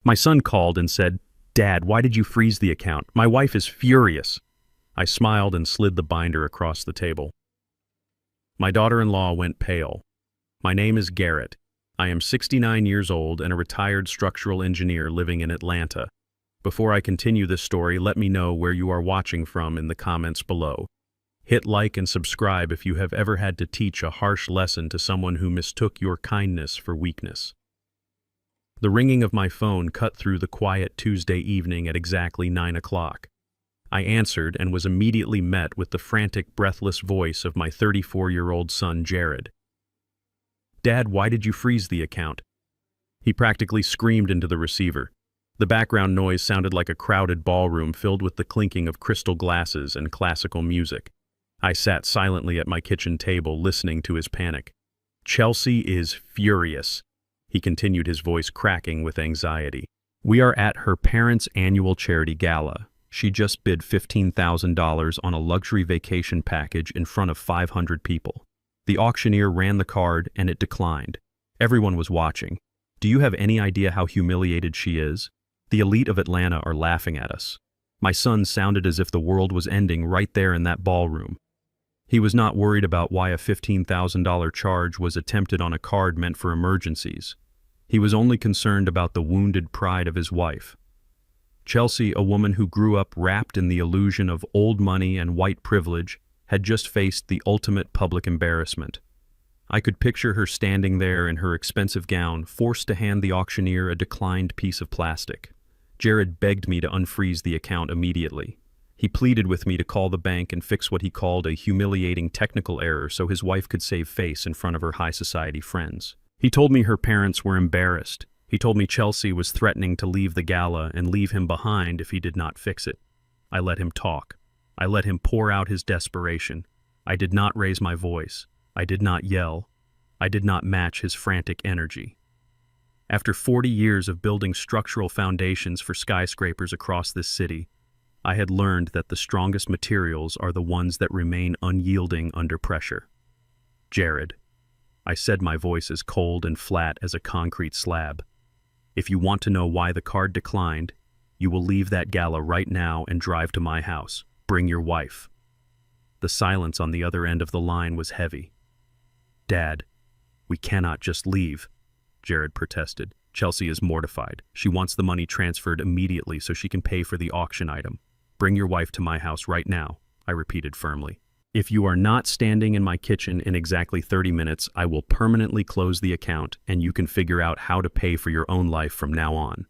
My son called and said, "Dad, why did you freeze the account? My wife is furious." I smiled and slid the binder across the table. My daughter-in-law went pale. "My name is Garrett. I am 69 years old and a retired structural engineer living in Atlanta. Before I continue this story, let me know where you are watching from in the comments below. Hit like and subscribe if you have ever had to teach a harsh lesson to someone who mistook your kindness for weakness." The ringing of my phone cut through the quiet Tuesday evening at exactly 9 o'clock. I answered and was immediately met with the frantic, breathless voice of my 34-year-old son, Jared. "Dad, why did you freeze the account?" He practically screamed into the receiver. The background noise sounded like a crowded ballroom filled with the clinking of crystal glasses and classical music. I sat silently at my kitchen table, listening to his panic. "Chelsea is furious," he continued, his voice cracking with anxiety. "We are at her parents' annual charity gala. She just bid $15,000 on a luxury vacation package in front of 500 people. The auctioneer ran the card and it declined. Everyone was watching. Do you have any idea how humiliated she is? The elite of Atlanta are laughing at us." My son sounded as if the world was ending right there in that ballroom. He was not worried about why a $15,000 charge was attempted on a card meant for emergencies. He was only concerned about the wounded pride of his wife. Chelsea, a woman who grew up wrapped in the illusion of old money and white privilege, had just faced the ultimate public embarrassment. I could picture her standing there in her expensive gown, forced to hand the auctioneer a declined piece of plastic. Jared begged me to unfreeze the account immediately. He pleaded with me to call the bank and fix what he called a humiliating technical error so his wife could save face in front of her high society friends. He told me her parents were embarrassed. He told me Chelsea was threatening to leave the gala and leave him behind if he did not fix it. I let him talk. I let him pour out his desperation. I did not raise my voice. I did not yell. I did not match his frantic energy. After 40 years of building structural foundations for skyscrapers across this city, I had learned that the strongest materials are the ones that remain unyielding under pressure. "Jared," I said, my voice as cold and flat as a concrete slab, "if you want to know why the card declined, you will leave that gala right now and drive to my house. Bring your wife." The silence on the other end of the line was heavy. "Dad, we cannot just leave," Jared protested. "Chelsea is mortified. She wants the money transferred immediately so she can pay for the auction item. Bring your wife to my house right now," I repeated firmly. "If you are not standing in my kitchen in exactly 30 minutes, I will permanently close the account and you can figure out how to pay for your own life from now on."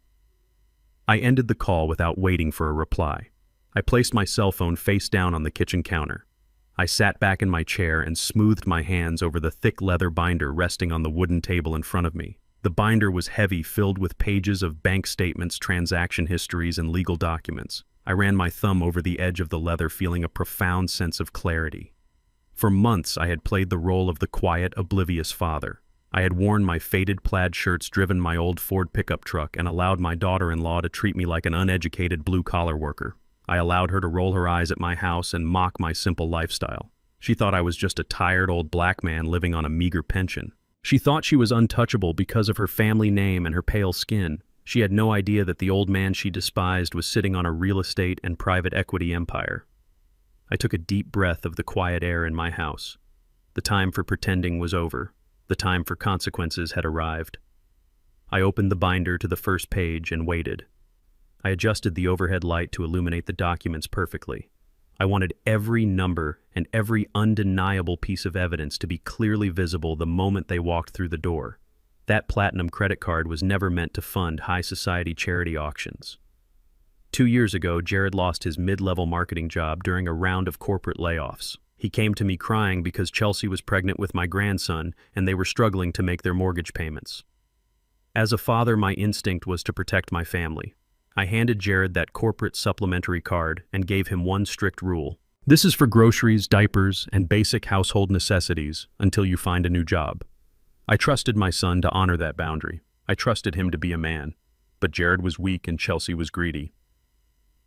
I ended the call without waiting for a reply. I placed my cell phone face down on the kitchen counter. I sat back in my chair and smoothed my hands over the thick leather binder resting on the wooden table in front of me. The binder was heavy, filled with pages of bank statements, transaction histories, and legal documents. I ran my thumb over the edge of the leather, feeling a profound sense of clarity. For months, I had played the role of the quiet, oblivious father. I had worn my faded plaid shirts, driven my old Ford pickup truck, and allowed my daughter-in-law to treat me like an uneducated blue-collar worker. I allowed her to roll her eyes at my house and mock my simple lifestyle. She thought I was just a tired old black man living on a meager pension. She thought she was untouchable because of her family name and her pale skin. She had no idea that the old man she despised was sitting on a real estate and private equity empire. I took a deep breath of the quiet air in my house. The time for pretending was over. The time for consequences had arrived. I opened the binder to the first page and waited. I adjusted the overhead light to illuminate the documents perfectly. I wanted every number and every undeniable piece of evidence to be clearly visible the moment they walked through the door. That platinum credit card was never meant to fund high society charity auctions. 2 years ago, Jared lost his mid-level marketing job during a round of corporate layoffs. He came to me crying because Chelsea was pregnant with my grandson and they were struggling to make their mortgage payments. As a father, my instinct was to protect my family. I handed Jared that corporate supplementary card and gave him one strict rule. "This is for groceries, diapers, and basic household necessities until you find a new job." I trusted my son to honor that boundary. I trusted him to be a man. But Jared was weak and Chelsea was greedy.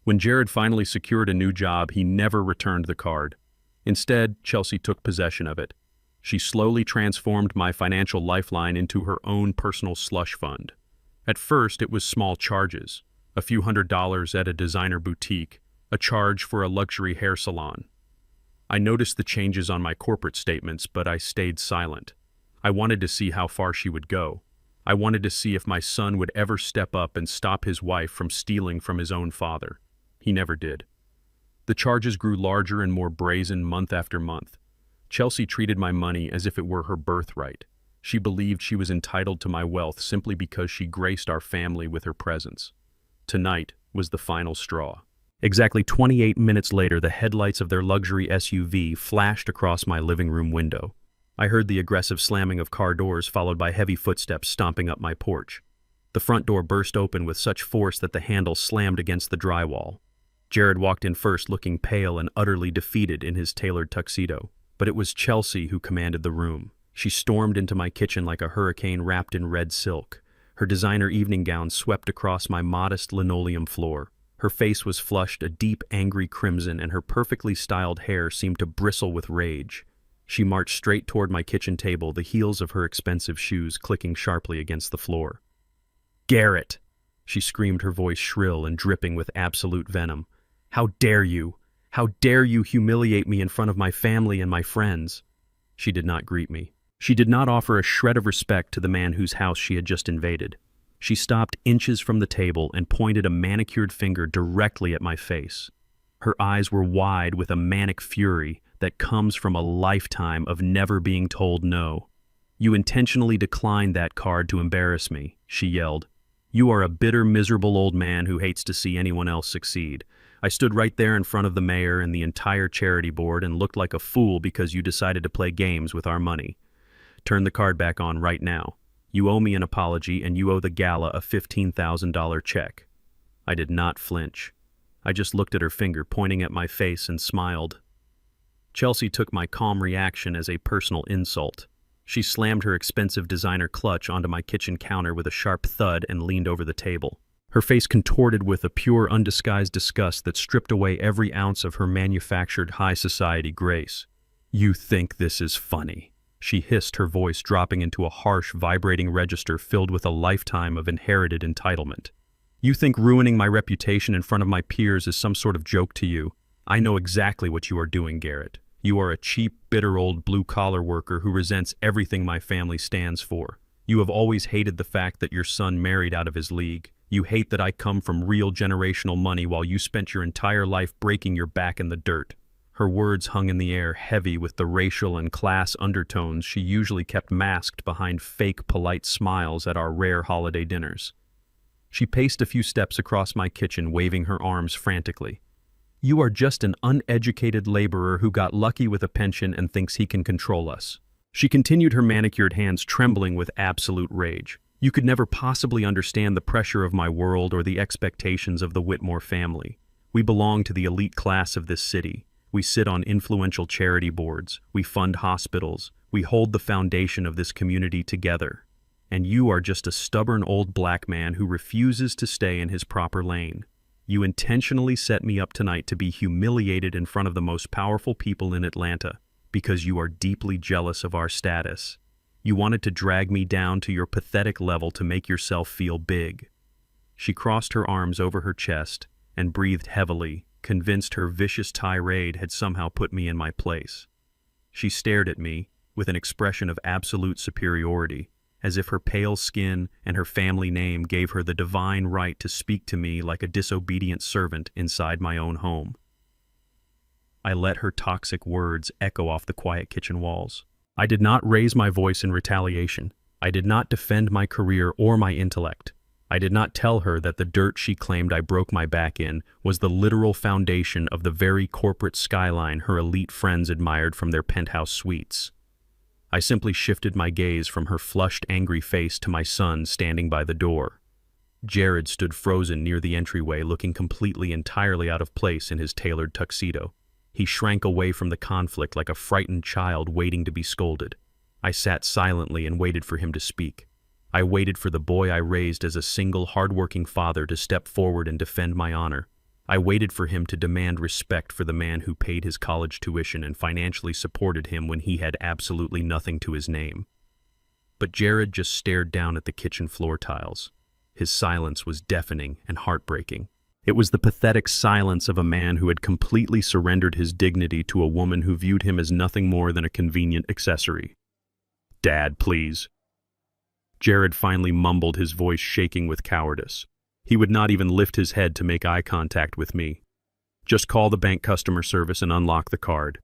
When Jared finally secured a new job, he never returned the card. Instead, Chelsea took possession of it. She slowly transformed my financial lifeline into her own personal slush fund. At first, it was small charges, a few $100s at a designer boutique, a charge for a luxury hair salon. I noticed the changes on my corporate statements, but I stayed silent. I wanted to see how far she would go. I wanted to see if my son would ever step up and stop his wife from stealing from his own father. He never did. The charges grew larger and more brazen month after month. Chelsea treated my money as if it were her birthright. She believed she was entitled to my wealth simply because she graced our family with her presence. Tonight was the final straw. Exactly 28 minutes later, the headlights of their luxury SUV flashed across my living room window. I heard the aggressive slamming of car doors followed by heavy footsteps stomping up my porch. The front door burst open with such force that the handle slammed against the drywall. Jared walked in first, looking pale and utterly defeated in his tailored tuxedo. But it was Chelsea who commanded the room. She stormed into my kitchen like a hurricane wrapped in red silk. Her designer evening gown swept across my modest linoleum floor. Her face was flushed a deep, angry crimson, and her perfectly styled hair seemed to bristle with rage. She marched straight toward my kitchen table, the heels of her expensive shoes clicking sharply against the floor. "Garrett!" she screamed, her voice shrill and dripping with absolute venom. "How dare you? How dare you humiliate me in front of my family and my friends?" She did not greet me. She did not offer a shred of respect to the man whose house she had just invaded. She stopped inches from the table and pointed a manicured finger directly at my face. Her eyes were wide with a manic fury that comes from a lifetime of never being told no. "You intentionally declined that card to embarrass me," she yelled. "You are a bitter, miserable old man who hates to see anyone else succeed. I stood right there in front of the mayor and the entire charity board and looked like a fool because you decided to play games with our money. Turn the card back on right now. You owe me an apology, and you owe the gala a $15,000 check." I did not flinch. I just looked at her finger pointing at my face and smiled. Chelsea took my calm reaction as a personal insult. She slammed her expensive designer clutch onto my kitchen counter with a sharp thud and leaned over the table. Her face contorted with a pure, undisguised disgust that stripped away every ounce of her manufactured high society grace. "You think this is funny?" she hissed, her voice dropping into a harsh, vibrating register filled with a lifetime of inherited entitlement. "You think ruining my reputation in front of my peers is some sort of joke to you? I know exactly what you are doing, Garrett. You are a cheap, bitter old blue-collar worker who resents everything my family stands for. You have always hated the fact that your son married out of his league. You hate that I come from real generational money while you spent your entire life breaking your back in the dirt." Her words hung in the air, heavy with the racial and class undertones she usually kept masked behind fake, polite smiles at our rare holiday dinners. She paced a few steps across my kitchen, waving her arms frantically. "You are just an uneducated laborer who got lucky with a pension and thinks he can control us." She continued, her manicured hands trembling with absolute rage. "You could never possibly understand the pressure of my world or the expectations of the Whitmore family. We belong to the elite class of this city. We sit on influential charity boards. We fund hospitals. We hold the foundation of this community together. And you are just a stubborn old black man who refuses to stay in his proper lane. You intentionally set me up tonight to be humiliated in front of the most powerful people in Atlanta because you are deeply jealous of our status. You wanted to drag me down to your pathetic level to make yourself feel big." She crossed her arms over her chest and breathed heavily, convinced her vicious tirade had somehow put me in my place. She stared at me with an expression of absolute superiority, as if her pale skin and her family name gave her the divine right to speak to me like a disobedient servant inside my own home. I let her toxic words echo off the quiet kitchen walls. I did not raise my voice in retaliation. I did not defend my career or my intellect. I did not tell her that the dirt she claimed I broke my back in was the literal foundation of the very corporate skyline her elite friends admired from their penthouse suites. I simply shifted my gaze from her flushed, angry face to my son standing by the door. Jared stood frozen near the entryway, looking completely, entirely out of place in his tailored tuxedo. He shrank away from the conflict like a frightened child waiting to be scolded. I sat silently and waited for him to speak. I waited for the boy I raised as a single, hard-working father to step forward and defend my honor. I waited for him to demand respect for the man who paid his college tuition and financially supported him when he had absolutely nothing to his name. But Jared just stared down at the kitchen floor tiles. His silence was deafening and heartbreaking. It was the pathetic silence of a man who had completely surrendered his dignity to a woman who viewed him as nothing more than a convenient accessory. "Dad, please." Jared finally mumbled, his voice shaking with cowardice. He would not even lift his head to make eye contact with me. "Just call the bank customer service and unlock the card.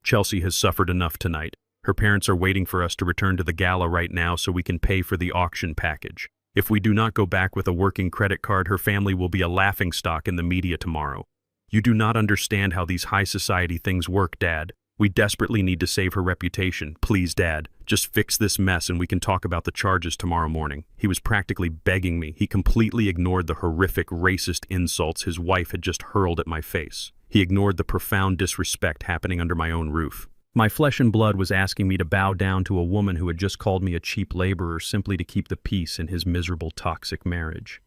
Chelsea has suffered enough tonight. Her parents are waiting for us to return to the gala right now so we can pay for the auction package. If we do not go back with a working credit card, her family will be a laughingstock in the media tomorrow. You do not understand how these high society things work, Dad. We desperately need to save her reputation. Please, Dad, just fix this mess and we can talk about the charges tomorrow morning." He was practically begging me. He completely ignored the horrific racist insults his wife had just hurled at my face. He ignored the profound disrespect happening under my own roof. My flesh and blood was asking me to bow down to a woman who had just called me a cheap laborer simply to keep the peace in his miserable, toxic marriage.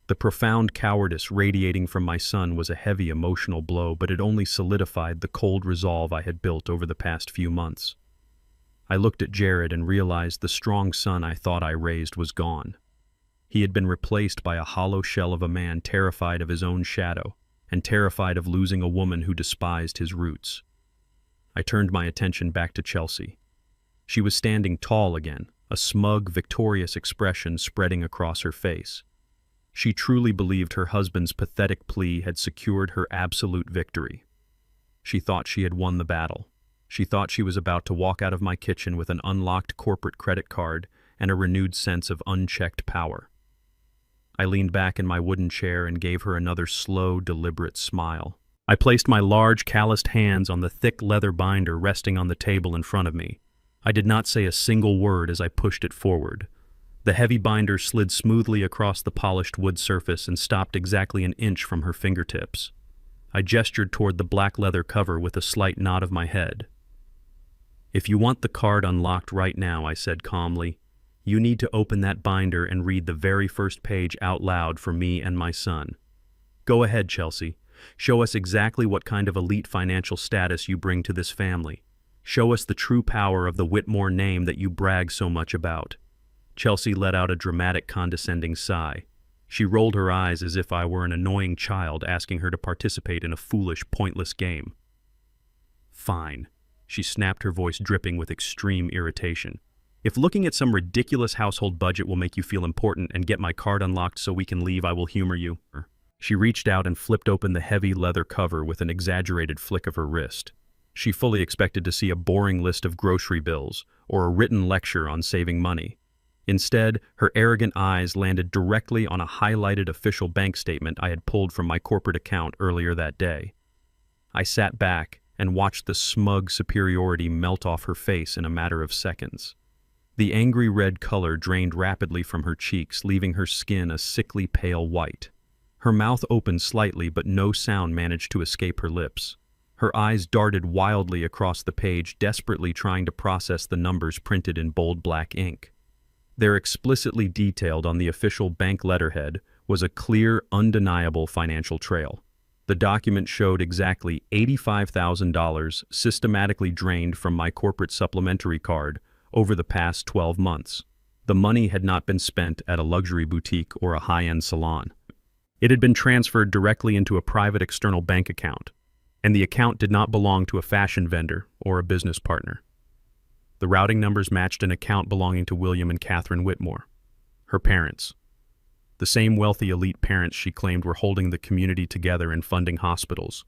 The profound cowardice radiating from my son was a heavy emotional blow, but it only solidified the cold resolve I had built over the past few months. I looked at Jared and realized the strong son I thought I raised was gone. He had been replaced by a hollow shell of a man terrified of his own shadow and terrified of losing a woman who despised his roots. I turned my attention back to Chelsea. She was standing tall again, a smug, victorious expression spreading across her face. She truly believed her husband's pathetic plea had secured her absolute victory. She thought she had won the battle. She thought she was about to walk out of my kitchen with an unlocked corporate credit card and a renewed sense of unchecked power. I leaned back in my wooden chair and gave her another slow, deliberate smile. I placed my large, calloused hands on the thick leather binder resting on the table in front of me. I did not say a single word as I pushed it forward. The heavy binder slid smoothly across the polished wood surface and stopped exactly an inch from her fingertips. I gestured toward the black leather cover with a slight nod of my head. "If you want the card unlocked right now," I said calmly, "you need to open that binder and read the very first page out loud for me and my son. Go ahead, Chelsea. Show us exactly what kind of elite financial status you bring to this family. Show us the true power of the Whitmore name that you brag so much about." Chelsea let out a dramatic, condescending sigh. She rolled her eyes as if I were an annoying child asking her to participate in a foolish, pointless game. "Fine," she snapped, her voice dripping with extreme irritation. "If looking at some ridiculous household budget will make you feel important and get my card unlocked so we can leave, I will humor you." She reached out and flipped open the heavy leather cover with an exaggerated flick of her wrist. She fully expected to see a boring list of grocery bills or a written lecture on saving money. Instead, her arrogant eyes landed directly on a highlighted official bank statement I had pulled from my corporate account earlier that day. I sat back and watched the smug superiority melt off her face in a matter of seconds. The angry red color drained rapidly from her cheeks, leaving her skin a sickly pale white. Her mouth opened slightly, but no sound managed to escape her lips. Her eyes darted wildly across the page, desperately trying to process the numbers printed in bold black ink. There, explicitly detailed on the official bank letterhead, was a clear, undeniable financial trail. The document showed exactly $85,000 systematically drained from my corporate supplementary card over the past 12 months. The money had not been spent at a luxury boutique or a high-end salon. It had been transferred directly into a private external bank account, and the account did not belong to a fashion vendor or a business partner. The routing numbers matched an account belonging to William and Catherine Whitmore, her parents. The same wealthy elite parents she claimed were holding the community together and funding hospitals.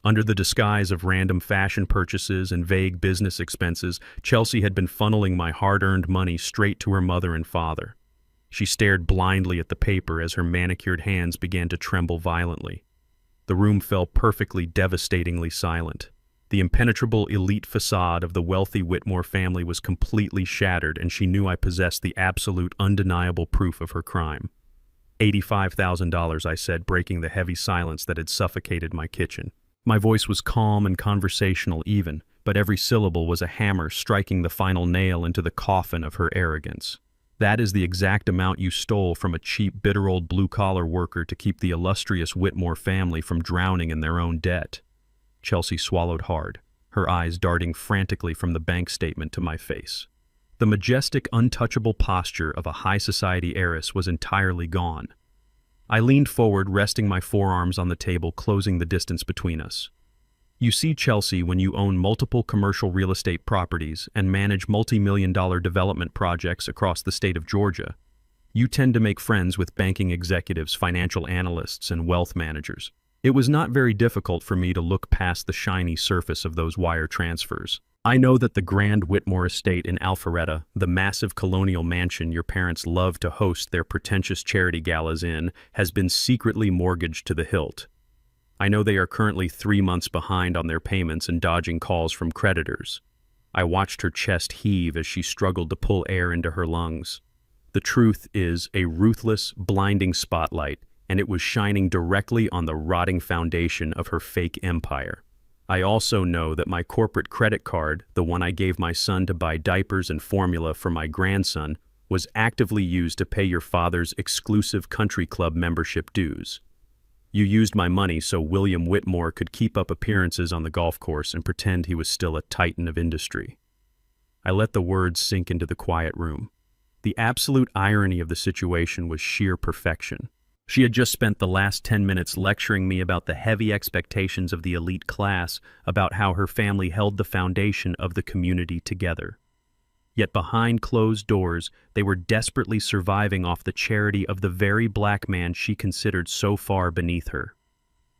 Under the disguise of random fashion purchases and vague business expenses, Chelsea had been funneling my hard-earned money straight to her mother and father. She stared blindly at the paper as her manicured hands began to tremble violently. The room fell perfectly, devastatingly silent. The impenetrable elite facade of the wealthy Whitmore family was completely shattered, and she knew I possessed the absolute, undeniable proof of her crime. $85,000, I said, breaking the heavy silence that had suffocated my kitchen. My voice was calm and conversational even, but every syllable was a hammer striking the final nail into the coffin of her arrogance. "That is the exact amount you stole from a cheap, bitter old blue-collar worker to keep the illustrious Whitmore family from drowning in their own debt." Chelsea swallowed hard, her eyes darting frantically from the bank statement to my face. The majestic, untouchable posture of a high society heiress was entirely gone. I leaned forward, resting my forearms on the table, closing the distance between us. You see, Chelsea, when you own multiple commercial real estate properties and manage multi-million-dollar development projects across the state of Georgia, you tend to make friends with banking executives, financial analysts, and wealth managers. It was not very difficult for me to look past the shiny surface of those wire transfers. I know that the Grand Whitmore estate in Alpharetta, the massive colonial mansion your parents love to host their pretentious charity galas in, has been secretly mortgaged to the hilt. I know they are currently 3 months behind on their payments and dodging calls from creditors. I watched her chest heave as she struggled to pull air into her lungs. The truth is a ruthless, blinding spotlight, and it was shining directly on the rotting foundation of her fake empire. I also know that my corporate credit card, the one I gave my son to buy diapers and formula for my grandson, was actively used to pay your father's exclusive country club membership dues. You used my money so William Whitmore could keep up appearances on the golf course and pretend he was still a titan of industry. I let the words sink into the quiet room. The absolute irony of the situation was sheer perfection. She had just spent the last 10 minutes lecturing me about the heavy expectations of the elite class, about how her family held the foundation of the community together. Yet behind closed doors, they were desperately surviving off the charity of the very black man she considered so far beneath her.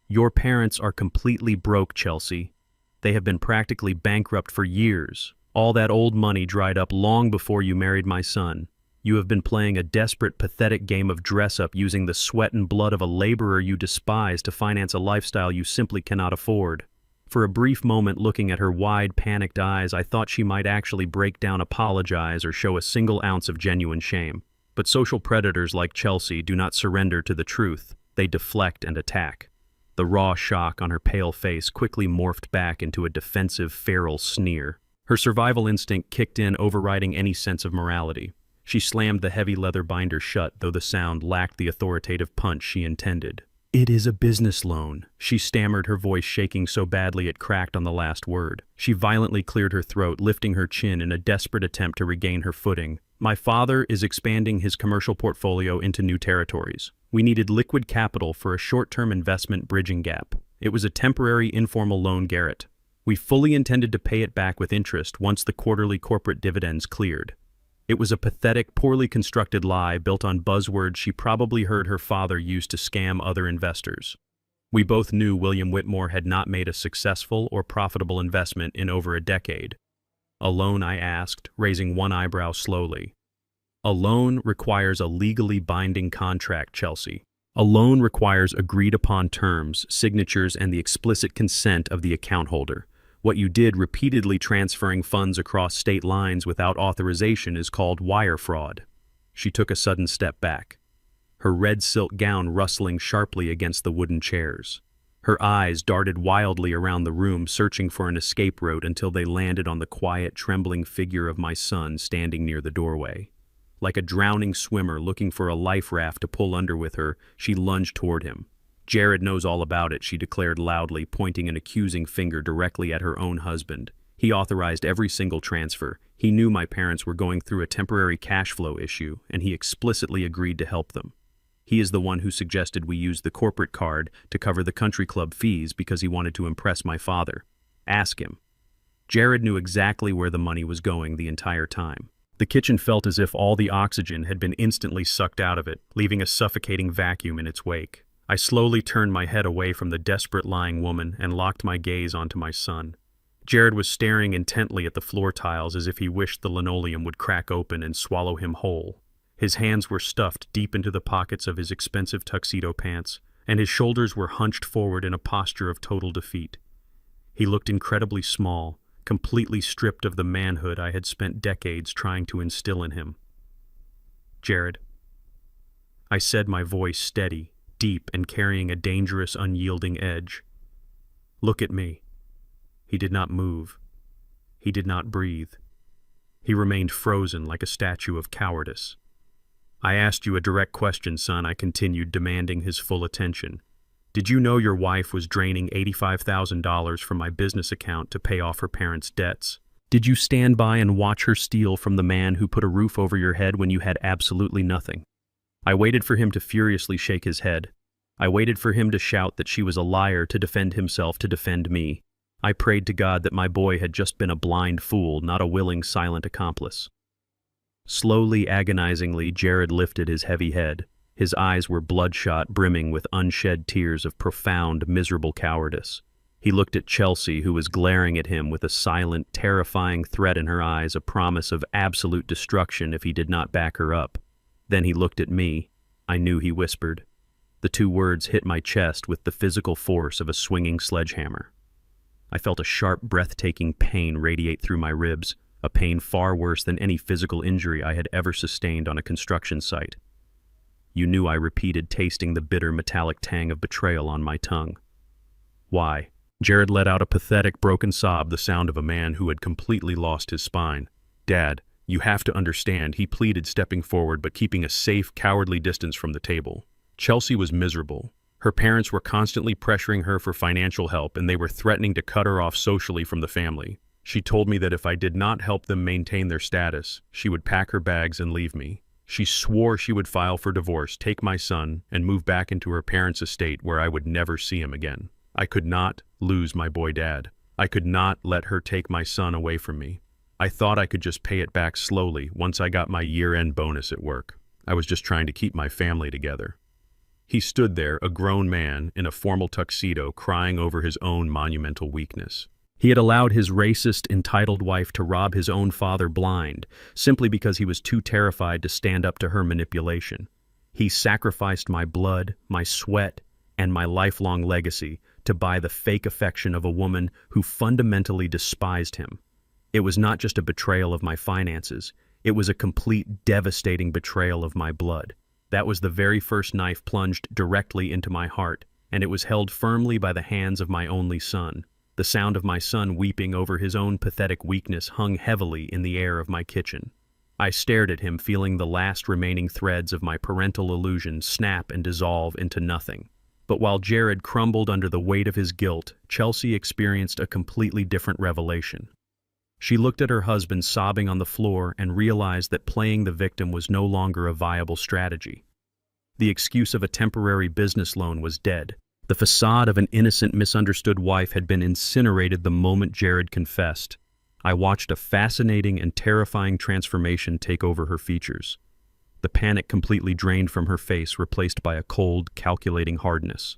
Your parents are completely broke, Chelsea. They have been practically bankrupt for years. All that old money dried up long before you married my son. You have been playing a desperate, pathetic game of dress-up using the sweat and blood of a laborer you despise to finance a lifestyle you simply cannot afford. For a brief moment, looking at her wide, panicked eyes, I thought she might actually break down, apologize, or show a single ounce of genuine shame. But social predators like Chelsea do not surrender to the truth. They deflect and attack. The raw shock on her pale face quickly morphed back into a defensive, feral sneer. Her survival instinct kicked in, overriding any sense of morality. She slammed the heavy leather binder shut, though the sound lacked the authoritative punch she intended. "It is a business loan," she stammered, her voice shaking so badly it cracked on the last word. She violently cleared her throat, lifting her chin in a desperate attempt to regain her footing. "My father is expanding his commercial portfolio into new territories. We needed liquid capital for a short-term investment bridging gap. It was a temporary, informal loan, Garrett. We fully intended to pay it back with interest once the quarterly corporate dividends cleared. It was a pathetic, poorly constructed lie built on buzzwords she probably heard her father use to scam other investors. We both knew William Whitmore had not made a successful or profitable investment in over a decade. A loan, I asked, raising one eyebrow slowly. A loan requires a legally binding contract, Chelsea. A loan requires agreed-upon terms, signatures, and the explicit consent of the account holder. What you did, repeatedly transferring funds across state lines without authorization, is called wire fraud." She took a sudden step back, her red silk gown rustling sharply against the wooden chairs. Her eyes darted wildly around the room, searching for an escape route until they landed on the quiet, trembling figure of my son standing near the doorway. Like a drowning swimmer looking for a life raft to pull under with her, she lunged toward him. "Jared knows all about it," she declared loudly, pointing an accusing finger directly at her own husband. "He authorized every single transfer. He knew my parents were going through a temporary cash flow issue, and he explicitly agreed to help them. He is the one who suggested we use the corporate card to cover the country club fees because he wanted to impress my father. Ask him." Jared knew exactly where the money was going the entire time. The kitchen felt as if all the oxygen had been instantly sucked out of it, leaving a suffocating vacuum in its wake. I slowly turned my head away from the desperate lying woman and locked my gaze onto my son. Jared was staring intently at the floor tiles as if he wished the linoleum would crack open and swallow him whole. His hands were stuffed deep into the pockets of his expensive tuxedo pants, and his shoulders were hunched forward in a posture of total defeat. He looked incredibly small, completely stripped of the manhood I had spent decades trying to instill in him. "Jared," I said, my voice steady, deep, and carrying a dangerous, unyielding edge. "Look at me." He did not move. He did not breathe. He remained frozen like a statue of cowardice. "I asked you a direct question, son," I continued, demanding his full attention. "Did you know your wife was draining $85,000 from my business account to pay off her parents' debts? Did you stand by and watch her steal from the man who put a roof over your head when you had absolutely nothing? I waited for him to furiously shake his head. I waited for him to shout that she was a liar, to defend himself, to defend me. I prayed to God that my boy had just been a blind fool, not a willing, silent accomplice. Slowly, agonizingly, Jared lifted his heavy head. His eyes were bloodshot, brimming with unshed tears of profound, miserable cowardice. He looked at Chelsea, who was glaring at him with a silent, terrifying threat in her eyes, a promise of absolute destruction if he did not back her up. Then he looked at me. I knew he whispered. The two words hit my chest with the physical force of a swinging sledgehammer. I felt a sharp, breathtaking pain radiate through my ribs, a pain far worse than any physical injury I had ever sustained on a construction site. You knew, I repeated, tasting the bitter, metallic tang of betrayal on my tongue. Why? Jared let out a pathetic, broken sob, the sound of a man who had completely lost his spine. Dad, you have to understand, he pleaded, stepping forward but keeping a safe, cowardly distance from the table. Chelsea was miserable. Her parents were constantly pressuring her for financial help, and they were threatening to cut her off socially from the family. She told me that if I did not help them maintain their status, she would pack her bags and leave me. She swore she would file for divorce, take my son, and move back into her parents' estate where I would never see him again. I could not lose my boy Dad. I could not let her take my son away from me. I thought I could just pay it back slowly once I got my year-end bonus at work. I was just trying to keep my family together. He stood there, a grown man in a formal tuxedo, crying over his own monumental weakness. He had allowed his racist, entitled wife to rob his own father blind, simply because he was too terrified to stand up to her manipulation. He sacrificed my blood, my sweat, and my lifelong legacy to buy the fake affection of a woman who fundamentally despised him. It was not just a betrayal of my finances. It was a complete, devastating betrayal of my blood. That was the very first knife plunged directly into my heart, and it was held firmly by the hands of my only son. The sound of my son weeping over his own pathetic weakness hung heavily in the air of my kitchen. I stared at him, feeling the last remaining threads of my parental illusion snap and dissolve into nothing. But while Jared crumbled under the weight of his guilt, Chelsea experienced a completely different revelation. She looked at her husband sobbing on the floor and realized that playing the victim was no longer a viable strategy. The excuse of a temporary business loan was dead. The facade of an innocent, misunderstood wife had been incinerated the moment Jared confessed. I watched a fascinating and terrifying transformation take over her features. The panic completely drained from her face, replaced by a cold, calculating hardness.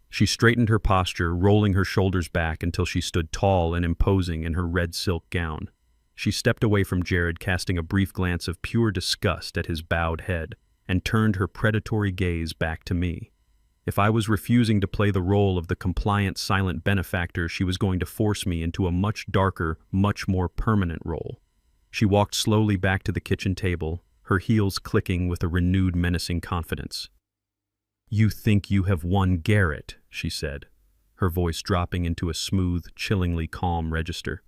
She straightened her posture, rolling her shoulders back until she stood tall and imposing in her red silk gown. She stepped away from Jared, casting a brief glance of pure disgust at his bowed head, and turned her predatory gaze back to me. If I was refusing to play the role of the compliant, silent benefactor, she was going to force me into a much darker, much more permanent role. She walked slowly back to the kitchen table, her heels clicking with a renewed menacing confidence. "You think you have won Garrett," she said, her voice dropping into a smooth, chillingly calm register.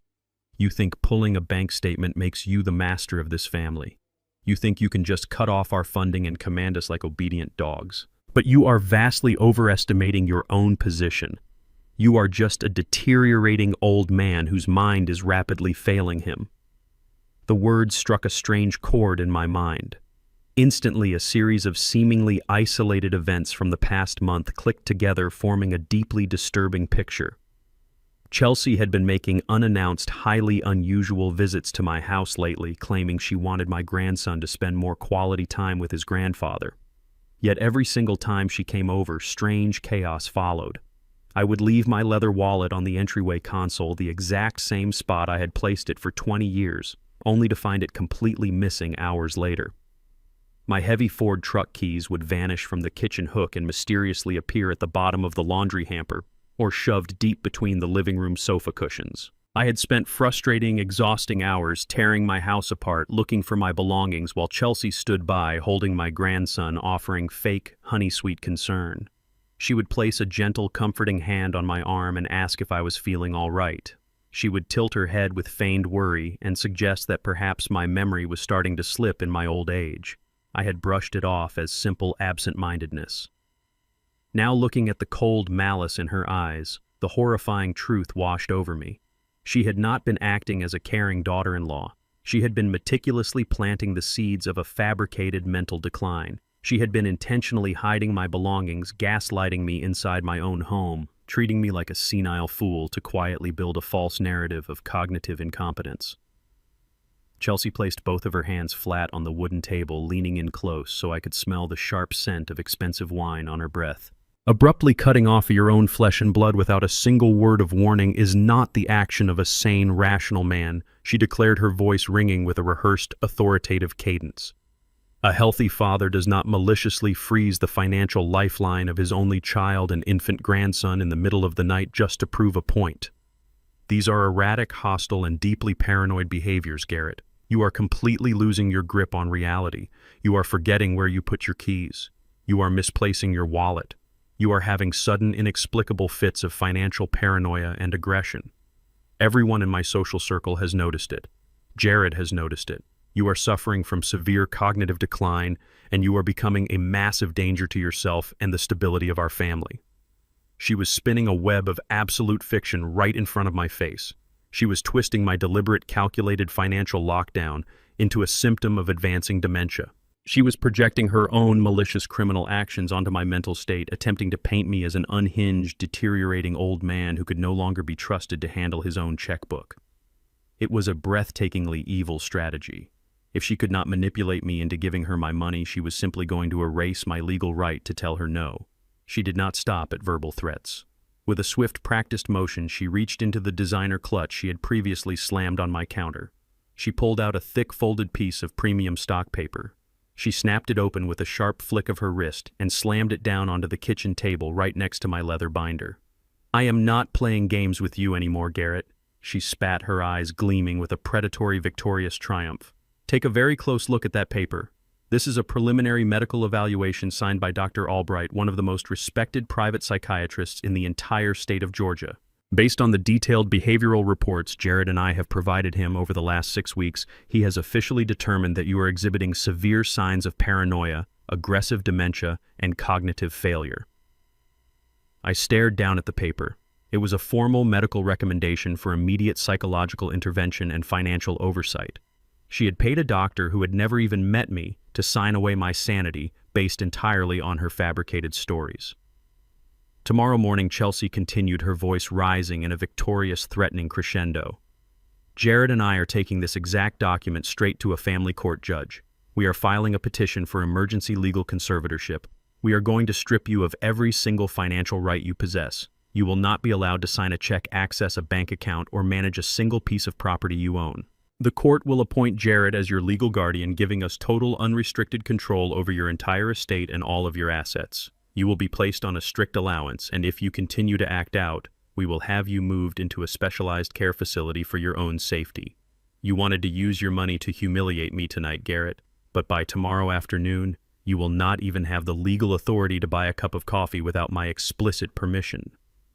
"You think pulling a bank statement makes you the master of this family. You think you can just cut off our funding and command us like obedient dogs. But you are vastly overestimating your own position. You are just a deteriorating old man whose mind is rapidly failing him." The words struck a strange chord in my mind. Instantly, a series of seemingly isolated events from the past month clicked together, forming a deeply disturbing picture. Chelsea had been making unannounced, highly unusual visits to my house lately, claiming she wanted my grandson to spend more quality time with his grandfather. Yet every single time she came over, strange chaos followed. I would leave my leather wallet on the entryway console, the exact same spot I had placed it for 20 years, only to find it completely missing hours later. My heavy Ford truck keys would vanish from the kitchen hook and mysteriously appear at the bottom of the laundry hamper, or shoved deep between the living room sofa cushions. I had spent frustrating, exhausting hours tearing my house apart, looking for my belongings, while Chelsea stood by, holding my grandson, offering fake, honey-sweet concern. She would place a gentle, comforting hand on my arm and ask if I was feeling all right. She would tilt her head with feigned worry and suggest that perhaps my memory was starting to slip in my old age. I had brushed it off as simple absent-mindedness. Now, looking at the cold malice in her eyes, the horrifying truth washed over me. She had not been acting as a caring daughter-in-law. She had been meticulously planting the seeds of a fabricated mental decline. She had been intentionally hiding my belongings, gaslighting me inside my own home, treating me like a senile fool to quietly build a false narrative of cognitive incompetence. Chelsea placed both of her hands flat on the wooden table, leaning in close so I could smell the sharp scent of expensive wine on her breath. Abruptly cutting off your own flesh and blood without a single word of warning is not the action of a sane, rational man, she declared, her voice ringing with a rehearsed, authoritative cadence. A healthy father does not maliciously freeze the financial lifeline of his only child and infant grandson in the middle of the night just to prove a point. These are erratic, hostile, and deeply paranoid behaviors, Garrett. You are completely losing your grip on reality. You are forgetting where you put your keys. You are misplacing your wallet. You are having sudden, inexplicable fits of financial paranoia and aggression. Everyone in my social circle has noticed it. Jared has noticed it. You are suffering from severe cognitive decline, and you are becoming a massive danger to yourself and the stability of our family. She was spinning a web of absolute fiction right in front of my face. She was twisting my deliberate, calculated financial lockdown into a symptom of advancing dementia. She was projecting her own malicious criminal actions onto my mental state, attempting to paint me as an unhinged, deteriorating old man who could no longer be trusted to handle his own checkbook. It was a breathtakingly evil strategy. If she could not manipulate me into giving her my money, she was simply going to erase my legal right to tell her no. She did not stop at verbal threats. With a swift, practiced motion, she reached into the designer clutch she had previously slammed on my counter. She pulled out a thick, folded piece of premium stock paper. She snapped it open with a sharp flick of her wrist and slammed it down onto the kitchen table right next to my leather binder. "I am not playing games with you anymore, Garrett," she spat, her eyes gleaming with a predatory, victorious triumph. "Take a very close look at that paper. This is a preliminary medical evaluation signed by Dr. Albright, one of the most respected private psychiatrists in the entire state of Georgia. Based on the detailed behavioral reports Jared and I have provided him over the last 6 weeks, he has officially determined that you are exhibiting severe signs of paranoia, aggressive dementia, and cognitive failure." I stared down at the paper. It was a formal medical recommendation for immediate psychological intervention and financial oversight. She had paid a doctor who had never even met me to sign away my sanity based entirely on her fabricated stories. Tomorrow morning, Chelsea continued, her voice rising in a victorious, threatening crescendo. "Jared and I are taking this exact document straight to a family court judge. We are filing a petition for emergency legal conservatorship. We are going to strip you of every single financial right you possess. You will not be allowed to sign a check, access a bank account, or manage a single piece of property you own. The court will appoint Jared as your legal guardian, giving us total unrestricted control over your entire estate and all of your assets. You will be placed on a strict allowance, and if you continue to act out, we will have you moved into a specialized care facility for your own safety. You wanted to use your money to humiliate me tonight, Garrett, but by tomorrow afternoon, you will not even have the legal authority to buy a cup of coffee without my explicit permission."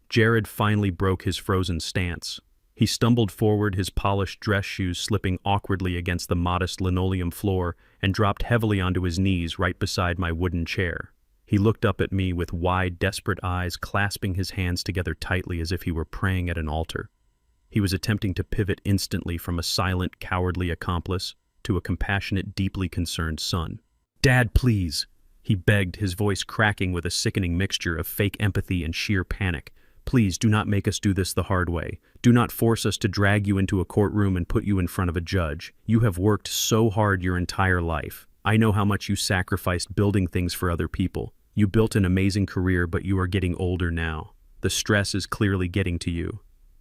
Jared finally broke his frozen stance. He stumbled forward, his polished dress shoes slipping awkwardly against the modest linoleum floor, and dropped heavily onto his knees right beside my wooden chair. He looked up at me with wide, desperate eyes, clasping his hands together tightly as if he were praying at an altar. He was attempting to pivot instantly from a silent, cowardly accomplice to a compassionate, deeply concerned son. "Dad, please," he begged, his voice cracking with a sickening mixture of fake empathy and sheer panic. "Please do not make us do this the hard way. Do not force us to drag you into a courtroom and put you in front of a judge. You have worked so hard your entire life. I know how much you sacrificed building things for other people. You built an amazing career, but you are getting older now. The stress is clearly getting to you.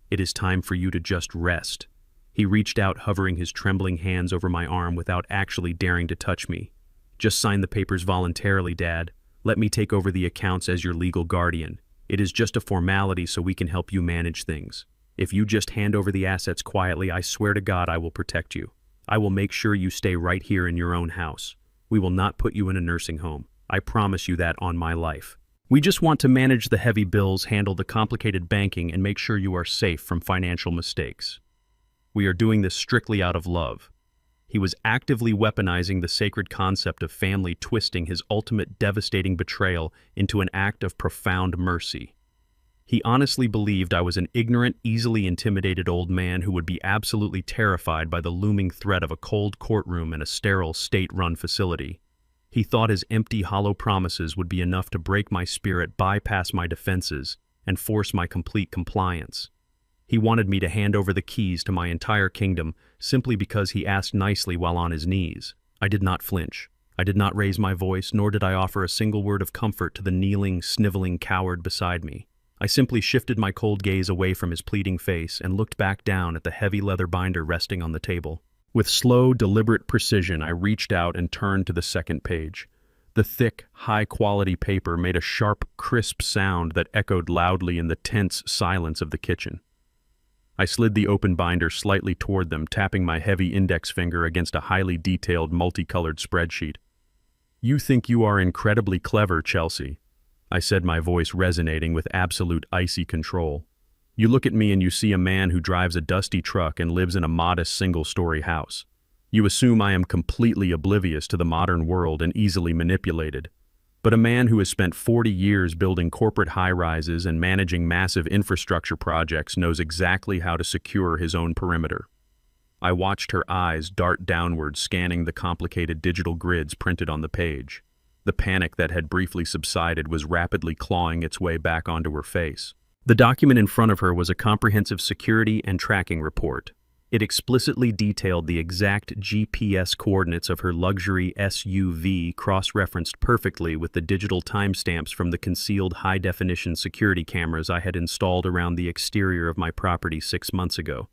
It is time for you to just rest." He reached out, hovering his trembling hands over my arm without actually daring to touch me. "Just sign the papers voluntarily, Dad. Let me take over the accounts as your legal guardian. It is just a formality so we can help you manage things. If you just hand over the assets quietly, I swear to God I will protect you. I will make sure you stay right here in your own house. We will not put you in a nursing home. I promise you that on my life. We just want to manage the heavy bills, handle the complicated banking, and make sure you are safe from financial mistakes. We are doing this strictly out of love." He was actively weaponizing the sacred concept of family, twisting his ultimate devastating betrayal into an act of profound mercy. He honestly believed I was an ignorant, easily intimidated old man who would be absolutely terrified by the looming threat of a cold courtroom and a sterile, state-run facility. He thought his empty, hollow promises would be enough to break my spirit, bypass my defenses, and force my complete compliance. He wanted me to hand over the keys to my entire kingdom simply because he asked nicely while on his knees. I did not flinch. I did not raise my voice, nor did I offer a single word of comfort to the kneeling, sniveling coward beside me. I simply shifted my cold gaze away from his pleading face and looked back down at the heavy leather binder resting on the table. With slow, deliberate precision, I reached out and turned to the second page. The thick, high-quality paper made a sharp, crisp sound that echoed loudly in the tense silence of the kitchen. I slid the open binder slightly toward them, tapping my heavy index finger against a highly detailed, multicolored spreadsheet. "You think you are incredibly clever, Chelsea," I said, my voice resonating with absolute icy control. "You look at me and you see a man who drives a dusty truck and lives in a modest single-story house. You assume I am completely oblivious to the modern world and easily manipulated. But a man who has spent 40 years building corporate high-rises and managing massive infrastructure projects knows exactly how to secure his own perimeter." I watched her eyes dart downward, scanning the complicated digital grids printed on the page. The panic that had briefly subsided was rapidly clawing its way back onto her face. The document in front of her was a comprehensive security and tracking report. It explicitly detailed the exact GPS coordinates of her luxury SUV, cross-referenced perfectly with the digital timestamps from the concealed high-definition security cameras I had installed around the exterior of my property 6 months ago.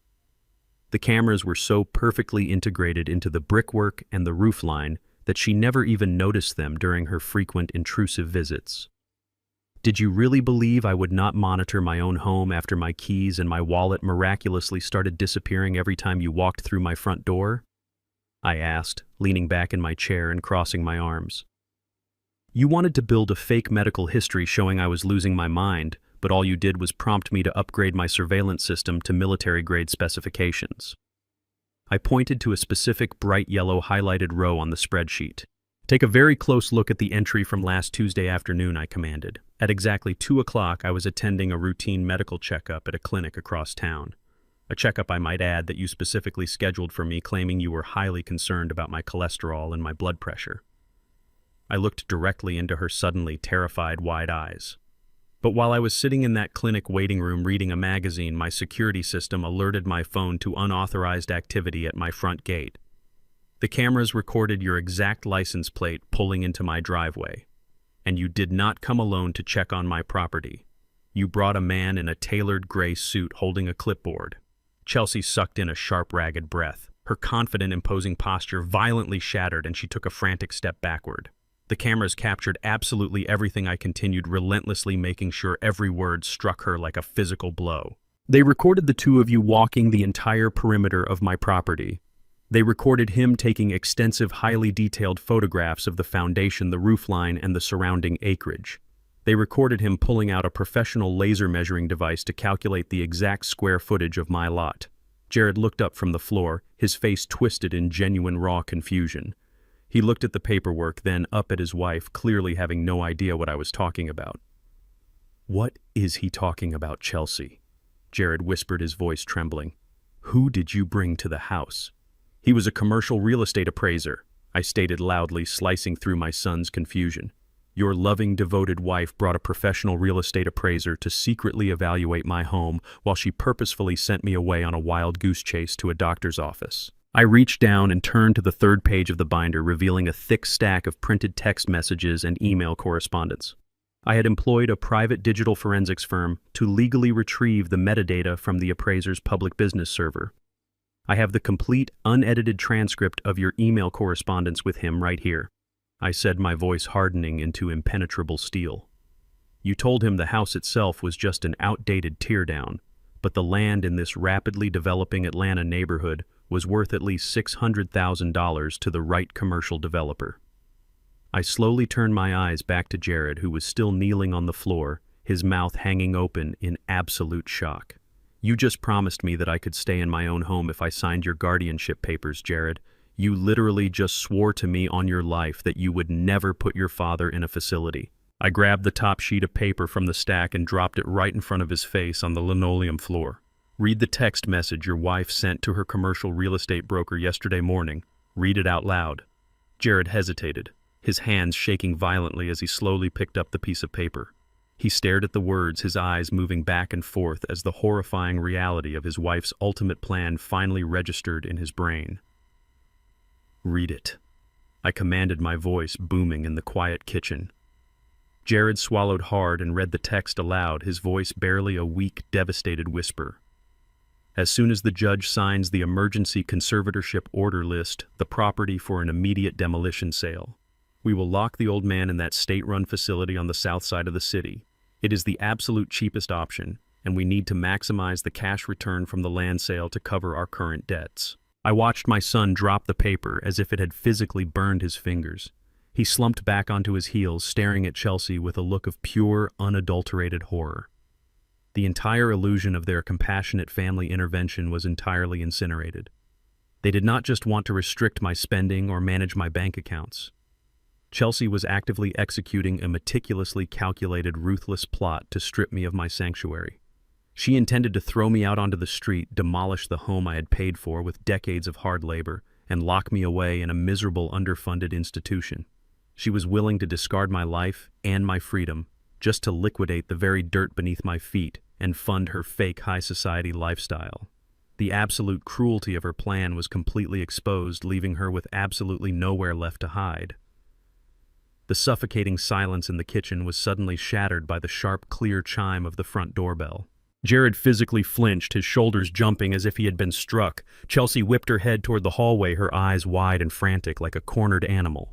The cameras were so perfectly integrated into the brickwork and the roofline that she never even noticed them during her frequent intrusive visits. "Did you really believe I would not monitor my own home after my keys and my wallet miraculously started disappearing every time you walked through my front door?" I asked, leaning back in my chair and crossing my arms. "You wanted to build a fake medical history showing I was losing my mind, but all you did was prompt me to upgrade my surveillance system to military-grade specifications." I pointed to a specific bright yellow highlighted row on the spreadsheet. "Take a very close look at the entry from last Tuesday afternoon," I commanded. "At exactly 2 o'clock, I was attending a routine medical checkup at a clinic across town. A checkup, I might add, that you specifically scheduled for me, claiming you were highly concerned about my cholesterol and my blood pressure." I looked directly into her suddenly terrified, wide eyes. But while I was sitting in that clinic waiting room reading a magazine, my security system alerted my phone to unauthorized activity at my front gate. The cameras recorded your exact license plate pulling into my driveway. And you did not come alone to check on my property. You brought a man in a tailored gray suit holding a clipboard. Chelsea sucked in a sharp, ragged breath. Her confident, imposing posture violently shattered, and she took a frantic step backward. The cameras captured absolutely everything. I continued, relentlessly making sure every word struck her like a physical blow. "They recorded the two of you walking the entire perimeter of my property. They recorded him taking extensive, highly detailed photographs of the foundation, the roofline, and the surrounding acreage. They recorded him pulling out a professional laser measuring device to calculate the exact square footage of my lot." Jared looked up from the floor, his face twisted in genuine raw confusion. He looked at the paperwork, then up at his wife, clearly having no idea what I was talking about. "What is he talking about, Chelsea?" Jared whispered, his voice trembling. "Who did you bring to the house?" "He was a commercial real estate appraiser," I stated loudly, slicing through my son's confusion. "Your loving, devoted wife brought a professional real estate appraiser to secretly evaluate my home while she purposefully sent me away on a wild goose chase to a doctor's office." I reached down and turned to the third page of the binder, revealing a thick stack of printed text messages and email correspondence. I had employed a private digital forensics firm to legally retrieve the metadata from the appraiser's public business server. I have the complete, unedited transcript of your email correspondence with him right here, I said, my voice hardening into impenetrable steel. You told him the house itself was just an outdated teardown, but the land in this rapidly developing Atlanta neighborhood was worth at least $600,000 to the right commercial developer. I slowly turned my eyes back to Jared, who was still kneeling on the floor, his mouth hanging open in absolute shock. "You just promised me that I could stay in my own home if I signed your guardianship papers, Jared. You literally just swore to me on your life that you would never put your father in a facility." I grabbed the top sheet of paper from the stack and dropped it right in front of his face on the linoleum floor. "Read the text message your wife sent to her commercial real estate broker yesterday morning. Read it out loud." Jared hesitated, his hands shaking violently as he slowly picked up the piece of paper. He stared at the words, his eyes moving back and forth as the horrifying reality of his wife's ultimate plan finally registered in his brain. "Read it," I commanded, my voice booming in the quiet kitchen. Jared swallowed hard and read the text aloud, his voice barely a weak, devastated whisper. "As soon as the judge signs the emergency conservatorship order list the property for an immediate demolition sale, we will lock the old man in that state-run facility on the south side of the city. It is the absolute cheapest option, and we need to maximize the cash return from the land sale to cover our current debts." I watched my son drop the paper as if it had physically burned his fingers. He slumped back onto his heels, staring at Chelsea with a look of pure, unadulterated horror. The entire illusion of their compassionate family intervention was entirely incinerated. They did not just want to restrict my spending or manage my bank accounts. Chelsea was actively executing a meticulously calculated, ruthless plot to strip me of my sanctuary. She intended to throw me out onto the street, demolish the home I had paid for with decades of hard labor, and lock me away in a miserable, underfunded institution. She was willing to discard my life and my freedom just to liquidate the very dirt beneath my feet and fund her fake high society lifestyle. The absolute cruelty of her plan was completely exposed, leaving her with absolutely nowhere left to hide. The suffocating silence in the kitchen was suddenly shattered by the sharp, clear chime of the front doorbell. Jared physically flinched, his shoulders jumping as if he had been struck. Chelsea whipped her head toward the hallway, her eyes wide and frantic like a cornered animal.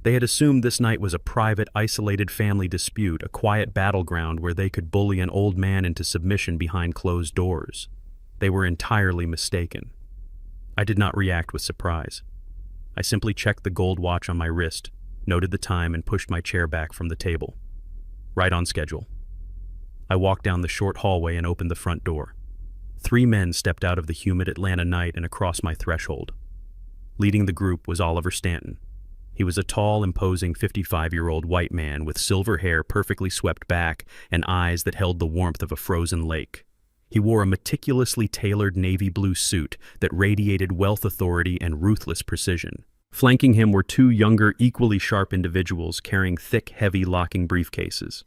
They had assumed this night was a private, isolated family dispute, a quiet battleground where they could bully an old man into submission behind closed doors. They were entirely mistaken. I did not react with surprise. I simply checked the gold watch on my wrist, noted the time, and pushed my chair back from the table. Right on schedule. I walked down the short hallway and opened the front door. 3 men stepped out of the humid Atlanta night and across my threshold. Leading the group was Oliver Stanton. He was a tall, imposing 55-year-old white man with silver hair perfectly swept back and eyes that held the warmth of a frozen lake. He wore a meticulously tailored navy blue suit that radiated wealth, authority, and ruthless precision. Flanking him were 2 younger, equally sharp individuals carrying thick, heavy locking briefcases.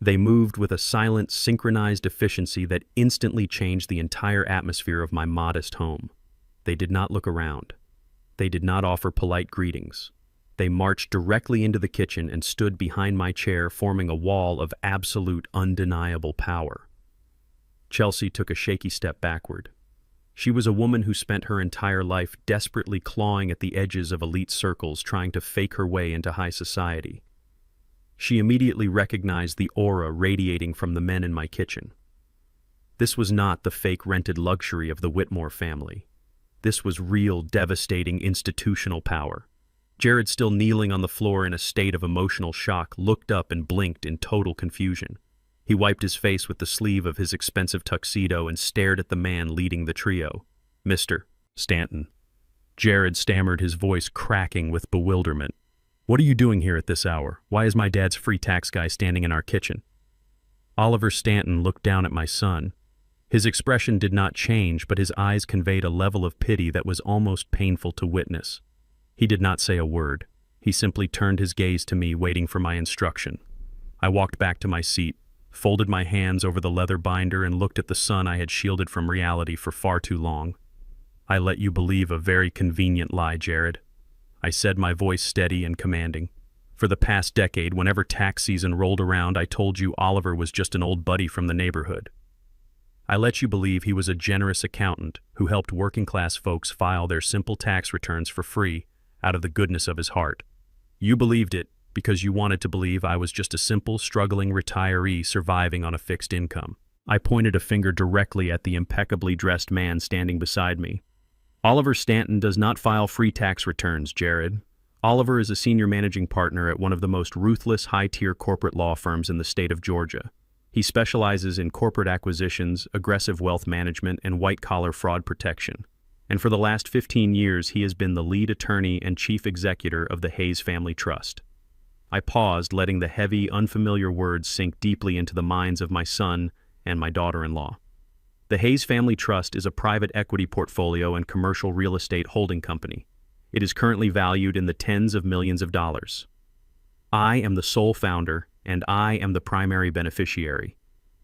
They moved with a silent, synchronized efficiency that instantly changed the entire atmosphere of my modest home. They did not look around. They did not offer polite greetings. They marched directly into the kitchen and stood behind my chair, forming a wall of absolute, undeniable power. Chelsea took a shaky step backward. She was a woman who spent her entire life desperately clawing at the edges of elite circles, trying to fake her way into high society. She immediately recognized the aura radiating from the men in my kitchen. This was not the fake rented luxury of the Whitmore family. This was real, devastating institutional power. Jared, still kneeling on the floor in a state of emotional shock, looked up and blinked in total confusion. He wiped his face with the sleeve of his expensive tuxedo and stared at the man leading the trio. "Mr. Stanton." Jared stammered, his voice cracking with bewilderment. "What are you doing here at this hour? Why is my dad's free tax guy standing in our kitchen?" Oliver Stanton looked down at my son. His expression did not change, but his eyes conveyed a level of pity that was almost painful to witness. He did not say a word. He simply turned his gaze to me, waiting for my instruction. I walked back to my seat, folded my hands over the leather binder, and looked at the son I had shielded from reality for far too long. "I let you believe a very convenient lie, Jared," I said, my voice steady and commanding. "For the past decade, whenever tax season rolled around, I told you Oliver was just an old buddy from the neighborhood. I let you believe he was a generous accountant who helped working-class folks file their simple tax returns for free out of the goodness of his heart. You believed it because you wanted to believe I was just a simple, struggling retiree surviving on a fixed income." I pointed a finger directly at the impeccably dressed man standing beside me. "Oliver Stanton does not file free tax returns, Jared. Oliver is a senior managing partner at one of the most ruthless, high-tier corporate law firms in the state of Georgia. He specializes in corporate acquisitions, aggressive wealth management, and white-collar fraud protection. And for the last 15 years, he has been the lead attorney and chief executor of the Hayes Family Trust. I paused, letting the heavy, unfamiliar words sink deeply into the minds of my son and my daughter-in-law. The Hayes Family Trust is a private equity portfolio and commercial real estate holding company. It is currently valued in the tens of millions of dollars. I am the sole founder, and I am the primary beneficiary.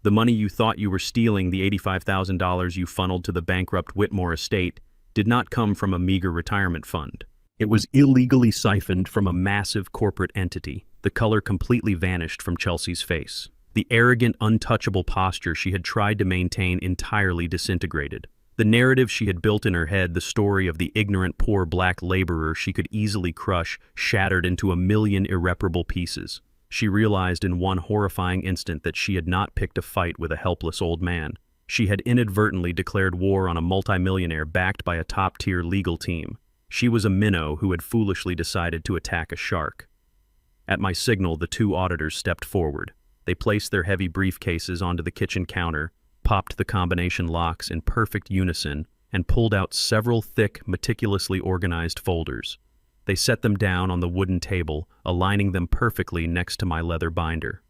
The money you thought you were stealing, the $85,000 you funneled to the bankrupt Whitmore estate, did not come from a meager retirement fund. It was illegally siphoned from a massive corporate entity. The color completely vanished from Chelsea's face. The arrogant, untouchable posture she had tried to maintain entirely disintegrated. The narrative she had built in her head, the story of the ignorant poor black laborer she could easily crush, shattered into a million irreparable pieces. She realized in one horrifying instant that she had not picked a fight with a helpless old man. She had inadvertently declared war on a multimillionaire backed by a top-tier legal team. She was a minnow who had foolishly decided to attack a shark. At my signal, the two auditors stepped forward. They placed their heavy briefcases onto the kitchen counter, popped the combination locks in perfect unison, and pulled out several thick, meticulously organized folders. They set them down on the wooden table, aligning them perfectly next to my leather binder.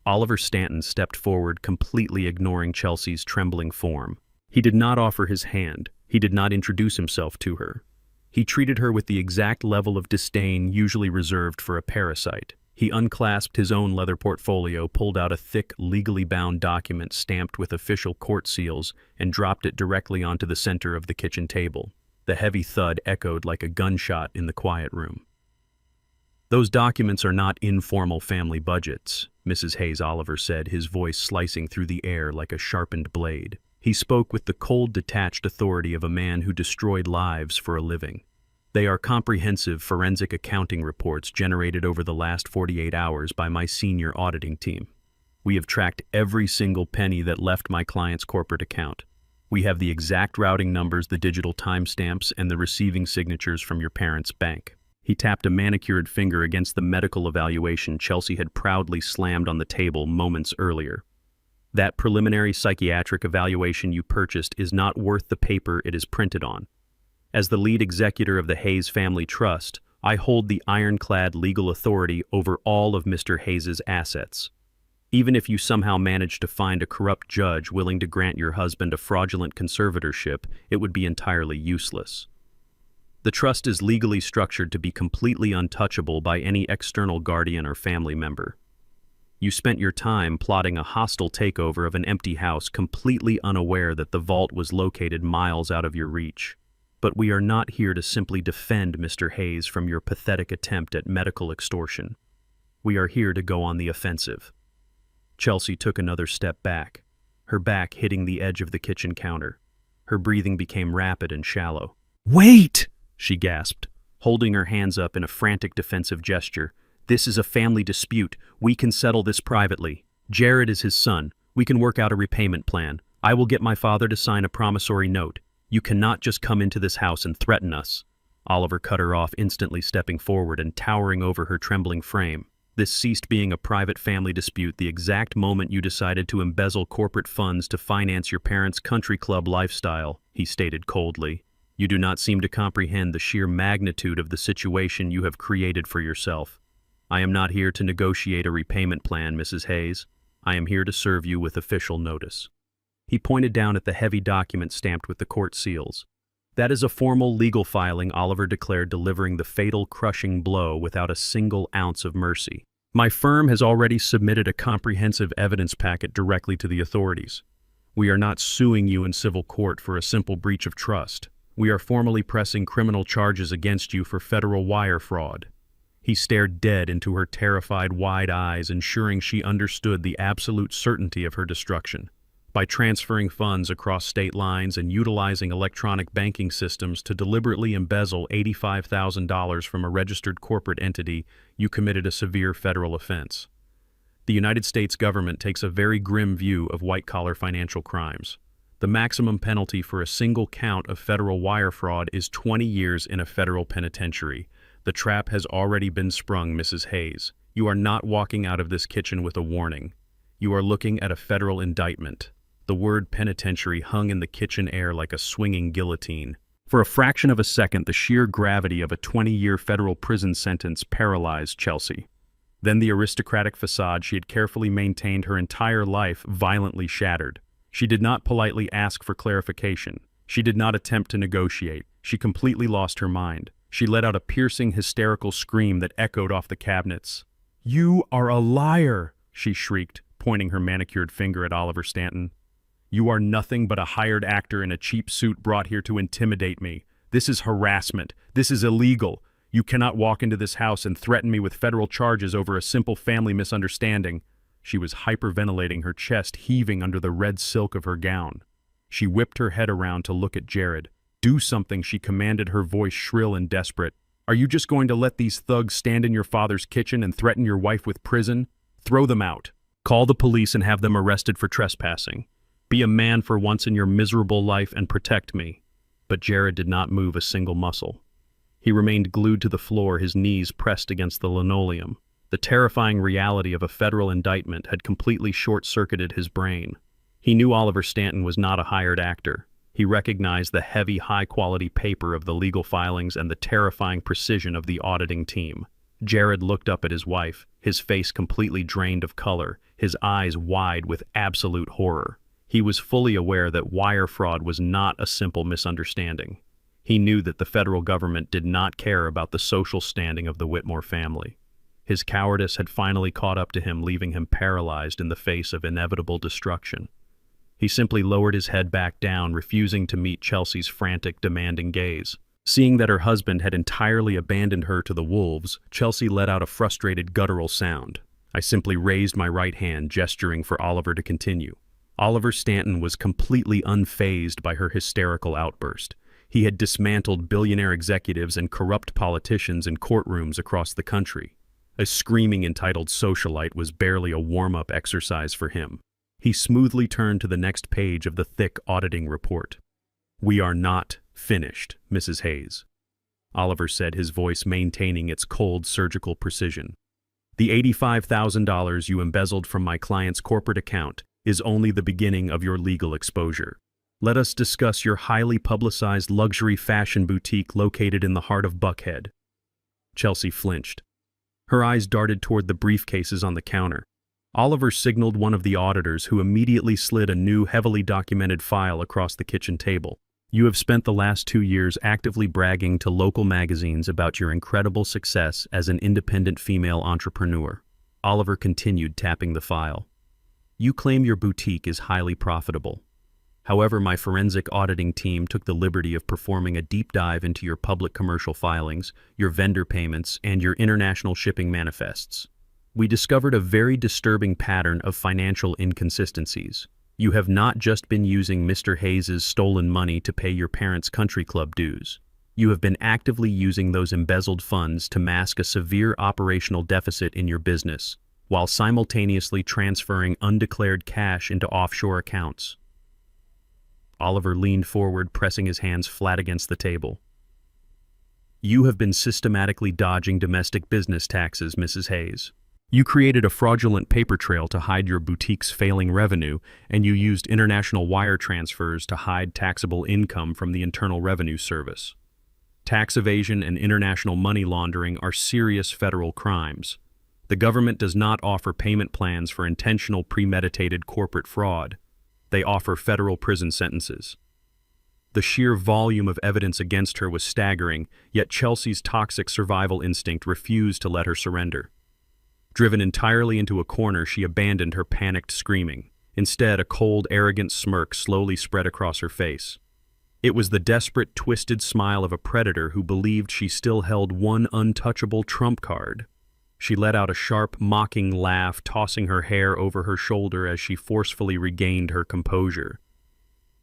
Oliver Stanton stepped forward, completely ignoring Chelsea's trembling form. He did not offer his hand. He did not introduce himself to her. He treated her with the exact level of disdain usually reserved for a parasite. He unclasped his own leather portfolio, pulled out a thick, legally bound document stamped with official court seals, and dropped it directly onto the center of the kitchen table. The heavy thud echoed like a gunshot in the quiet room. "Those documents are not informal family budgets," Mrs. Hayes Oliver said, his voice slicing through the air like a sharpened blade. He spoke with the cold, detached authority of a man who destroyed lives for a living. "They are comprehensive forensic accounting reports generated over the last 48 hours by my senior auditing team. We have tracked every single penny that left my client's corporate account. We have the exact routing numbers, the digital timestamps, and the receiving signatures from your parents' bank." He tapped a manicured finger against the medical evaluation Chelsea had proudly slammed on the table moments earlier. "That preliminary psychiatric evaluation you purchased is not worth the paper it is printed on. As the lead executor of the Hayes Family Trust, I hold the ironclad legal authority over all of Mr. Hayes's assets. Even if you somehow managed to find a corrupt judge willing to grant your husband a fraudulent conservatorship, it would be entirely useless. The trust is legally structured to be completely untouchable by any external guardian or family member. You spent your time plotting a hostile takeover of an empty house, completely unaware that the vault was located miles out of your reach. But we are not here to simply defend Mr. Hayes from your pathetic attempt at medical extortion. We are here to go on the offensive." Chelsea took another step back, her back hitting the edge of the kitchen counter. Her breathing became rapid and shallow. "Wait!" she gasped, holding her hands up in a frantic defensive gesture. "This is a family dispute. We can settle this privately. Jared is his son. We can work out a repayment plan. I will get my father to sign a promissory note. You cannot just come into this house and threaten us." Oliver cut her off, instantly stepping forward and towering over her trembling frame. "This ceased being a private family dispute the exact moment you decided to embezzle corporate funds to finance your parents' country club lifestyle," he stated coldly. "You do not seem to comprehend the sheer magnitude of the situation you have created for yourself. I am not here to negotiate a repayment plan, Mrs. Hayes. I am here to serve you with official notice." He pointed down at the heavy document stamped with the court seals. "That is a formal legal filing," Oliver declared, delivering the fatal, crushing blow without a single ounce of mercy. "My firm has already submitted a comprehensive evidence packet directly to the authorities. We are not suing you in civil court for a simple breach of trust. We are formally pressing criminal charges against you for federal wire fraud." He stared dead into her terrified, wide eyes, ensuring she understood the absolute certainty of her destruction. By transferring funds across state lines and utilizing electronic banking systems to deliberately embezzle $85,000 from a registered corporate entity, you committed a severe federal offense. The United States government takes a very grim view of white-collar financial crimes. The maximum penalty for a single count of federal wire fraud is 20 years in a federal penitentiary. The trap has already been sprung, Mrs. Hayes. You are not walking out of this kitchen with a warning. You are looking at a federal indictment. The word penitentiary hung in the kitchen air like a swinging guillotine. For a fraction of a second, the sheer gravity of a 20-year federal prison sentence paralyzed Chelsea. Then the aristocratic facade she had carefully maintained her entire life violently shattered. She did not politely ask for clarification. She did not attempt to negotiate. She completely lost her mind. She let out a piercing, hysterical scream that echoed off the cabinets. "You are a liar!" she shrieked, pointing her manicured finger at Oliver Stanton. "You are nothing but a hired actor in a cheap suit brought here to intimidate me. This is harassment. This is illegal. You cannot walk into this house and threaten me with federal charges over a simple family misunderstanding." She was hyperventilating, her chest heaving under the red silk of her gown. She whipped her head around to look at Jared. "Do something," she commanded, her voice shrill and desperate. "Are you just going to let these thugs stand in your father's kitchen and threaten your wife with prison? Throw them out. Call the police and have them arrested for trespassing. Be a man for once in your miserable life and protect me." But Jared did not move a single muscle. He remained glued to the floor, his knees pressed against the linoleum. The terrifying reality of a federal indictment had completely short-circuited his brain. He knew Oliver Stanton was not a hired actor. He recognized the heavy, high-quality paper of the legal filings and the terrifying precision of the auditing team. Jared looked up at his wife, his face completely drained of color, his eyes wide with absolute horror. He was fully aware that wire fraud was not a simple misunderstanding. He knew that the federal government did not care about the social standing of the Whitmore family. His cowardice had finally caught up to him, leaving him paralyzed in the face of inevitable destruction. He simply lowered his head back down, refusing to meet Chelsea's frantic, demanding gaze. Seeing that her husband had entirely abandoned her to the wolves, Chelsea let out a frustrated, guttural sound. I simply raised my right hand, gesturing for Oliver to continue. Oliver Stanton was completely unfazed by her hysterical outburst. He had dismantled billionaire executives and corrupt politicians in courtrooms across the country. A screaming entitled socialite was barely a warm-up exercise for him. He smoothly turned to the next page of the thick auditing report. "We are not finished, Mrs. Hayes," Oliver said, his voice maintaining its cold, surgical precision. "The $85,000 you embezzled from my client's corporate account is only the beginning of your legal exposure. Let us discuss your highly publicized luxury fashion boutique located in the heart of Buckhead." Chelsea flinched. Her eyes darted toward the briefcases on the counter. Oliver signaled one of the auditors, who immediately slid a new, heavily documented file across the kitchen table. "You have spent the last 2 years actively bragging to local magazines about your incredible success as an independent female entrepreneur." Oliver continued, tapping the file. "You claim your boutique is highly profitable. However, my forensic auditing team took the liberty of performing a deep dive into your public commercial filings, your vendor payments, and your international shipping manifests. We discovered a very disturbing pattern of financial inconsistencies. You have not just been using Mr. Hayes's stolen money to pay your parents' country club dues. You have been actively using those embezzled funds to mask a severe operational deficit in your business, while simultaneously transferring undeclared cash into offshore accounts." Oliver leaned forward, pressing his hands flat against the table. "You have been systematically dodging domestic business taxes, Mrs. Hayes. You created a fraudulent paper trail to hide your boutique's failing revenue, and you used international wire transfers to hide taxable income from the Internal Revenue Service. Tax evasion and international money laundering are serious federal crimes. The government does not offer payment plans for intentional, premeditated corporate fraud. They offer federal prison sentences." The sheer volume of evidence against her was staggering, yet Chelsea's toxic survival instinct refused to let her surrender. Driven entirely into a corner, she abandoned her panicked screaming. Instead, a cold, arrogant smirk slowly spread across her face. It was the desperate, twisted smile of a predator who believed she still held one untouchable trump card. She let out a sharp, mocking laugh, tossing her hair over her shoulder as she forcefully regained her composure.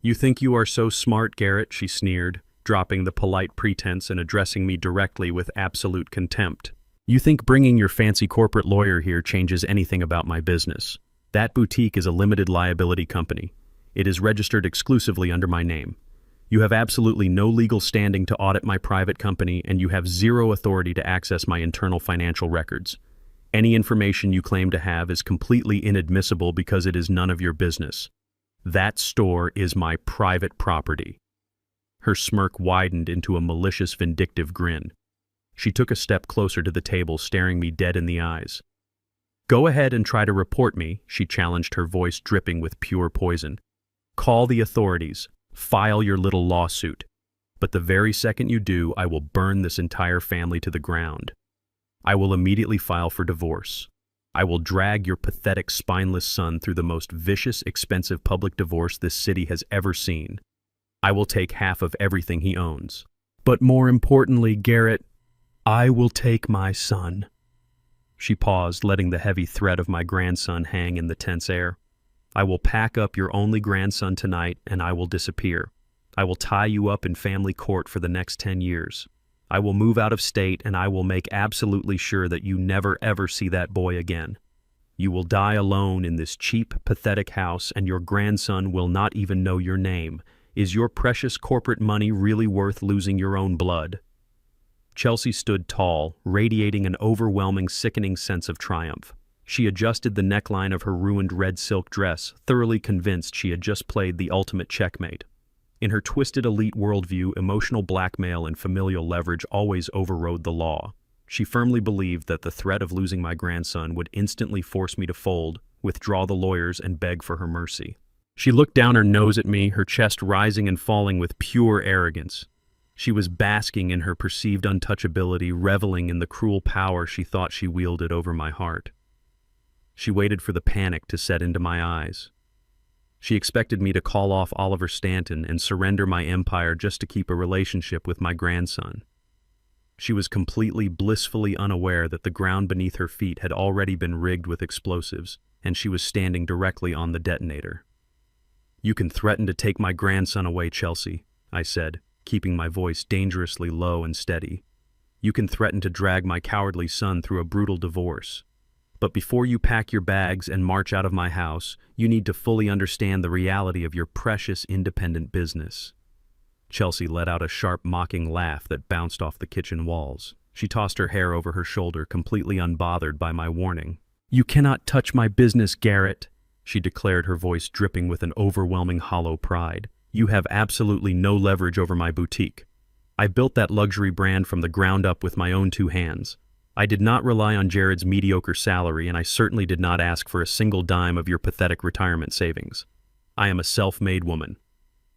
"You think you are so smart, Garrett," she sneered, dropping the polite pretense and addressing me directly with absolute contempt. "You think bringing your fancy corporate lawyer here changes anything about my business. That boutique is a limited liability company. It is registered exclusively under my name. You have absolutely no legal standing to audit my private company, and you have zero authority to access my internal financial records. Any information you claim to have is completely inadmissible because it is none of your business. That store is my private property." Her smirk widened into a malicious, vindictive grin. She took a step closer to the table, staring me dead in the eyes. Go ahead and try to report me, she challenged, her voice dripping with pure poison. Call the authorities. File your little lawsuit. But the very second you do, I will burn this entire family to the ground. I will immediately file for divorce. I will drag your pathetic, spineless son through the most vicious, expensive public divorce this city has ever seen. I will take half of everything he owns. But more importantly, Garrett, I will take my son. She paused, letting the heavy threat of my grandson hang in the tense air. I will pack up your only grandson tonight, and I will disappear. I will tie you up in family court for the next 10 years. I will move out of state, and I will make absolutely sure that you never ever see that boy again. You will die alone in this cheap, pathetic house, and your grandson will not even know your name. Is your precious corporate money really worth losing your own blood? Chelsea stood tall, radiating an overwhelming, sickening sense of triumph. She adjusted the neckline of her ruined red silk dress, thoroughly convinced she had just played the ultimate checkmate. In her twisted elite worldview, emotional blackmail and familial leverage always overrode the law. She firmly believed that the threat of losing my grandson would instantly force me to fold, withdraw the lawyers, and beg for her mercy. She looked down her nose at me, her chest rising and falling with pure arrogance. She was basking in her perceived untouchability, reveling in the cruel power she thought she wielded over my heart. She waited for the panic to set into my eyes. She expected me to call off Oliver Stanton and surrender my empire just to keep a relationship with my grandson. She was completely, blissfully unaware that the ground beneath her feet had already been rigged with explosives, and she was standing directly on the detonator. "You can threaten to take my grandson away, Chelsea," I said, keeping my voice dangerously low and steady. "You can threaten to drag my cowardly son through a brutal divorce. But before you pack your bags and march out of my house, you need to fully understand the reality of your precious independent business." Chelsea let out a sharp, mocking laugh that bounced off the kitchen walls. She tossed her hair over her shoulder, completely unbothered by my warning. "You cannot touch my business, Garrett," she declared, her voice dripping with an overwhelming hollow pride. "You have absolutely no leverage over my boutique. I built that luxury brand from the ground up with my own two hands. I did not rely on Jared's mediocre salary, and I certainly did not ask for a single dime of your pathetic retirement savings. I am a self-made woman.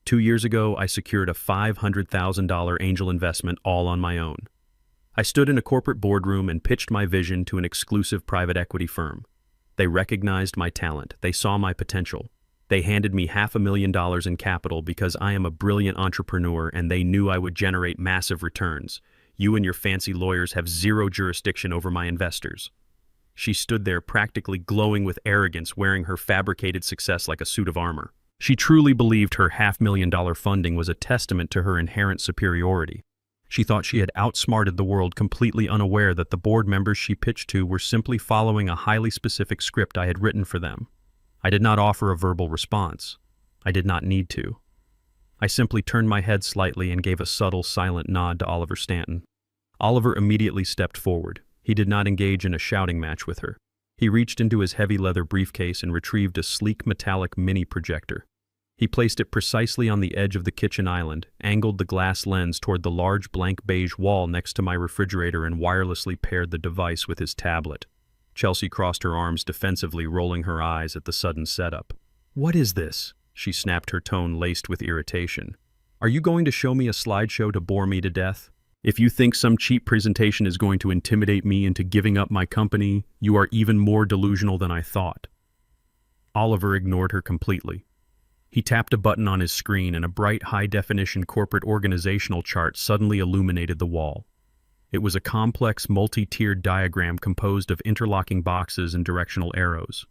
2 years ago, I secured a $500,000 angel investment all on my own. I stood in a corporate boardroom and pitched my vision to an exclusive private equity firm. They recognized my talent. They saw my potential. They handed me $500,000 in capital because I am a brilliant entrepreneur, and they knew I would generate massive returns. You and your fancy lawyers have zero jurisdiction over my investors." She stood there, practically glowing with arrogance, wearing her fabricated success like a suit of armor. She truly believed her $500,000 funding was a testament to her inherent superiority. She thought she had outsmarted the world, completely unaware that the board members she pitched to were simply following a highly specific script I had written for them. I did not offer a verbal response. I did not need to. I simply turned my head slightly and gave a subtle, silent nod to Oliver Stanton. Oliver immediately stepped forward. He did not engage in a shouting match with her. He reached into his heavy leather briefcase and retrieved a sleek metallic mini projector. He placed it precisely on the edge of the kitchen island, angled the glass lens toward the large blank beige wall next to my refrigerator, and wirelessly paired the device with his tablet. Chelsea crossed her arms defensively, rolling her eyes at the sudden setup. "What is this?" she snapped, her tone laced with irritation. "Are you going to show me a slideshow to bore me to death? If you think some cheap presentation is going to intimidate me into giving up my company, you are even more delusional than I thought." Oliver ignored her completely. He tapped a button on his screen, and a bright, high-definition corporate organizational chart suddenly illuminated the wall. It was a complex, multi-tiered diagram composed of interlocking boxes and directional arrows.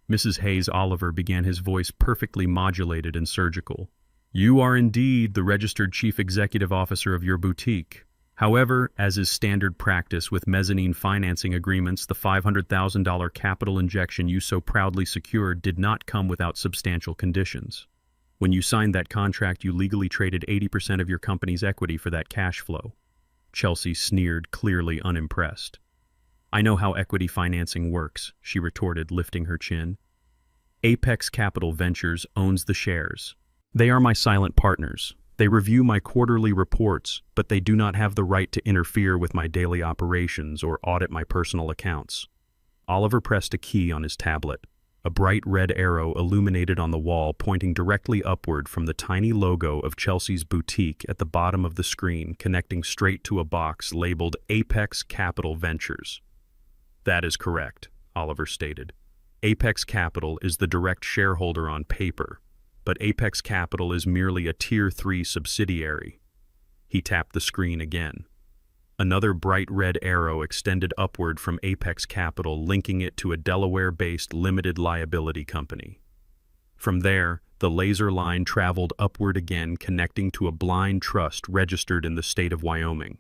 "Mrs. Hayes," Oliver began, his voice perfectly modulated and surgical, "you are indeed the registered chief executive officer of your boutique. However, as is standard practice with mezzanine financing agreements, the $500,000 capital injection you so proudly secured did not come without substantial conditions. When you signed that contract, you legally traded 80% of your company's equity for that cash flow." Chelsea sneered, clearly unimpressed. "I know how equity financing works," she retorted, lifting her chin. "Apex Capital Ventures owns the shares. They are my silent partners. They review my quarterly reports, but they do not have the right to interfere with my daily operations or audit my personal accounts." Oliver pressed a key on his tablet. A bright red arrow illuminated on the wall, pointing directly upward from the tiny logo of Chelsea's boutique at the bottom of the screen, connecting straight to a box labeled Apex Capital Ventures. "That is correct," Oliver stated. "Apex Capital is the direct shareholder on paper, but Apex Capital is merely a Tier 3 subsidiary." He tapped the screen again. Another bright red arrow extended upward from Apex Capital, linking it to a Delaware-based limited liability company. From there, the laser line traveled upward again, connecting to a blind trust registered in the state of Wyoming.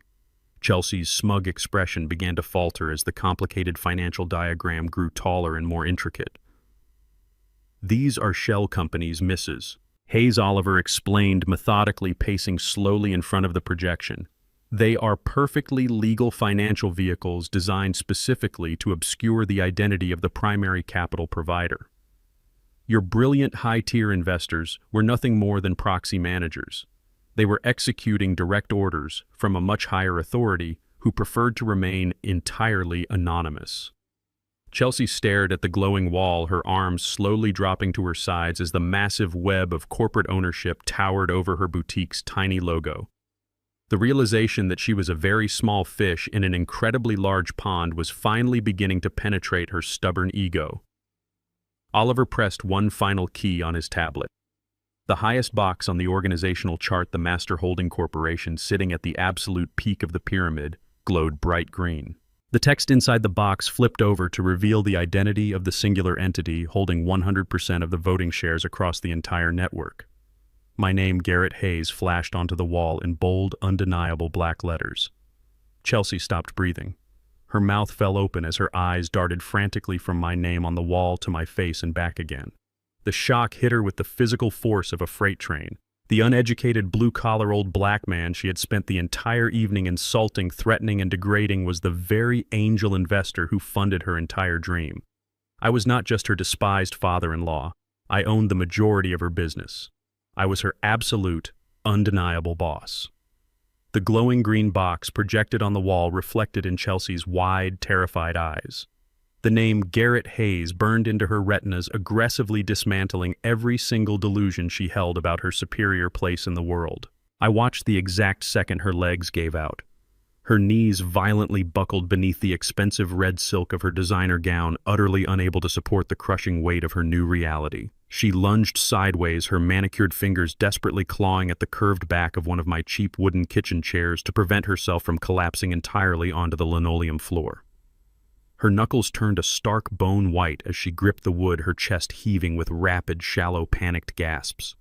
Chelsea's smug expression began to falter as the complicated financial diagram grew taller and more intricate. "These are shell companies, Mrs. Hayes," Oliver explained, methodically pacing slowly in front of the projection. "They are perfectly legal financial vehicles designed specifically to obscure the identity of the primary capital provider. Your brilliant high-tier investors were nothing more than proxy managers. They were executing direct orders from a much higher authority who preferred to remain entirely anonymous." Chelsea stared at the glowing wall, her arms slowly dropping to her sides as the massive web of corporate ownership towered over her boutique's tiny logo. The realization that she was a very small fish in an incredibly large pond was finally beginning to penetrate her stubborn ego. Oliver pressed one final key on his tablet. The highest box on the organizational chart, the Master Holding Corporation, sitting at the absolute peak of the pyramid, glowed bright green. The text inside the box flipped over to reveal the identity of the singular entity holding 100% of the voting shares across the entire network. My name, Garrett Hayes, flashed onto the wall in bold, undeniable black letters. Chelsea stopped breathing. Her mouth fell open as her eyes darted frantically from my name on the wall to my face and back again. The shock hit her with the physical force of a freight train. The uneducated, blue-collar old black man she had spent the entire evening insulting, threatening, and degrading was the very angel investor who funded her entire dream. I was not just her despised father-in-law. I owned the majority of her business. I was her absolute, undeniable boss. The glowing green box projected on the wall reflected in Chelsea's wide, terrified eyes. The name Garrett Hayes burned into her retinas, aggressively dismantling every single delusion she held about her superior place in the world. I watched the exact second her legs gave out. Her knees violently buckled beneath the expensive red silk of her designer gown, utterly unable to support the crushing weight of her new reality. She lunged sideways, her manicured fingers desperately clawing at the curved back of one of my cheap wooden kitchen chairs to prevent herself from collapsing entirely onto the linoleum floor. Her knuckles turned a stark bone white as she gripped the wood, her chest heaving with rapid, shallow, panicked gasps.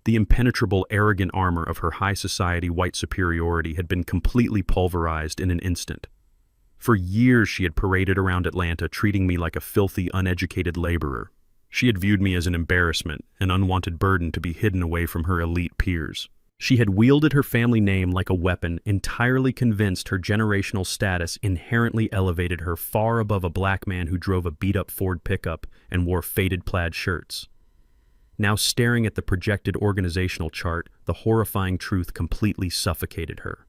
The impenetrable, arrogant armor of her high society white superiority had been completely pulverized in an instant. For years she had paraded around Atlanta, treating me like a filthy, uneducated laborer. She had viewed me as an embarrassment, an unwanted burden to be hidden away from her elite peers. She had wielded her family name like a weapon, entirely convinced her generational status inherently elevated her far above a black man who drove a beat-up Ford pickup and wore faded plaid shirts. Now, staring at the projected organizational chart, the horrifying truth completely suffocated her.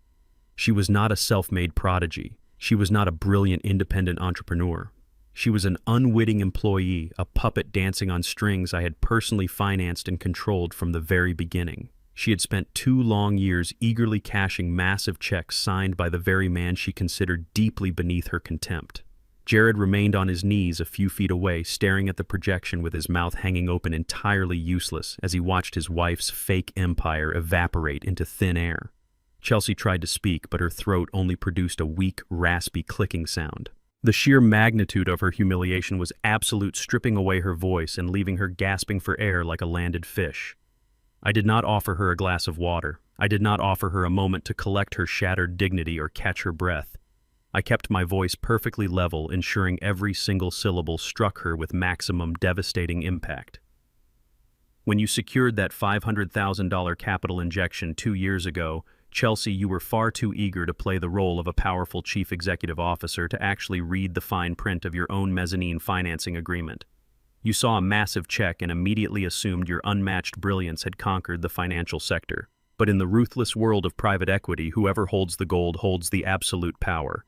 She was not a self-made prodigy. She was not a brilliant independent entrepreneur. She was an unwitting employee, a puppet dancing on strings I had personally financed and controlled from the very beginning. She had spent 2 long years eagerly cashing massive checks signed by the very man she considered deeply beneath her contempt. Jared remained on his knees a few feet away, staring at the projection with his mouth hanging open, entirely useless, as he watched his wife's fake empire evaporate into thin air. Chelsea tried to speak, but her throat only produced a weak, raspy clicking sound. The sheer magnitude of her humiliation was absolute, stripping away her voice and leaving her gasping for air like a landed fish. I did not offer her a glass of water. I did not offer her a moment to collect her shattered dignity or catch her breath. I kept my voice perfectly level, ensuring every single syllable struck her with maximum devastating impact. When you secured that $500,000 capital injection 2 years ago, Chelsea, you were far too eager to play the role of a powerful chief executive officer to actually read the fine print of your own mezzanine financing agreement. You saw a massive check and immediately assumed your unmatched brilliance had conquered the financial sector. But in the ruthless world of private equity, whoever holds the gold holds the absolute power.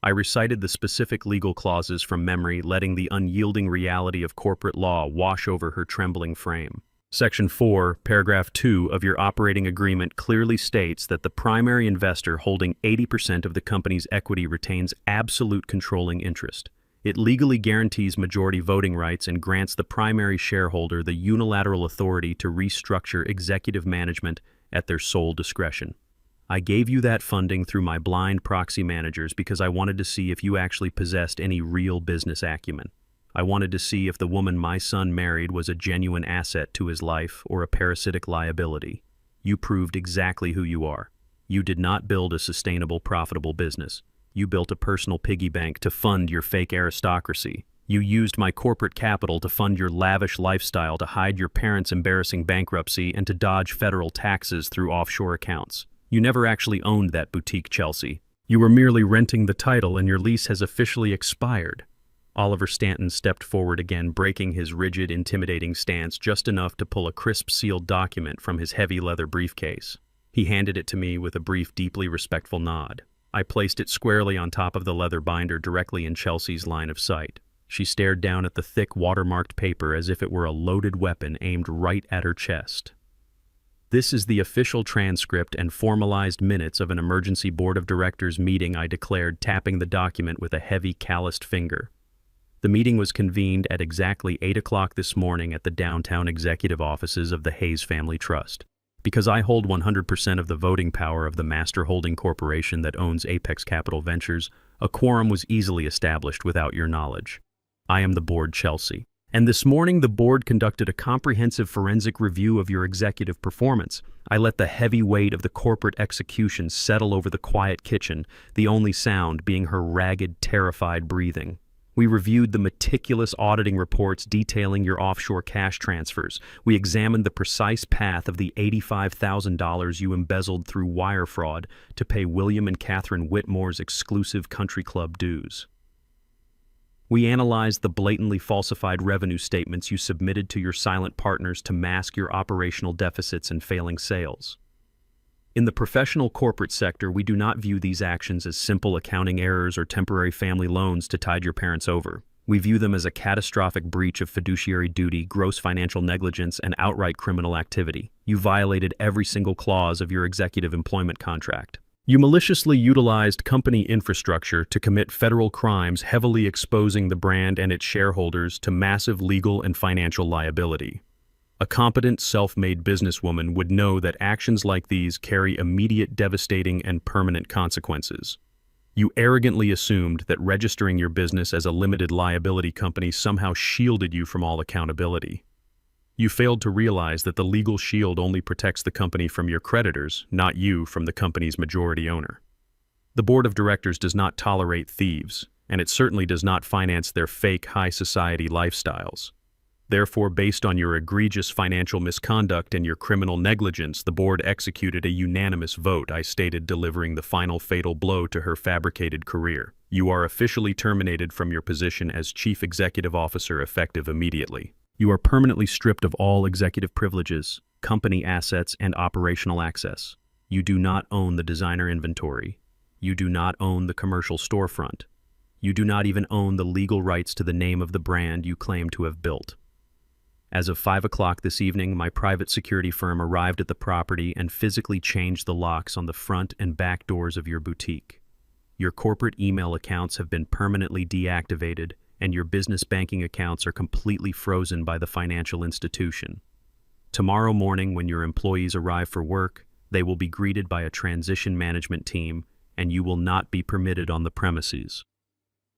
I recited the specific legal clauses from memory, letting the unyielding reality of corporate law wash over her trembling frame. Section 4, paragraph 2 of your operating agreement clearly states that the primary investor holding 80% of the company's equity retains absolute controlling interest. It legally guarantees majority voting rights and grants the primary shareholder the unilateral authority to restructure executive management at their sole discretion. I gave you that funding through my blind proxy managers because I wanted to see if you actually possessed any real business acumen. I wanted to see if the woman my son married was a genuine asset to his life or a parasitic liability. You proved exactly who you are. You did not build a sustainable, profitable business. You built a personal piggy bank to fund your fake aristocracy. You used my corporate capital to fund your lavish lifestyle, to hide your parents' embarrassing bankruptcy, and to dodge federal taxes through offshore accounts. You never actually owned that boutique, Chelsea. You were merely renting the title, and your lease has officially expired. Oliver Stanton stepped forward again, breaking his rigid, intimidating stance just enough to pull a crisp sealed document from his heavy leather briefcase. He handed it to me with a brief, deeply respectful nod. I placed it squarely on top of the leather binder, directly in Chelsea's line of sight. She stared down at the thick, watermarked paper as if it were a loaded weapon aimed right at her chest. This is the official transcript and formalized minutes of an emergency board of directors meeting, I declared, tapping the document with a heavy, calloused finger. The meeting was convened at exactly 8 o'clock this morning at the downtown executive offices of the Hayes Family Trust. Because I hold 100% of the voting power of the master holding corporation that owns Apex Capital Ventures, a quorum was easily established without your knowledge. I am the board, Chelsea. And this morning the board conducted a comprehensive forensic review of your executive performance. I let the heavy weight of the corporate execution settle over the quiet kitchen, the only sound being her ragged, terrified breathing. We reviewed the meticulous auditing reports detailing your offshore cash transfers. We examined the precise path of the $85,000 you embezzled through wire fraud to pay William and Catherine Whitmore's exclusive country club dues. We analyzed the blatantly falsified revenue statements you submitted to your silent partners to mask your operational deficits and failing sales. In the professional corporate sector, we do not view these actions as simple accounting errors or temporary family loans to tide your parents over. We view them as a catastrophic breach of fiduciary duty, gross financial negligence, and outright criminal activity. You violated every single clause of your executive employment contract. You maliciously utilized company infrastructure to commit federal crimes, heavily exposing the brand and its shareholders to massive legal and financial liability. A competent, self-made businesswoman would know that actions like these carry immediate, devastating, and permanent consequences. You arrogantly assumed that registering your business as a limited liability company somehow shielded you from all accountability. You failed to realize that the legal shield only protects the company from your creditors, not you from the company's majority owner. The board of directors does not tolerate thieves, and it certainly does not finance their fake high society lifestyles. Therefore, based on your egregious financial misconduct and your criminal negligence, the board executed a unanimous vote, I stated, delivering the final fatal blow to her fabricated career. You are officially terminated from your position as Chief Executive Officer effective immediately. You are permanently stripped of all executive privileges, company assets, and operational access. You do not own the designer inventory. You do not own the commercial storefront. You do not even own the legal rights to the name of the brand you claim to have built. As of 5 o'clock this evening, my private security firm arrived at the property and physically changed the locks on the front and back doors of your boutique. Your corporate email accounts have been permanently deactivated, and your business banking accounts are completely frozen by the financial institution. Tomorrow morning, when your employees arrive for work, they will be greeted by a transition management team, and you will not be permitted on the premises.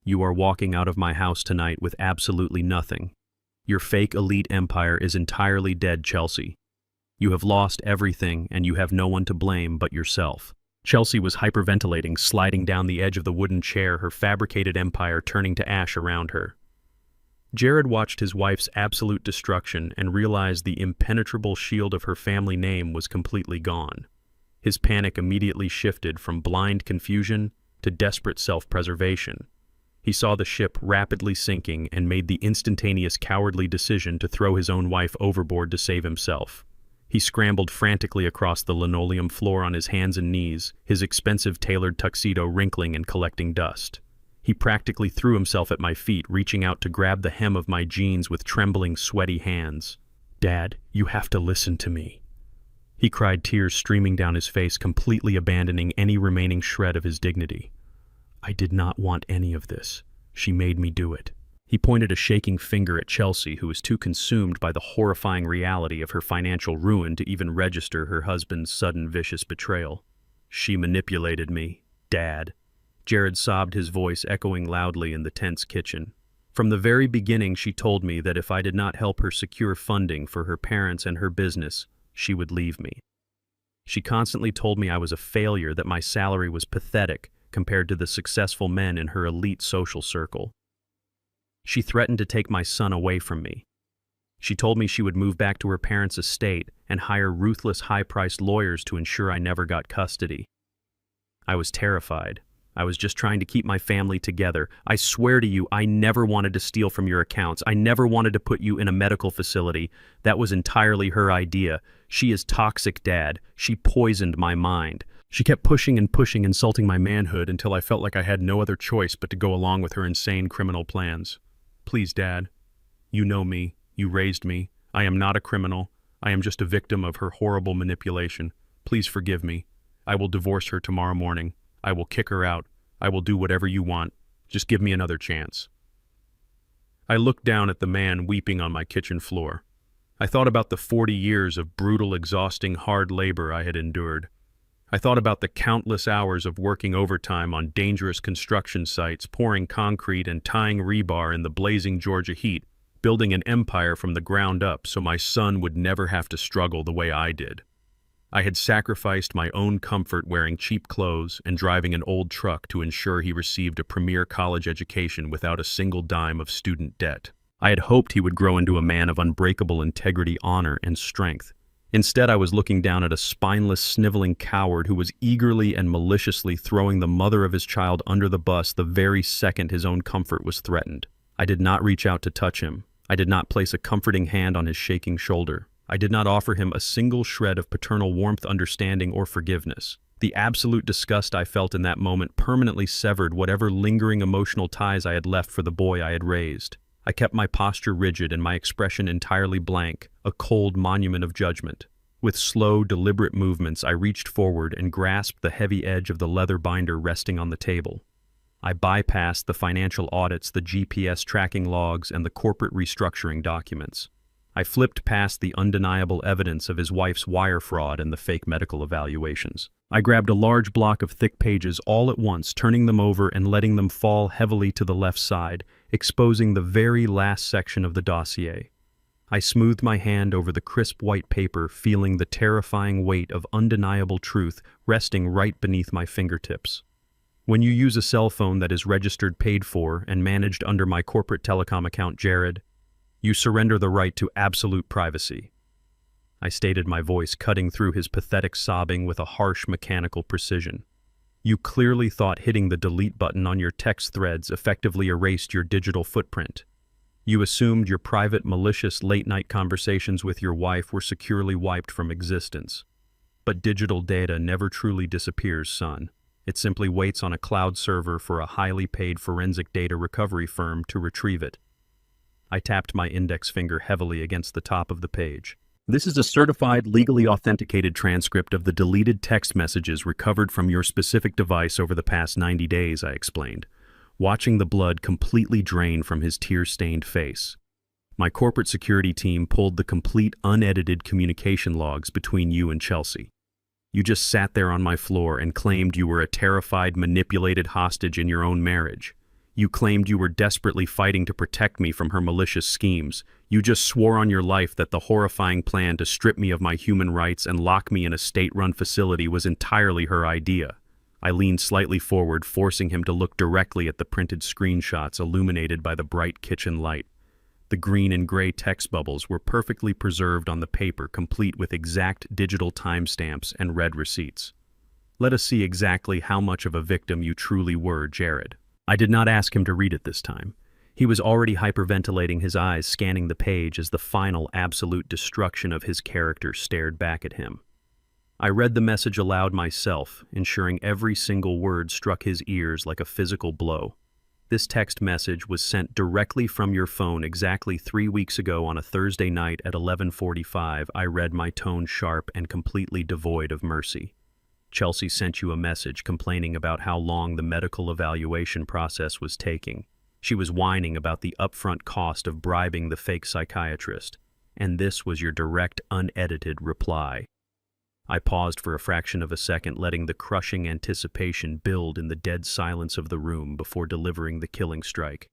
You are walking out of my house tonight with absolutely nothing. Your fake elite empire is entirely dead, Chelsea. You have lost everything, and you have no one to blame but yourself. Chelsea was hyperventilating, sliding down the edge of the wooden chair, her fabricated empire turning to ash around her. Jared watched his wife's absolute destruction and realized the impenetrable shield of her family name was completely gone. His panic immediately shifted from blind confusion to desperate self-preservation. He saw the ship rapidly sinking and made the instantaneous cowardly decision to throw his own wife overboard to save himself. He scrambled frantically across the linoleum floor on his hands and knees, his expensive tailored tuxedo wrinkling and collecting dust. He practically threw himself at my feet, reaching out to grab the hem of my jeans with trembling, sweaty hands. "Dad, you have to listen to me," he cried, tears streaming down his face, completely abandoning any remaining shred of his dignity. "I did not want any of this. She made me do it." He pointed a shaking finger at Chelsea, who was too consumed by the horrifying reality of her financial ruin to even register her husband's sudden vicious betrayal. "She manipulated me, Dad." Jared sobbed, his voice echoing loudly in the tense kitchen. "From the very beginning, she told me that if I did not help her secure funding for her parents and her business, she would leave me. She constantly told me I was a failure, that my salary was pathetic compared to the successful men in her elite social circle. She threatened to take my son away from me. She told me she would move back to her parents' estate and hire ruthless, high-priced lawyers to ensure I never got custody. I was terrified. I was just trying to keep my family together. I swear to you, I never wanted to steal from your accounts. I never wanted to put you in a medical facility. That was entirely her idea. She is toxic, Dad. She poisoned my mind." She kept pushing and pushing, insulting my manhood until I felt like I had no other choice but to go along with her insane criminal plans. "Please, Dad. You know me. You raised me. I am not a criminal. I am just a victim of her horrible manipulation. Please forgive me. I will divorce her tomorrow morning. I will kick her out. I will do whatever you want. Just give me another chance." I looked down at the man weeping on my kitchen floor. I thought about the 40 years of brutal, exhausting, hard labor I had endured. I thought about the countless hours of working overtime on dangerous construction sites, pouring concrete and tying rebar in the blazing Georgia heat, building an empire from the ground up so my son would never have to struggle the way I did. I had sacrificed my own comfort wearing cheap clothes and driving an old truck to ensure he received a premier college education without a single dime of student debt. I had hoped he would grow into a man of unbreakable integrity, honor, and strength. Instead, I was looking down at a spineless, sniveling coward who was eagerly and maliciously throwing the mother of his child under the bus the very second his own comfort was threatened. I did not reach out to touch him. I did not place a comforting hand on his shaking shoulder. I did not offer him a single shred of paternal warmth, understanding, or forgiveness. The absolute disgust I felt in that moment permanently severed whatever lingering emotional ties I had left for the boy I had raised. I kept my posture rigid and my expression entirely blank, a cold monument of judgment. With slow, deliberate movements, I reached forward and grasped the heavy edge of the leather binder resting on the table. I bypassed the financial audits, the GPS tracking logs, and the corporate restructuring documents. I flipped past the undeniable evidence of his wife's wire fraud and the fake medical evaluations. I grabbed a large block of thick pages all at once, turning them over and letting them fall heavily to the left side, exposing the very last section of the dossier. I smoothed my hand over the crisp white paper, feeling the terrifying weight of undeniable truth resting right beneath my fingertips. When you use a cell phone that is registered, paid for, and managed under my corporate telecom account, Jared, you surrender the right to absolute privacy. I stated, my voice cutting through his pathetic sobbing with a harsh mechanical precision. You clearly thought hitting the delete button on your text threads effectively erased your digital footprint. You assumed your private, malicious, late-night conversations with your wife were securely wiped from existence. But digital data never truly disappears, son. It simply waits on a cloud server for a highly paid forensic data recovery firm to retrieve it. I tapped my index finger heavily against the top of the page. This is a certified, legally authenticated transcript of the deleted text messages recovered from your specific device over the past 90 days, I explained, watching the blood completely drain from his tear-stained face. My corporate security team pulled the complete, unedited communication logs between you and Chelsea. You just sat there on my floor and claimed you were a terrified, manipulated hostage in your own marriage. You claimed you were desperately fighting to protect me from her malicious schemes. You just swore on your life that the horrifying plan to strip me of my human rights and lock me in a state-run facility was entirely her idea. I leaned slightly forward, forcing him to look directly at the printed screenshots illuminated by the bright kitchen light. The green and gray text bubbles were perfectly preserved on the paper, complete with exact digital timestamps and read receipts. Let us see exactly how much of a victim you truly were, Jared. I did not ask him to read it this time. He was already hyperventilating, his eyes scanning the page as the final absolute destruction of his character stared back at him. I read the message aloud myself, ensuring every single word struck his ears like a physical blow. This text message was sent directly from your phone exactly 3 weeks ago on a Thursday night at 11:45. I read my tone sharp and completely devoid of mercy. Chelsea sent you a message complaining about how long the medical evaluation process was taking. She was whining about the upfront cost of bribing the fake psychiatrist, and this was your direct, unedited reply. I paused for a fraction of a second, letting the crushing anticipation build in the dead silence of the room before delivering the killing strike.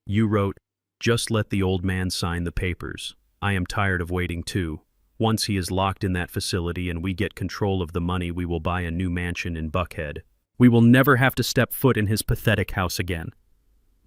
You wrote, "Just let the old man sign the papers. I am tired of waiting too. Once he is locked in that facility and we get control of the money, we will buy a new mansion in Buckhead. We will never have to step foot in his pathetic house again."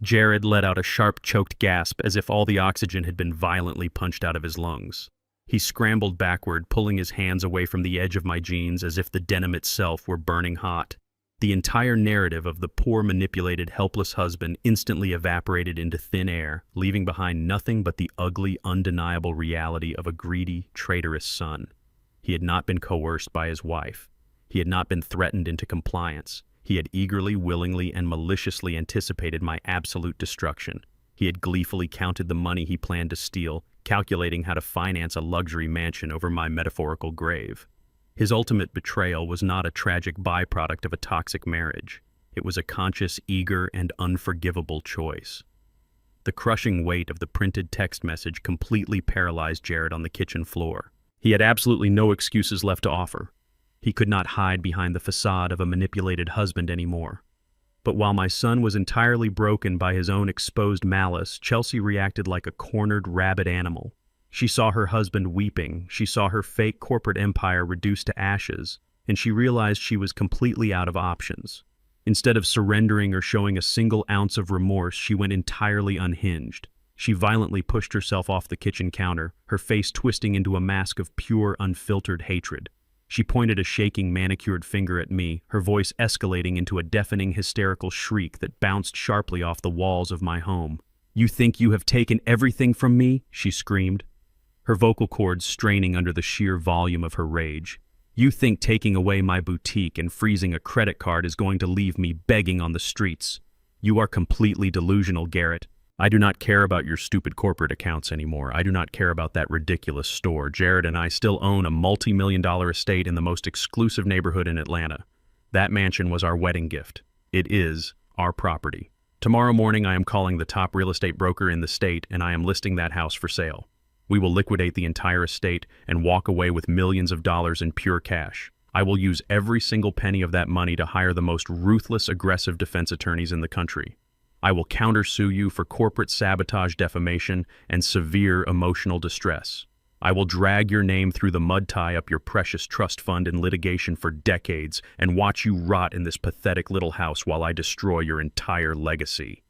Jared let out a sharp, choked gasp as if all the oxygen had been violently punched out of his lungs. He scrambled backward, pulling his hands away from the edge of my jeans as if the denim itself were burning hot. The entire narrative of the poor, manipulated, helpless husband instantly evaporated into thin air, leaving behind nothing but the ugly, undeniable reality of a greedy, traitorous son. He had not been coerced by his wife. He had not been threatened into compliance. He had eagerly, willingly, and maliciously anticipated my absolute destruction. He had gleefully counted the money he planned to steal, calculating how to finance a luxury mansion over my metaphorical grave. His ultimate betrayal was not a tragic byproduct of a toxic marriage. It was a conscious, eager, and unforgivable choice. The crushing weight of the printed text message completely paralyzed Jared on the kitchen floor. He had absolutely no excuses left to offer. He could not hide behind the facade of a manipulated husband anymore. But while my son was entirely broken by his own exposed malice, Chelsea reacted like a cornered, rabid animal. She saw her husband weeping, she saw her fake corporate empire reduced to ashes, and she realized she was completely out of options. Instead of surrendering or showing a single ounce of remorse, she went entirely unhinged. She violently pushed herself off the kitchen counter, her face twisting into a mask of pure, unfiltered hatred. She pointed a shaking, manicured finger at me, her voice escalating into a deafening, hysterical shriek that bounced sharply off the walls of my home. "You think you have taken everything from me?" she screamed, her vocal cords straining under the sheer volume of her rage. "You think taking away my boutique and freezing a credit card is going to leave me begging on the streets? You are completely delusional, Garrett. I do not care about your stupid corporate accounts anymore. I do not care about that ridiculous store. Jared and I still own a multi-million-dollar estate in the most exclusive neighborhood in Atlanta. That mansion was our wedding gift. It is our property. Tomorrow morning I am calling the top real estate broker in the state and I am listing that house for sale. We will liquidate the entire estate and walk away with millions of dollars in pure cash. I will use every single penny of that money to hire the most ruthless, aggressive defense attorneys in the country. I will countersue you for corporate sabotage, defamation, and severe emotional distress. I will drag your name through the mud, tie up your precious trust fund in litigation for decades, and watch you rot in this pathetic little house while I destroy your entire legacy."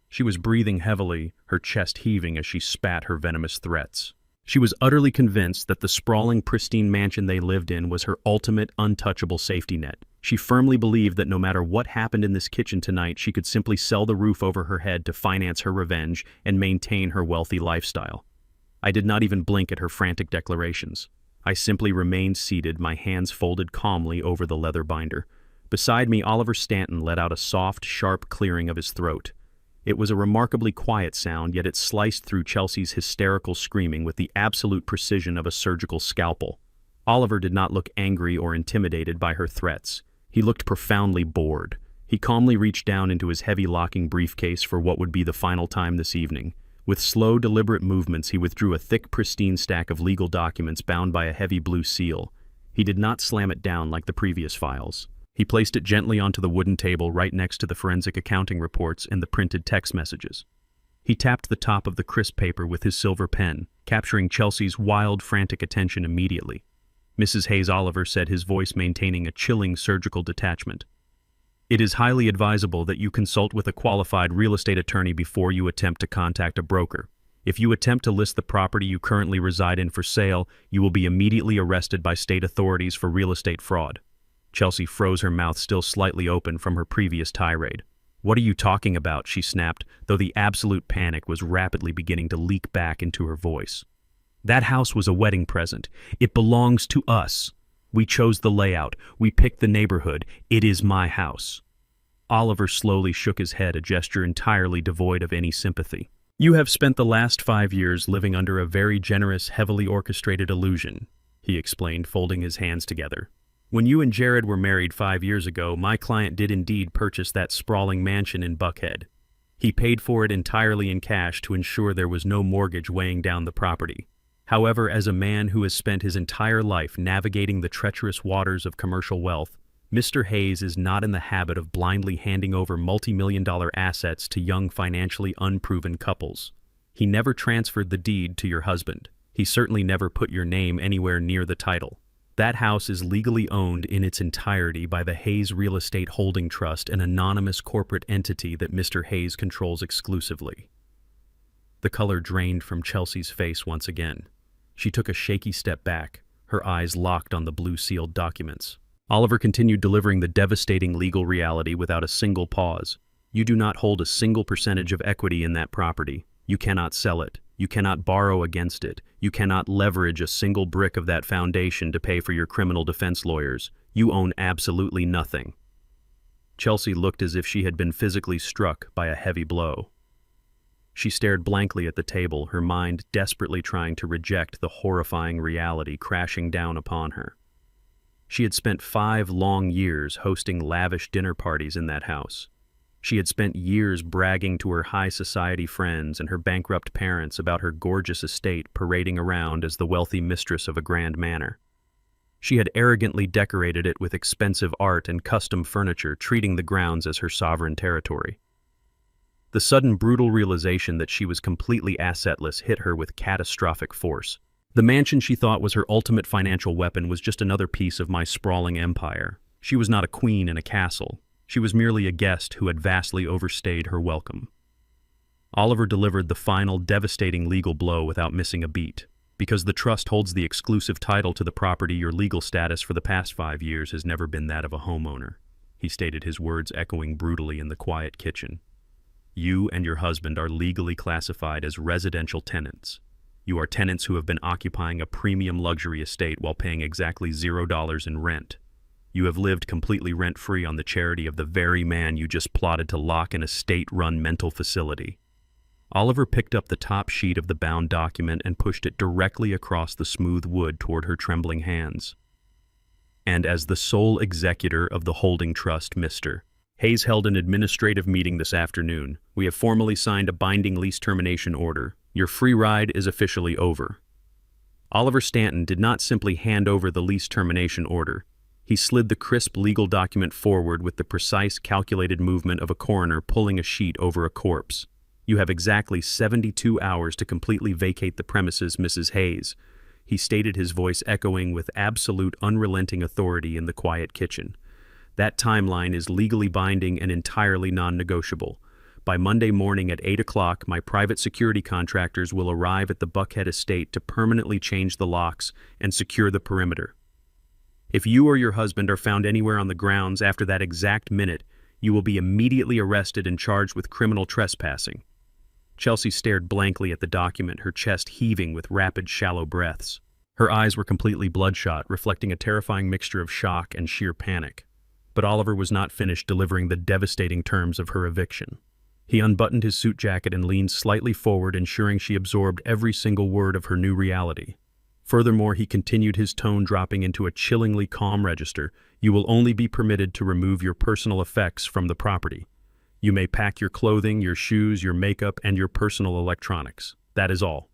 She was breathing heavily, her chest heaving as she spat her venomous threats. She was utterly convinced that the sprawling, pristine mansion they lived in was her ultimate, untouchable safety net. She firmly believed that no matter what happened in this kitchen tonight, she could simply sell the roof over her head to finance her revenge and maintain her wealthy lifestyle. I did not even blink at her frantic declarations. I simply remained seated, my hands folded calmly over the leather binder. Beside me, Oliver Stanton let out a soft, sharp clearing of his throat. It was a remarkably quiet sound, yet it sliced through Chelsea's hysterical screaming with the absolute precision of a surgical scalpel. Oliver did not look angry or intimidated by her threats. He looked profoundly bored. He calmly reached down into his heavy locking briefcase for what would be the final time this evening. With slow, deliberate movements, he withdrew a thick, pristine stack of legal documents bound by a heavy blue seal. He did not slam it down like the previous files. He placed it gently onto the wooden table right next to the forensic accounting reports and the printed text messages. He tapped the top of the crisp paper with his silver pen, capturing Chelsea's wild, frantic attention immediately. Mrs. Hayes Oliver said, his voice maintaining a chilling surgical detachment. "It is highly advisable that you consult with a qualified real estate attorney before you attempt to contact a broker. If you attempt to list the property you currently reside in for sale, you will be immediately arrested by state authorities for real estate fraud." Chelsea froze, her mouth still slightly open from her previous tirade. "What are you talking about?" she snapped, though the absolute panic was rapidly beginning to leak back into her voice. "That house was a wedding present. It belongs to us. We chose the layout. We picked the neighborhood. It is my house." Oliver slowly shook his head, a gesture entirely devoid of any sympathy. "You have spent the last 5 years living under a very generous, heavily orchestrated illusion," he explained, folding his hands together. "When you and Jared were married 5 years ago, my client did indeed purchase that sprawling mansion in Buckhead. He paid for it entirely in cash to ensure there was no mortgage weighing down the property. However, as a man who has spent his entire life navigating the treacherous waters of commercial wealth, Mr. Hayes is not in the habit of blindly handing over multi-million-dollar assets to young, financially unproven couples. He never transferred the deed to your husband. He certainly never put your name anywhere near the title. That house is legally owned in its entirety by the Hayes Real Estate Holding Trust, an anonymous corporate entity that Mr. Hayes controls exclusively." The color drained from Chelsea's face once again. She took a shaky step back, her eyes locked on the blue-sealed documents. Oliver continued delivering the devastating legal reality without a single pause. "You do not hold a single percentage of equity in that property. You cannot sell it. You cannot borrow against it. You cannot leverage a single brick of that foundation to pay for your criminal defense lawyers. You own absolutely nothing." Chelsea looked as if she had been physically struck by a heavy blow. She stared blankly at the table, her mind desperately trying to reject the horrifying reality crashing down upon her. She had spent 5 long years hosting lavish dinner parties in that house. She had spent years bragging to her high society friends and her bankrupt parents about her gorgeous estate, parading around as the wealthy mistress of a grand manor. She had arrogantly decorated it with expensive art and custom furniture, treating the grounds as her sovereign territory. The sudden brutal realization that she was completely assetless hit her with catastrophic force. The mansion she thought was her ultimate financial weapon was just another piece of my sprawling empire. She was not a queen in a castle. She was merely a guest who had vastly overstayed her welcome. Oliver delivered the final devastating legal blow without missing a beat. "Because the trust holds the exclusive title to the property, your legal status for the past 5 years has never been that of a homeowner," he stated, his words echoing brutally in the quiet kitchen. "You and your husband are legally classified as residential tenants. You are tenants who have been occupying a premium luxury estate while paying exactly $0 in rent. You have lived completely rent-free on the charity of the very man you just plotted to lock in a state-run mental facility." Oliver picked up the top sheet of the bound document and pushed it directly across the smooth wood toward her trembling hands. "And as the sole executor of the holding trust, Mr. Hayes held an administrative meeting this afternoon. We have formally signed a binding lease termination order. Your free ride is officially over." Oliver Stanton did not simply hand over the lease termination order. He slid the crisp legal document forward with the precise, calculated movement of a coroner pulling a sheet over a corpse. "You have exactly 72 hours to completely vacate the premises, Mrs. Hayes," he stated, his voice echoing with absolute unrelenting authority in the quiet kitchen. "That timeline is legally binding and entirely non-negotiable. By Monday morning at 8 o'clock, my private security contractors will arrive at the Buckhead estate to permanently change the locks and secure the perimeter. If you or your husband are found anywhere on the grounds after that exact minute, you will be immediately arrested and charged with criminal trespassing." Chelsea stared blankly at the document, her chest heaving with rapid, shallow breaths. Her eyes were completely bloodshot, reflecting a terrifying mixture of shock and sheer panic. But Oliver was not finished delivering the devastating terms of her eviction. He unbuttoned his suit jacket and leaned slightly forward, ensuring she absorbed every single word of her new reality. Furthermore, he continued, his tone dropping into a chillingly calm register. "You will only be permitted to remove your personal effects from the property. You may pack your clothing, your shoes, your makeup, and your personal electronics. That is all.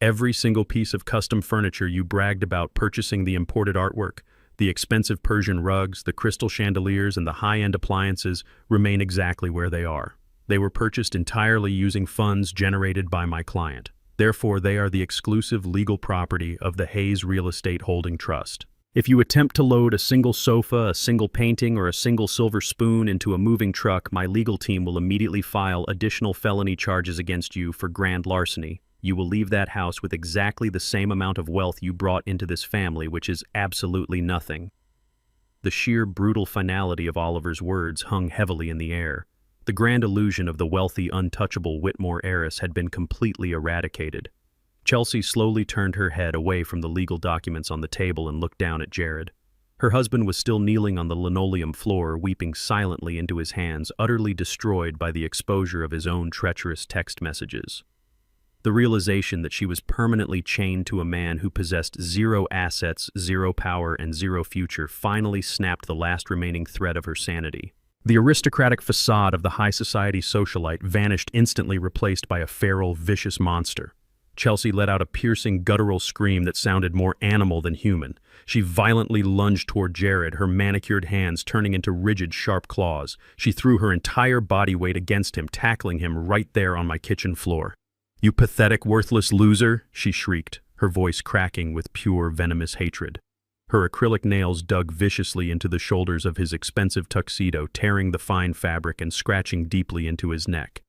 Every single piece of custom furniture you bragged about purchasing, the imported artwork, the expensive Persian rugs, the crystal chandeliers, and the high-end appliances remain exactly where they are. They were purchased entirely using funds generated by my client. Therefore, they are the exclusive legal property of the Hayes Real Estate Holding Trust. If you attempt to load a single sofa, a single painting, or a single silver spoon into a moving truck, my legal team will immediately file additional felony charges against you for grand larceny. You will leave that house with exactly the same amount of wealth you brought into this family, which is absolutely nothing." The sheer brutal finality of Oliver's words hung heavily in the air. The grand illusion of the wealthy, untouchable Whitmore heiress had been completely eradicated. Chelsea slowly turned her head away from the legal documents on the table and looked down at Jared. Her husband was still kneeling on the linoleum floor, weeping silently into his hands, utterly destroyed by the exposure of his own treacherous text messages. The realization that she was permanently chained to a man who possessed zero assets, zero power, and zero future finally snapped the last remaining thread of her sanity. The aristocratic facade of the high society socialite vanished instantly, replaced by a feral, vicious monster. Chelsea let out a piercing, guttural scream that sounded more animal than human. She violently lunged toward Jared, her manicured hands turning into rigid, sharp claws. She threw her entire body weight against him, tackling him right there on my kitchen floor. "You pathetic, worthless loser," she shrieked, her voice cracking with pure, venomous hatred. Her acrylic nails dug viciously into the shoulders of his expensive tuxedo, tearing the fine fabric and scratching deeply into his neck.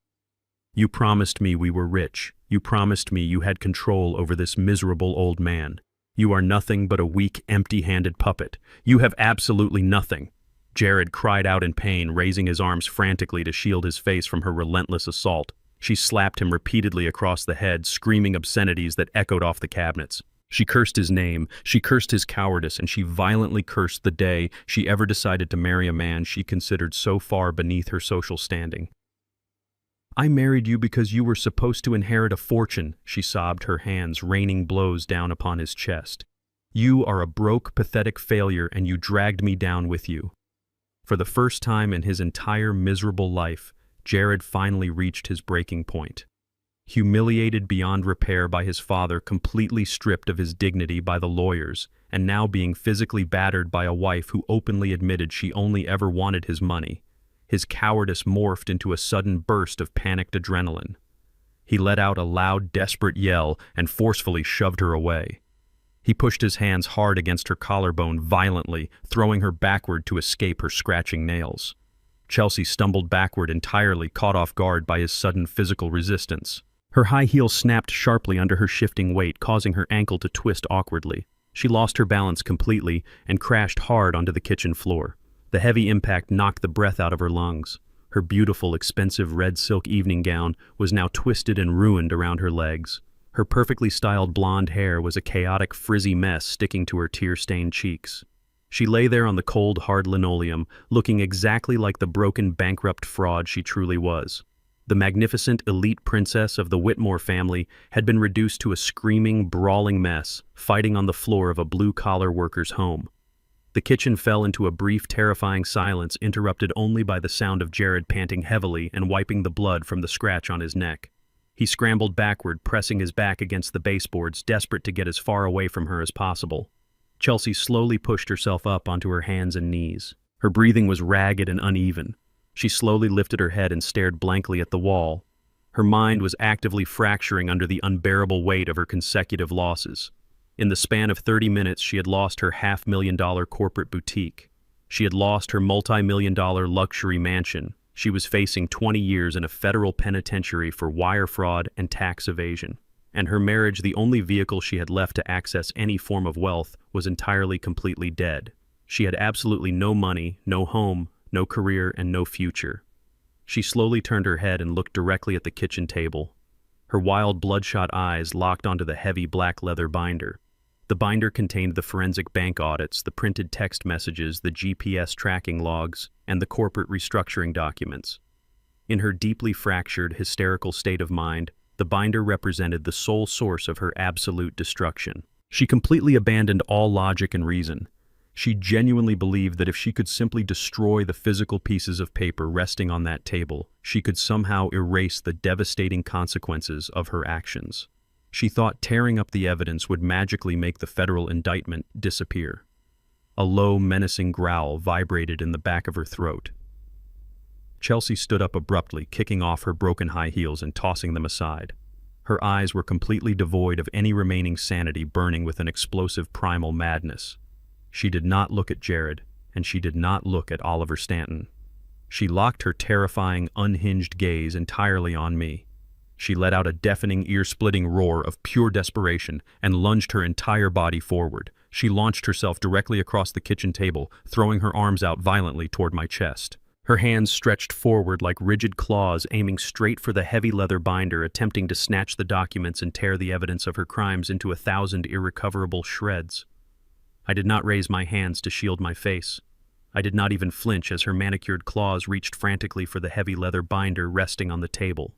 "You promised me we were rich. You promised me you had control over this miserable old man. You are nothing but a weak, empty-handed puppet. You have absolutely nothing." Jared cried out in pain, raising his arms frantically to shield his face from her relentless assault. She slapped him repeatedly across the head, screaming obscenities that echoed off the cabinets. She cursed his name, she cursed his cowardice, and she violently cursed the day she ever decided to marry a man she considered so far beneath her social standing. "I married you because you were supposed to inherit a fortune," she sobbed, her hands raining blows down upon his chest. "You are a broke, pathetic failure, and you dragged me down with you." For the first time in his entire miserable life, Jared finally reached his breaking point. Humiliated beyond repair by his father, completely stripped of his dignity by the lawyers, and now being physically battered by a wife who openly admitted she only ever wanted his money, his cowardice morphed into a sudden burst of panicked adrenaline. He let out a loud, desperate yell and forcefully shoved her away. He pushed his hands hard against her collarbone violently, throwing her backward to escape her scratching nails. Chelsea stumbled backward, entirely caught off guard by his sudden physical resistance. Her high heel snapped sharply under her shifting weight, causing her ankle to twist awkwardly. She lost her balance completely and crashed hard onto the kitchen floor. The heavy impact knocked the breath out of her lungs. Her beautiful, expensive red silk evening gown was now twisted and ruined around her legs. Her perfectly styled blonde hair was a chaotic, frizzy mess sticking to her tear-stained cheeks. She lay there on the cold, hard linoleum, looking exactly like the broken, bankrupt fraud she truly was. The magnificent elite princess of the Whitmore family had been reduced to a screaming, brawling mess, fighting on the floor of a blue-collar worker's home. The kitchen fell into a brief, terrifying silence, interrupted only by the sound of Jared panting heavily and wiping the blood from the scratch on his neck. He scrambled backward, pressing his back against the baseboards, desperate to get as far away from her as possible. Chelsea slowly pushed herself up onto her hands and knees. Her breathing was ragged and uneven. She slowly lifted her head and stared blankly at the wall. Her mind was actively fracturing under the unbearable weight of her consecutive losses. In the span of 30 minutes, she had lost her $500,000 corporate boutique. She had lost her multi-million-dollar luxury mansion. She was facing 20 years in a federal penitentiary for wire fraud and tax evasion. And her marriage, the only vehicle she had left to access any form of wealth, was entirely, completely dead. She had absolutely no money, no home, no career, and no future. She slowly turned her head and looked directly at the kitchen table. Her wild, bloodshot eyes locked onto the heavy black leather binder. The binder contained the forensic bank audits, the printed text messages, the GPS tracking logs, and the corporate restructuring documents. In her deeply fractured, hysterical state of mind, the binder represented the sole source of her absolute destruction. She completely abandoned all logic and reason. She genuinely believed that if she could simply destroy the physical pieces of paper resting on that table, she could somehow erase the devastating consequences of her actions. She thought tearing up the evidence would magically make the federal indictment disappear. A low, menacing growl vibrated in the back of her throat. Chelsea stood up abruptly, kicking off her broken high heels and tossing them aside. Her eyes were completely devoid of any remaining sanity, burning with an explosive primal madness. She did not look at Jared, and she did not look at Oliver Stanton. She locked her terrifying, unhinged gaze entirely on me. She let out a deafening, ear-splitting roar of pure desperation and lunged her entire body forward. She launched herself directly across the kitchen table, throwing her arms out violently toward my chest. Her hands stretched forward like rigid claws, aiming straight for the heavy leather binder, attempting to snatch the documents and tear the evidence of her crimes into 1,000 irrecoverable shreds. I did not raise my hands to shield my face. I did not even flinch as her manicured claws reached frantically for the heavy leather binder resting on the table.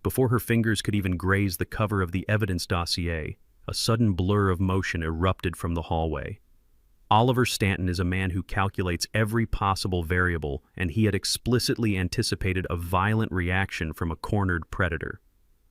Before her fingers could even graze the cover of the evidence dossier, a sudden blur of motion erupted from the hallway. Oliver Stanton is a man who calculates every possible variable, and he had explicitly anticipated a violent reaction from a cornered predator.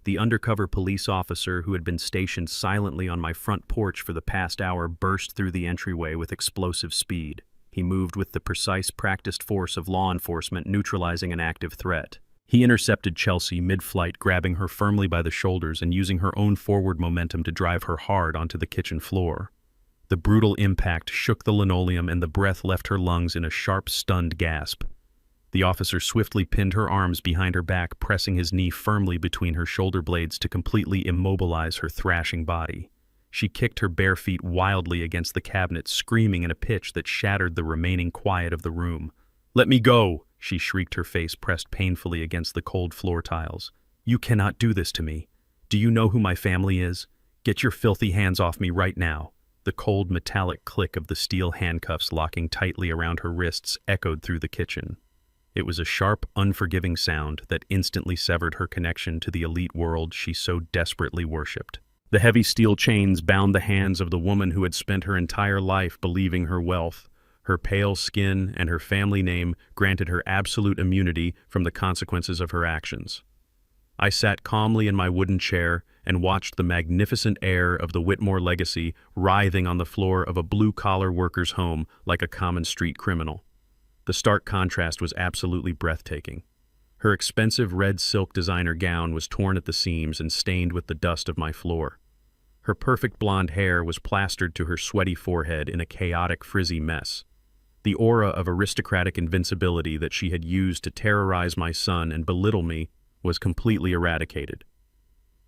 The undercover police officer who had been stationed silently on my front porch for the past hour burst through the entryway with explosive speed. He moved with the precise, practiced force of law enforcement neutralizing an active threat. He intercepted Chelsea mid-flight, grabbing her firmly by the shoulders and using her own forward momentum to drive her hard onto the kitchen floor. The brutal impact shook the linoleum and the breath left her lungs in a sharp, stunned gasp. The officer swiftly pinned her arms behind her back, pressing his knee firmly between her shoulder blades to completely immobilize her thrashing body. She kicked her bare feet wildly against the cabinet, screaming in a pitch that shattered the remaining quiet of the room. "Let me go!" she shrieked, her face pressed painfully against the cold floor tiles. "You cannot do this to me. Do you know who my family is? Get your filthy hands off me right now." The cold metallic click of the steel handcuffs locking tightly around her wrists echoed through the kitchen. It was a sharp, unforgiving sound that instantly severed her connection to the elite world she so desperately worshipped. The heavy steel chains bound the hands of the woman who had spent her entire life believing her wealth, her pale skin, and her family name granted her absolute immunity from the consequences of her actions. I sat calmly in my wooden chair and watched the magnificent heir of the Whitmore legacy writhing on the floor of a blue-collar worker's home like a common street criminal. The stark contrast was absolutely breathtaking. Her expensive red silk designer gown was torn at the seams and stained with the dust of my floor. Her perfect blonde hair was plastered to her sweaty forehead in a chaotic, frizzy mess. The aura of aristocratic invincibility that she had used to terrorize my son and belittle me was completely eradicated.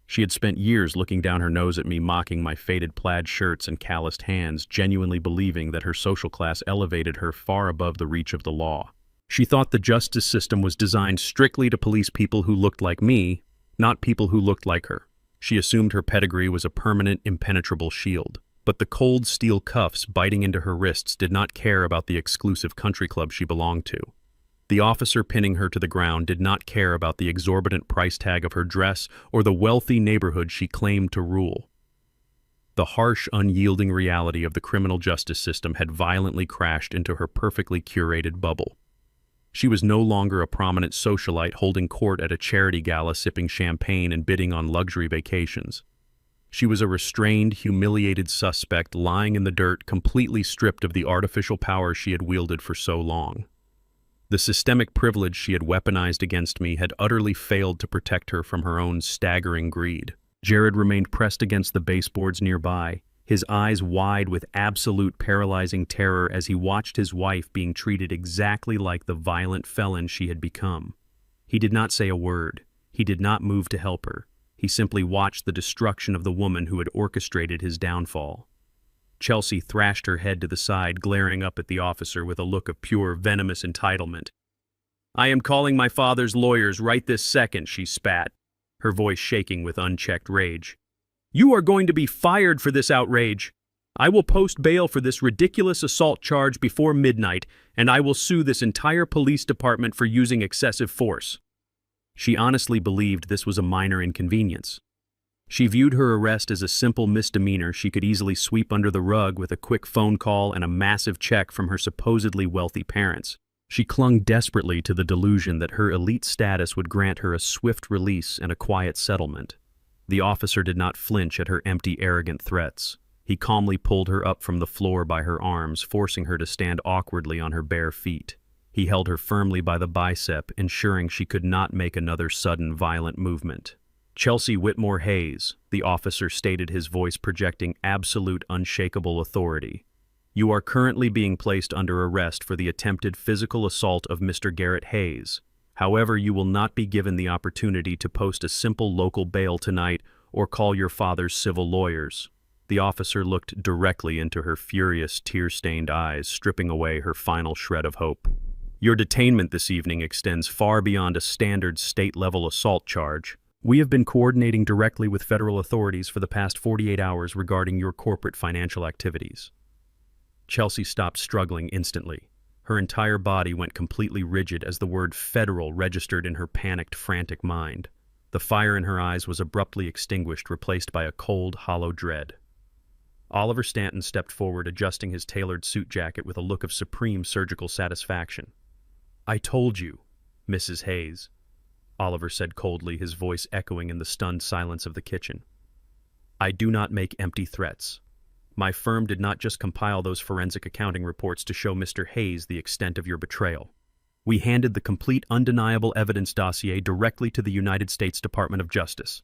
She had spent years looking down her nose at me, mocking my faded plaid shirts and calloused hands, genuinely believing that her social class elevated her far above the reach of the law. She thought the justice system was designed strictly to police people who looked like me, not people who looked like her. She assumed her pedigree was a permanent, impenetrable shield. But the cold steel cuffs biting into her wrists did not care about the exclusive country club she belonged to. The officer pinning her to the ground did not care about the exorbitant price tag of her dress or the wealthy neighborhood she claimed to rule. The harsh, unyielding reality of the criminal justice system had violently crashed into her perfectly curated bubble. She was no longer a prominent socialite holding court at a charity gala, sipping champagne and bidding on luxury vacations. She was a restrained, humiliated suspect lying in the dirt, completely stripped of the artificial power she had wielded for so long. The systemic privilege she had weaponized against me had utterly failed to protect her from her own staggering greed. Jared remained pressed against the baseboards nearby, his eyes wide with absolute paralyzing terror as he watched his wife being treated exactly like the violent felon she had become. He did not say a word. He did not move to help her. He simply watched the destruction of the woman who had orchestrated his downfall. Chelsea thrashed her head to the side, glaring up at the officer with a look of pure, venomous entitlement. "I am calling my father's lawyers right this second," she spat, her voice shaking with unchecked rage. "You are going to be fired for this outrage. I will post bail for this ridiculous assault charge before midnight, and I will sue this entire police department for using excessive force." She honestly believed this was a minor inconvenience. She viewed her arrest as a simple misdemeanor she could easily sweep under the rug with a quick phone call and a massive check from her supposedly wealthy parents. She clung desperately to the delusion that her elite status would grant her a swift release and a quiet settlement. The officer did not flinch at her empty, arrogant threats. He calmly pulled her up from the floor by her arms, forcing her to stand awkwardly on her bare feet. He held her firmly by the bicep, ensuring she could not make another sudden, violent movement. "Chelsea Whitmore Hayes," the officer stated, his voice projecting absolute, unshakable authority. "You are currently being placed under arrest for the attempted physical assault of Mr. Garrett Hayes. However, you will not be given the opportunity to post a simple local bail tonight or call your father's civil lawyers." The officer looked directly into her furious, tear-stained eyes, stripping away her final shred of hope. "Your detainment this evening extends far beyond a standard state-level assault charge. We have been coordinating directly with federal authorities for the past 48 hours regarding your corporate financial activities." Chelsea stopped struggling instantly. Her entire body went completely rigid as the word federal registered in her panicked, frantic mind. The fire in her eyes was abruptly extinguished, replaced by a cold, hollow dread. Oliver Stanton stepped forward, adjusting his tailored suit jacket with a look of supreme surgical satisfaction. "I told you, Mrs. Hayes," Oliver said coldly, his voice echoing in the stunned silence of the kitchen. "I do not make empty threats. My firm did not just compile those forensic accounting reports to show Mr. Hayes the extent of your betrayal. We handed the complete, undeniable evidence dossier directly to the United States Department of Justice."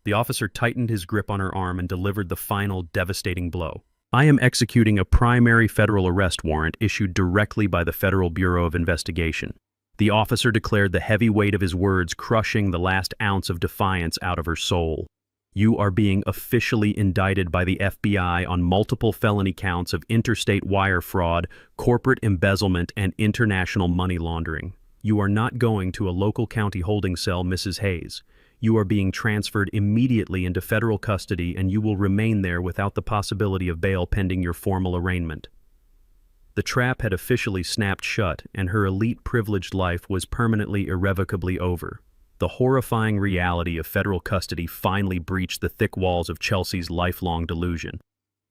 The officer tightened his grip on her arm and delivered the final, devastating blow. "I am executing a primary federal arrest warrant issued directly by the Federal Bureau of Investigation." The officer declared, the heavy weight of his words crushing the last ounce of defiance out of her soul. "You are being officially indicted by the FBI on multiple felony counts of interstate wire fraud, corporate embezzlement, and international money laundering. You are not going to a local county holding cell, Mrs. Hayes. You are being transferred immediately into federal custody, and you will remain there without the possibility of bail pending your formal arraignment." The trap had officially snapped shut, and her elite privileged life was permanently, irrevocably over. The horrifying reality of federal custody finally breached the thick walls of Chelsea's lifelong delusion.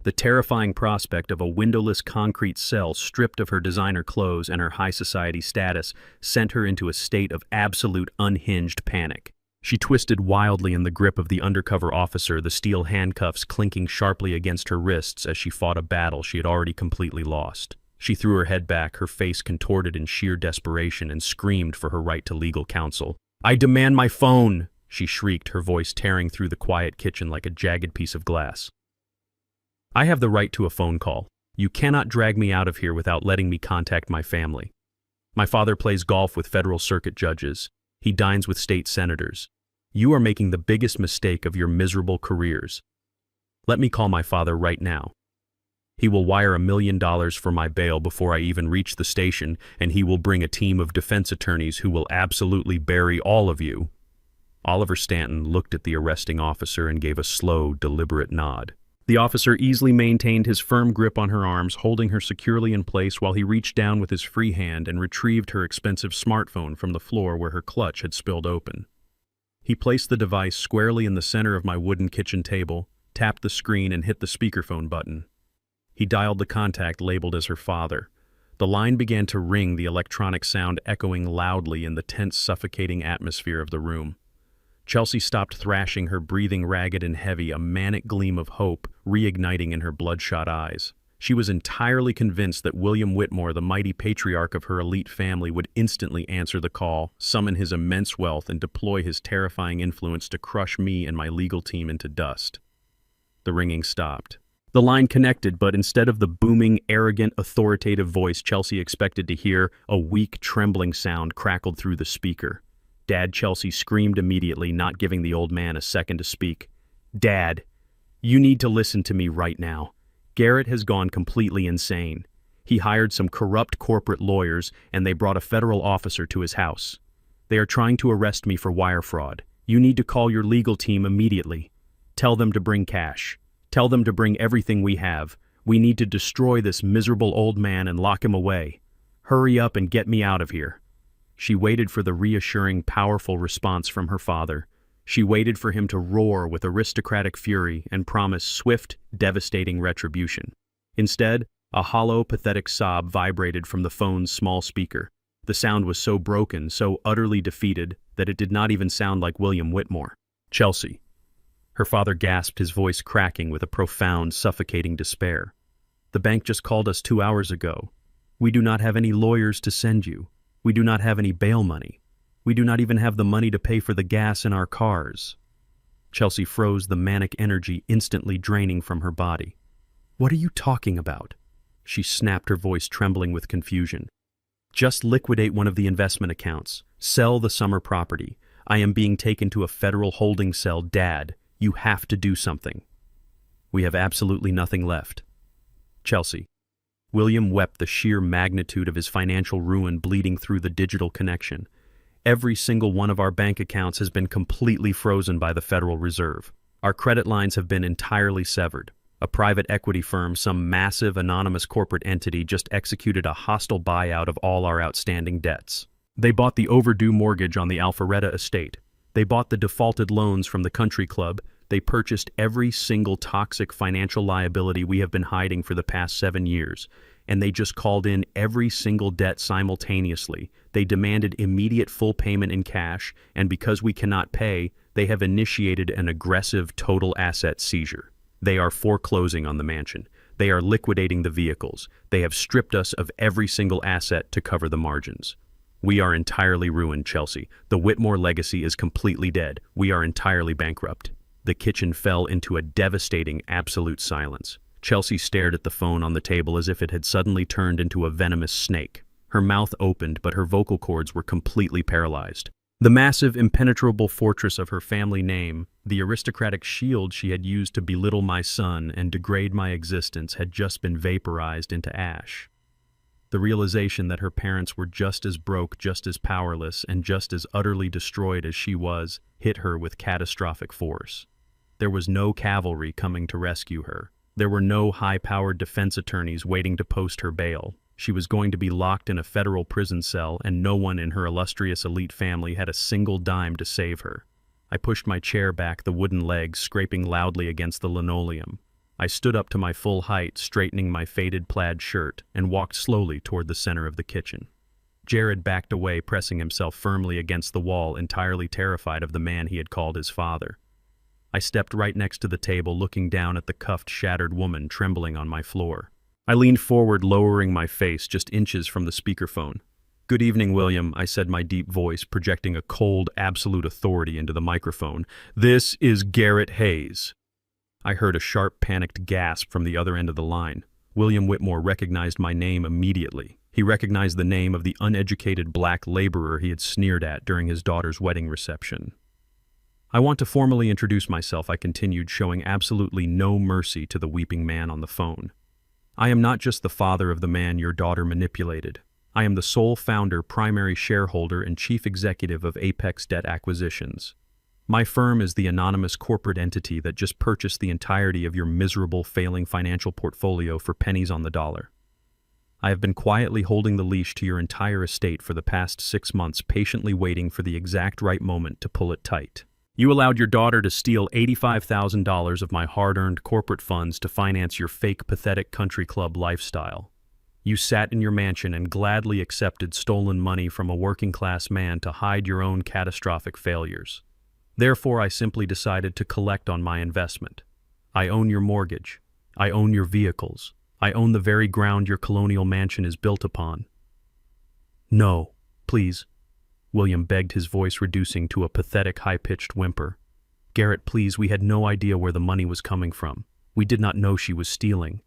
The terrifying prospect of a windowless concrete cell stripped of her designer clothes and her high society status sent her into a state of absolute unhinged panic. She twisted wildly in the grip of the undercover officer, the steel handcuffs clinking sharply against her wrists as she fought a battle she had already completely lost. She threw her head back, her face contorted in sheer desperation, and screamed for her right to legal counsel. "I demand my phone!" she shrieked, her voice tearing through the quiet kitchen like a jagged piece of glass. "I have the right to a phone call. You cannot drag me out of here without letting me contact my family. My father plays golf with federal circuit judges. He dines with state senators. You are making the biggest mistake of your miserable careers. Let me call my father right now. He will wire $1 million for my bail before I even reach the station, and he will bring a team of defense attorneys who will absolutely bury all of you." Oliver Stanton looked at the arresting officer and gave a slow, deliberate nod. The officer easily maintained his firm grip on her arms, holding her securely in place while he reached down with his free hand and retrieved her expensive smartphone from the floor where her clutch had spilled open. He placed the device squarely in the center of my wooden kitchen table, tapped the screen, and hit the speakerphone button. He dialed the contact labeled as her father. The line began to ring, the electronic sound echoing loudly in the tense, suffocating atmosphere of the room. Chelsea stopped thrashing, her breathing ragged and heavy, a manic gleam of hope reigniting in her bloodshot eyes. She was entirely convinced that William Whitmore, the mighty patriarch of her elite family, would instantly answer the call, summon his immense wealth, and deploy his terrifying influence to crush me and my legal team into dust. The ringing stopped. The line connected, but instead of the booming, arrogant, authoritative voice Chelsea expected to hear, a weak, trembling sound crackled through the speaker. Dad, Chelsea screamed immediately, not giving the old man a second to speak. "Dad, you need to listen to me right now. Garrett has gone completely insane. He hired some corrupt corporate lawyers, and they brought a federal officer to his house. They are trying to arrest me for wire fraud. You need to call your legal team immediately. Tell them to bring cash. Tell them to bring everything we have. We need to destroy this miserable old man and lock him away. Hurry up and get me out of here." She waited for the reassuring, powerful response from her father. She waited for him to roar with aristocratic fury and promise swift, devastating retribution. Instead, a hollow, pathetic sob vibrated from the phone's small speaker. The sound was so broken, so utterly defeated, that it did not even sound like William Whitmore. "Chelsea." Her father gasped, his voice cracking with a profound, suffocating despair. "The bank just called us 2 hours ago. We do not have any lawyers to send you. We do not have any bail money. We do not even have the money to pay for the gas in our cars." Chelsea froze, the manic energy instantly draining from her body. "What are you talking about?" She snapped, her voice trembling with confusion. "Just liquidate one of the investment accounts. Sell the summer property. I am being taken to a federal holding cell. Dad, you have to do something. We have absolutely nothing left." "Chelsea." William wept, the sheer magnitude of his financial ruin bleeding through the digital connection. "Every single one of our bank accounts has been completely frozen by the Federal Reserve. Our credit lines have been entirely severed. A private equity firm, some massive anonymous corporate entity, just executed a hostile buyout of all our outstanding debts. They bought the overdue mortgage on the Alpharetta estate. They bought the defaulted loans from the country club. They purchased every single toxic financial liability we have been hiding for the past 7 years. And they just called in every single debt simultaneously. They demanded immediate full payment in cash, and because we cannot pay, they have initiated an aggressive total asset seizure. They are foreclosing on the mansion. They are liquidating the vehicles. They have stripped us of every single asset to cover the margins. We are entirely ruined, Chelsea. The Whitmore legacy is completely dead. We are entirely bankrupt. The kitchen fell into a devastating absolute silence. Chelsea stared at the phone on the table as if it had suddenly turned into a venomous snake. Her mouth opened, but her vocal cords were completely paralyzed. The massive, impenetrable fortress of her family name, the aristocratic shield she had used to belittle my son and degrade my existence, had just been vaporized into ash. The realization that her parents were just as broke, just as powerless, and just as utterly destroyed as she was, hit her with catastrophic force. There was no cavalry coming to rescue her. There were no high-powered defense attorneys waiting to post her bail. She was going to be locked in a federal prison cell, and no one in her illustrious elite family had a single dime to save her. I pushed my chair back, the wooden legs scraping loudly against the linoleum. I stood up to my full height, straightening my faded plaid shirt, and walked slowly toward the center of the kitchen. Jared backed away, pressing himself firmly against the wall, entirely terrified of the man he had called his father. I stepped right next to the table, looking down at the cuffed, shattered woman trembling on my floor. I leaned forward, lowering my face just inches from the speakerphone. "Good evening, William," I said, my deep voice projecting a cold, absolute authority into the microphone. "This is Garrett Hayes." I heard a sharp, panicked gasp from the other end of the line. William Whitmore recognized my name immediately. He recognized the name of the uneducated black laborer he had sneered at during his daughter's wedding reception. "I want to formally introduce myself," I continued, showing absolutely no mercy to the weeping man on the phone. "I am not just the father of the man your daughter manipulated. I am the sole founder, primary shareholder, and chief executive of Apex Debt Acquisitions. My firm is the anonymous corporate entity that just purchased the entirety of your miserable, failing financial portfolio for pennies on the dollar. I have been quietly holding the leash to your entire estate for the past 6 months, patiently waiting for the exact right moment to pull it tight. You allowed your daughter to steal $85,000 of my hard-earned corporate funds to finance your fake, pathetic country club lifestyle. You sat in your mansion and gladly accepted stolen money from a working-class man to hide your own catastrophic failures. Therefore, I simply decided to collect on my investment. I own your mortgage. I own your vehicles. I own the very ground your colonial mansion is built upon." "No, please," William begged, his voice reducing to a pathetic, high-pitched whimper. "Garrett, please, we had no idea where the money was coming from. We did not know she was stealing.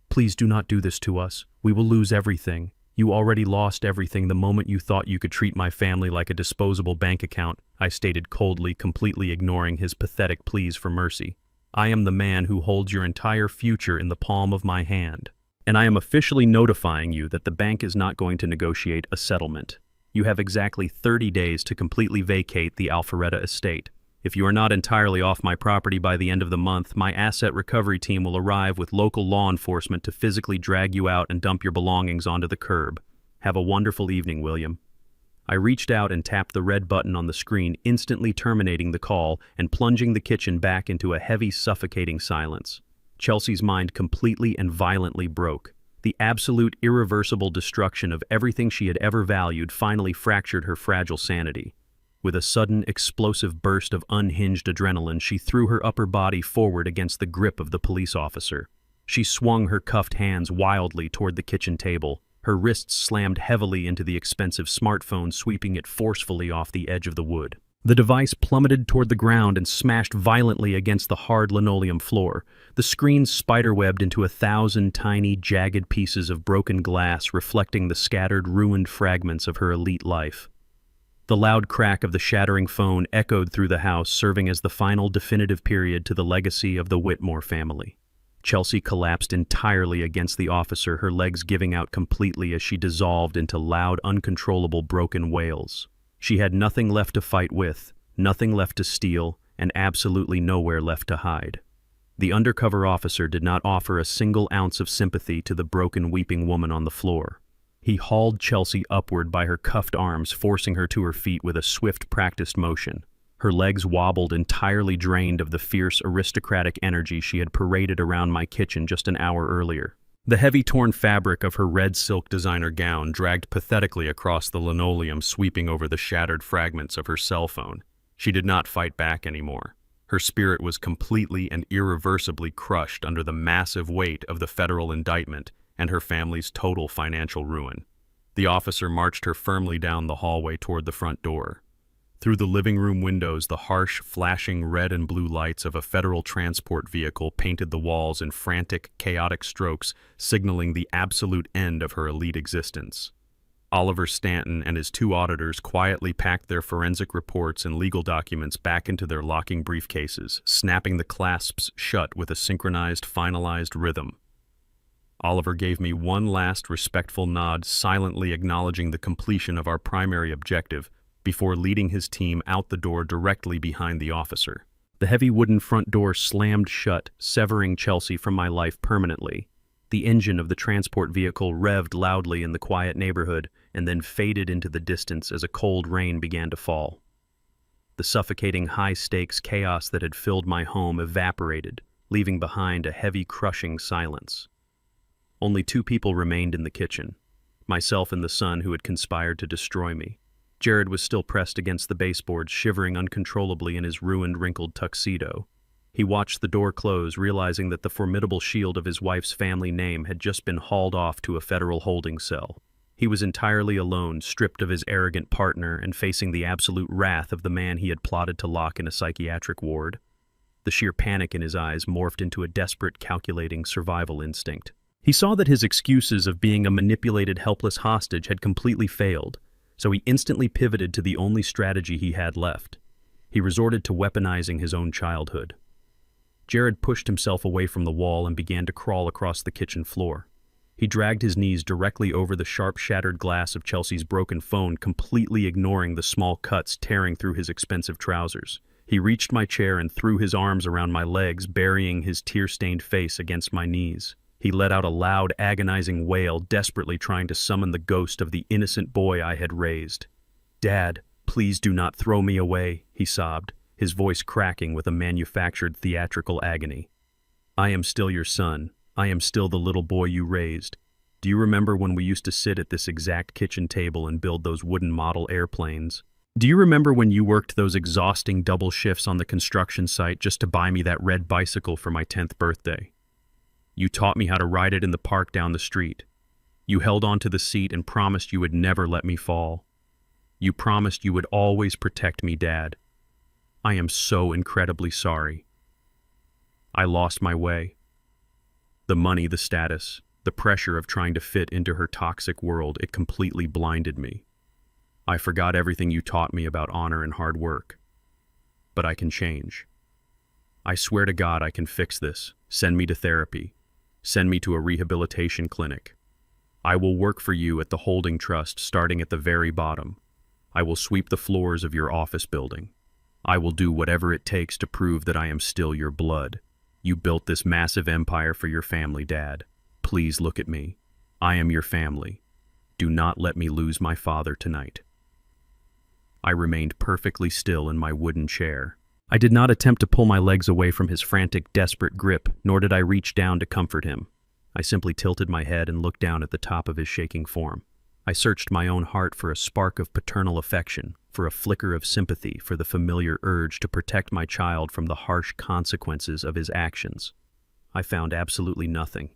Please do not do this to us. We will lose everything. You already lost everything the moment you thought you could treat my family like a disposable bank account," I stated coldly, completely ignoring his pathetic pleas for mercy. "I am the man who holds your entire future in the palm of my hand. And I am officially notifying you that the bank is not going to negotiate a settlement. You have exactly 30 days to completely vacate the Alpharetta estate. If you are not entirely off my property by the end of the month, my asset recovery team will arrive with local law enforcement to physically drag you out and dump your belongings onto the curb. Have a wonderful evening, William." I reached out and tapped the red button on the screen, instantly terminating the call and plunging the kitchen back into a heavy, suffocating silence. Chelsea's mind completely and violently broke. The absolute, irreversible destruction of everything she had ever valued finally fractured her fragile sanity. With a sudden, explosive burst of unhinged adrenaline, she threw her upper body forward against the grip of the police officer. She swung her cuffed hands wildly toward the kitchen table. Her wrists slammed heavily into the expensive smartphone, sweeping it forcefully off the edge of the wood. The device plummeted toward the ground and smashed violently against the hard linoleum floor. The screen spiderwebbed into 1,000 tiny, jagged pieces of broken glass, reflecting the scattered, ruined fragments of her elite life. The loud crack of the shattering phone echoed through the house, serving as the final definitive period to the legacy of the Whitmore family. Chelsea collapsed entirely against the officer, her legs giving out completely as she dissolved into loud, uncontrollable broken wails. She had nothing left to fight with, nothing left to steal, and absolutely nowhere left to hide. The undercover officer did not offer a single ounce of sympathy to the broken, weeping woman on the floor. He hauled Chelsea upward by her cuffed arms, forcing her to her feet with a swift, practiced motion. Her legs wobbled, entirely drained of the fierce, aristocratic energy she had paraded around my kitchen just an hour earlier. The heavy, torn fabric of her red silk designer gown dragged pathetically across the linoleum, sweeping over the shattered fragments of her cell phone. She did not fight back anymore. Her spirit was completely and irreversibly crushed under the massive weight of the federal indictment and her family's total financial ruin. The officer marched her firmly down the hallway toward the front door. Through the living room windows, the harsh, flashing red and blue lights of a federal transport vehicle painted the walls in frantic, chaotic strokes, signaling the absolute end of her elite existence. Oliver Stanton and his two auditors quietly packed their forensic reports and legal documents back into their locking briefcases, snapping the clasps shut with a synchronized, finalized rhythm. Oliver gave me one last respectful nod, silently acknowledging the completion of our primary objective, before leading his team out the door directly behind the officer. The heavy wooden front door slammed shut, severing Chelsea from my life permanently. The engine of the transport vehicle revved loudly in the quiet neighborhood and then faded into the distance as a cold rain began to fall. The suffocating high-stakes chaos that had filled my home evaporated, leaving behind a heavy, crushing silence. Only two people remained in the kitchen, myself and the son who had conspired to destroy me. Jared was still pressed against the baseboards, shivering uncontrollably in his ruined, wrinkled tuxedo. He watched the door close, realizing that the formidable shield of his wife's family name had just been hauled off to a federal holding cell. He was entirely alone, stripped of his arrogant partner and facing the absolute wrath of the man he had plotted to lock in a psychiatric ward. The sheer panic in his eyes morphed into a desperate, calculating survival instinct. He saw that his excuses of being a manipulated, helpless hostage had completely failed, so he instantly pivoted to the only strategy he had left. He resorted to weaponizing his own childhood. Jared pushed himself away from the wall and began to crawl across the kitchen floor. He dragged his knees directly over the sharp, shattered glass of Chelsea's broken phone, completely ignoring the small cuts tearing through his expensive trousers. He reached my chair and threw his arms around my legs, burying his tear-stained face against my knees. He let out a loud, agonizing wail, desperately trying to summon the ghost of the innocent boy I had raised. "Dad, please do not throw me away," he sobbed, his voice cracking with a manufactured theatrical agony. "I am still your son. I am still the little boy you raised. Do you remember when we used to sit at this exact kitchen table and build those wooden model airplanes? Do you remember when you worked those exhausting double shifts on the construction site just to buy me that red bicycle for my 10th birthday? You taught me how to ride it in the park down the street. You held onto the seat and promised you would never let me fall. You promised you would always protect me, Dad. I am so incredibly sorry. I lost my way. The money, the status, the pressure of trying to fit into her toxic world, it completely blinded me. I forgot everything you taught me about honor and hard work. But I can change. I swear to God I can fix this. Send me to therapy. Send me to a rehabilitation clinic. I will work for you at the holding trust, starting at the very bottom. I will sweep the floors of your office building. I will do whatever it takes to prove that I am still your blood. You built this massive empire for your family, Dad. Please look at me. I am your family. Do not let me lose my father tonight." I remained perfectly still in my wooden chair. I did not attempt to pull my legs away from his frantic, desperate grip, nor did I reach down to comfort him. I simply tilted my head and looked down at the top of his shaking form. I searched my own heart for a spark of paternal affection, for a flicker of sympathy, for the familiar urge to protect my child from the harsh consequences of his actions. I found absolutely nothing.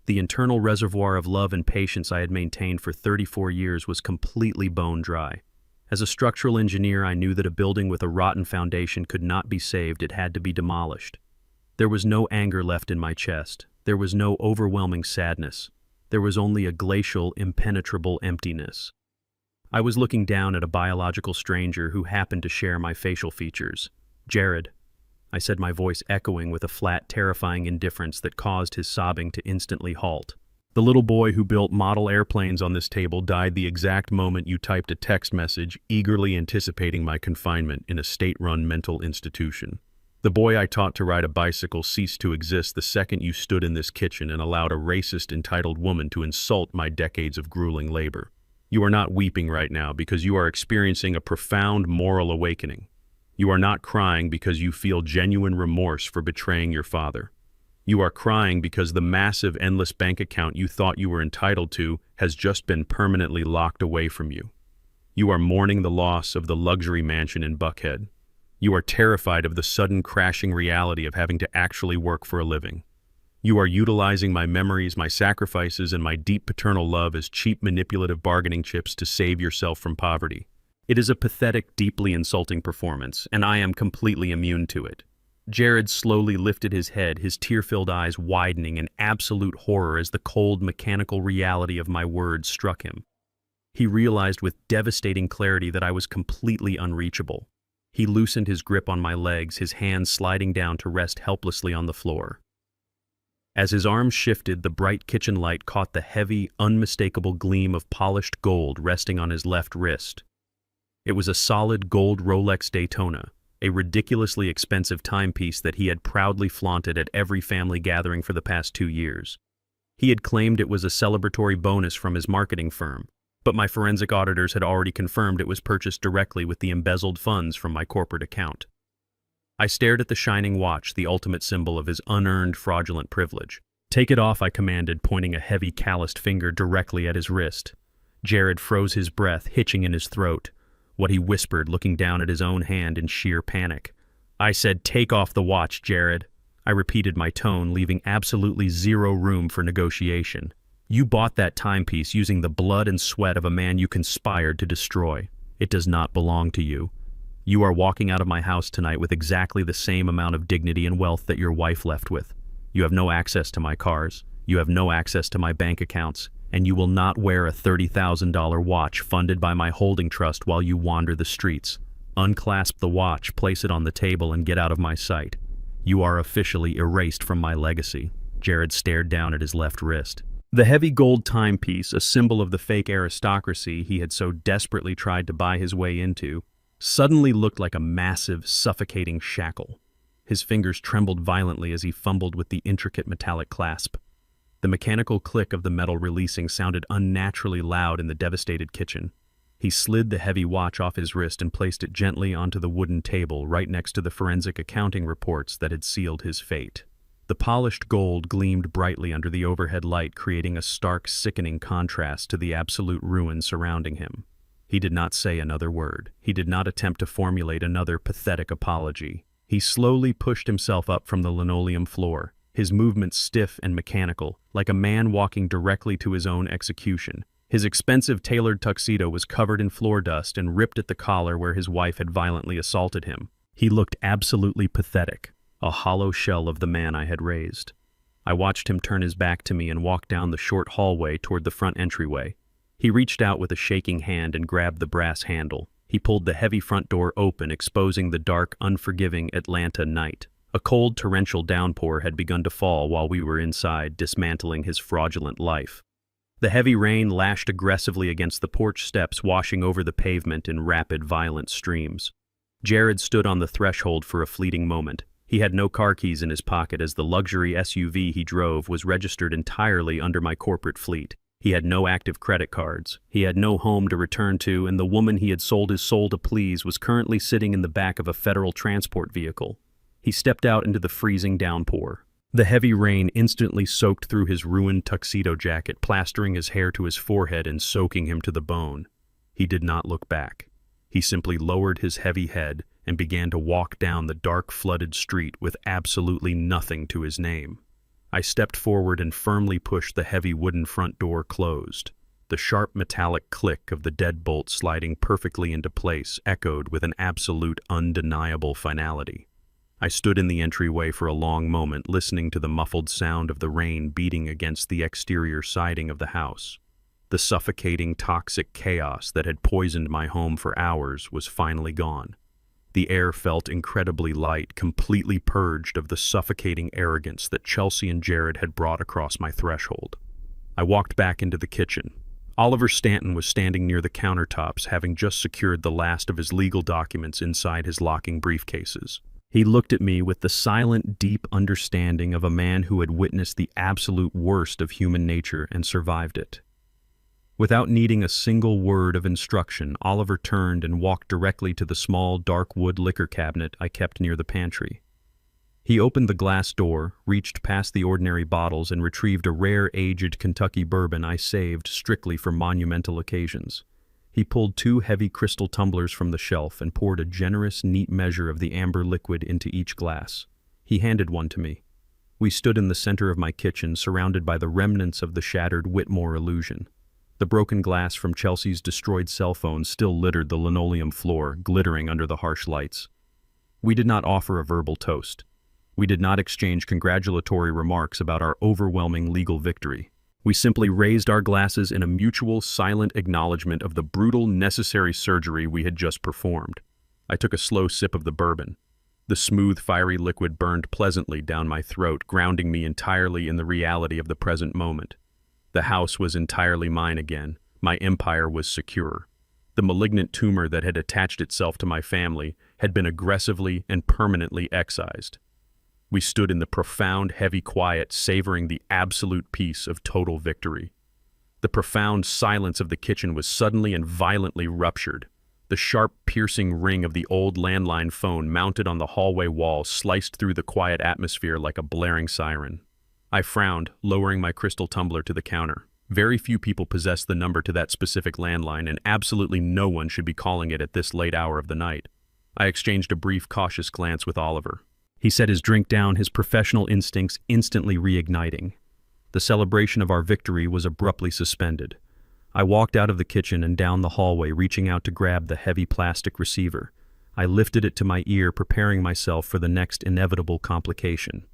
The internal reservoir of love and patience I had maintained for 34 years was completely bone dry. As a structural engineer, I knew that a building with a rotten foundation could not be saved, it had to be demolished. There was no anger left in my chest. There was no overwhelming sadness. There was only a glacial, impenetrable emptiness. I was looking down at a biological stranger who happened to share my facial features. "Jared," I said, my voice echoing with a flat, terrifying indifference that caused his sobbing to instantly halt. "The little boy who built model airplanes on this table died the exact moment you typed a text message eagerly anticipating my confinement in a state-run mental institution. The boy I taught to ride a bicycle ceased to exist the second you stood in this kitchen and allowed a racist, entitled woman to insult my decades of grueling labor. You are not weeping right now because you are experiencing a profound moral awakening. You are not crying because you feel genuine remorse for betraying your father. You are crying because the massive, endless bank account you thought you were entitled to has just been permanently locked away from you. You are mourning the loss of the luxury mansion in Buckhead. You are terrified of the sudden crashing reality of having to actually work for a living. You are utilizing my memories, my sacrifices, and my deep paternal love as cheap manipulative bargaining chips to save yourself from poverty. It is a pathetic, deeply insulting performance, and I am completely immune to it. Jared slowly lifted his head, his tear-filled eyes widening in absolute horror as the cold, mechanical reality of my words struck him. He realized with devastating clarity that I was completely unreachable. He loosened his grip on my legs, his hands sliding down to rest helplessly on the floor. As his arms shifted, the bright kitchen light caught the heavy, unmistakable gleam of polished gold resting on his left wrist. It was a solid gold Rolex Daytona, a ridiculously expensive timepiece that he had proudly flaunted at every family gathering for the past 2 years. He had claimed it was a celebratory bonus from his marketing firm, but my forensic auditors had already confirmed it was purchased directly with the embezzled funds from my corporate account. I stared at the shining watch, the ultimate symbol of his unearned, fraudulent privilege. "Take it off," I commanded, pointing a heavy, calloused finger directly at his wrist. Jared froze his breath, hitching in his throat. What he whispered, looking down at his own hand in sheer panic. "I said, take off the watch, Jared." I repeated my tone, leaving absolutely zero room for negotiation. "You bought that timepiece using the blood and sweat of a man you conspired to destroy. It does not belong to you. You are walking out of my house tonight with exactly the same amount of dignity and wealth that your wife left with. You have no access to my cars. You have no access to my bank accounts. And you will not wear a $30,000 watch funded by my holding trust while you wander the streets. Unclasp the watch, place it on the table, and get out of my sight. You are officially erased from my legacy." Jared stared down at his left wrist. The heavy gold timepiece, a symbol of the fake aristocracy he had so desperately tried to buy his way into, suddenly looked like a massive, suffocating shackle. His fingers trembled violently as he fumbled with the intricate metallic clasp. The mechanical click of the metal releasing sounded unnaturally loud in the devastated kitchen. He slid the heavy watch off his wrist and placed it gently onto the wooden table right next to the forensic accounting reports that had sealed his fate. The polished gold gleamed brightly under the overhead light, creating a stark, sickening contrast to the absolute ruin surrounding him. He did not say another word. He did not attempt to formulate another pathetic apology. He slowly pushed himself up from the linoleum floor, his movements stiff and mechanical, like a man walking directly to his own execution. His expensive tailored tuxedo was covered in floor dust and ripped at the collar where his wife had violently assaulted him. He looked absolutely pathetic, a hollow shell of the man I had raised. I watched him turn his back to me and walk down the short hallway toward the front entryway. He reached out with a shaking hand and grabbed the brass handle. He pulled the heavy front door open, exposing the dark, unforgiving Atlanta night. A cold, torrential downpour had begun to fall while we were inside, dismantling his fraudulent life. The heavy rain lashed aggressively against the porch steps, washing over the pavement in rapid, violent streams. Jared stood on the threshold for a fleeting moment. He had no car keys in his pocket as the luxury SUV he drove was registered entirely under my corporate fleet. He had no active credit cards. He had no home to return to, and the woman he had sold his soul to please was currently sitting in the back of a federal transport vehicle. He stepped out into the freezing downpour. The heavy rain instantly soaked through his ruined tuxedo jacket, plastering his hair to his forehead and soaking him to the bone. He did not look back. He simply lowered his heavy head and began to walk down the dark, flooded street with absolutely nothing to his name. I stepped forward and firmly pushed the heavy wooden front door closed. The sharp metallic click of the deadbolt sliding perfectly into place echoed with an absolute, undeniable finality. I stood in the entryway for a long moment, listening to the muffled sound of the rain beating against the exterior siding of the house. The suffocating, toxic chaos that had poisoned my home for hours was finally gone. The air felt incredibly light, completely purged of the suffocating arrogance that Chelsea and Jared had brought across my threshold. I walked back into the kitchen. Oliver Stanton was standing near the countertops, having just secured the last of his legal documents inside his locking briefcases. He looked at me with the silent, deep understanding of a man who had witnessed the absolute worst of human nature and survived it. Without needing a single word of instruction, Oliver turned and walked directly to the small, dark wood liquor cabinet I kept near the pantry. He opened the glass door, reached past the ordinary bottles, and retrieved a rare aged Kentucky bourbon I saved strictly for monumental occasions. He pulled 2 heavy crystal tumblers from the shelf and poured a generous, neat measure of the amber liquid into each glass. He handed one to me. We stood in the center of my kitchen, surrounded by the remnants of the shattered Whitmore illusion. The broken glass from Chelsea's destroyed cell phone still littered the linoleum floor, glittering under the harsh lights. We did not offer a verbal toast. We did not exchange congratulatory remarks about our overwhelming legal victory. We simply raised our glasses in a mutual, silent acknowledgement of the brutal, necessary surgery we had just performed. I took a slow sip of the bourbon. The smooth, fiery liquid burned pleasantly down my throat, grounding me entirely in the reality of the present moment. The house was entirely mine again. My empire was secure. The malignant tumor that had attached itself to my family had been aggressively and permanently excised. We stood in the profound, heavy quiet, savoring the absolute peace of total victory. The profound silence of the kitchen was suddenly and violently ruptured. The sharp, piercing ring of the old landline phone mounted on the hallway wall sliced through the quiet atmosphere like a blaring siren. I frowned, lowering my crystal tumbler to the counter. Very few people possess the number to that specific landline, and absolutely no one should be calling it at this late hour of the night. I exchanged a brief, cautious glance with Oliver. He set his drink down, his professional instincts instantly reigniting. The celebration of our victory was abruptly suspended. I walked out of the kitchen and down the hallway, reaching out to grab the heavy plastic receiver. I lifted it to my ear, preparing myself for the next inevitable complication.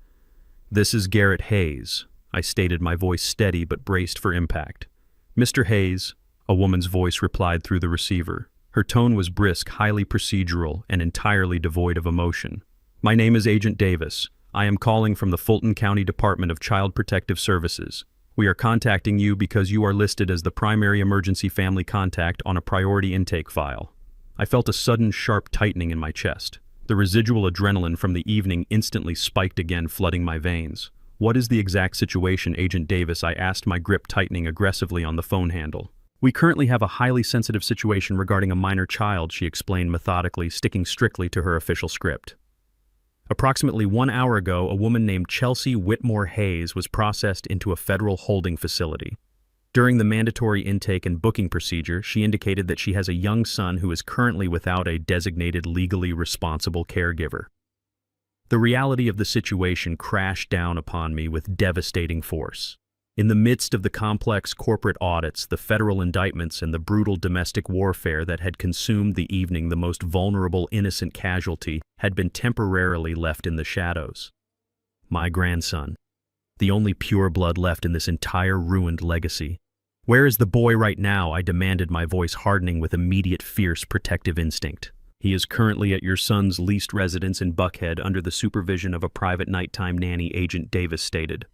"This is Garrett Hayes," I stated, my voice steady but braced for impact. "Mr. Hayes," a woman's voice replied through the receiver. Her tone was brisk, highly procedural, and entirely devoid of emotion. "My name is Agent Davis. I am calling from the Fulton County Department of Child Protective Services. We are contacting you because you are listed as the primary emergency family contact on a priority intake file." I felt a sudden, sharp tightening in my chest. The residual adrenaline from the evening instantly spiked again, flooding my veins. "What is the exact situation, Agent Davis?" I asked, my grip tightening aggressively on the phone handle. "We currently have a highly sensitive situation regarding a minor child," she explained methodically, sticking strictly to her official script. "Approximately 1 hour ago, a woman named Chelsea Whitmore Hayes was processed into a federal holding facility. During the mandatory intake and booking procedure, she indicated that she has a young son who is currently without a designated legally responsible caregiver." The reality of the situation crashed down upon me with devastating force. In the midst of the complex corporate audits, the federal indictments, and the brutal domestic warfare that had consumed the evening, the most vulnerable innocent casualty had been temporarily left in the shadows. My grandson. The only pure blood left in this entire ruined legacy. "Where is the boy right now?" I demanded, my voice hardening with immediate fierce protective instinct. "He is currently at your son's leased residence in Buckhead under the supervision of a private nighttime nanny," Agent Davis stated.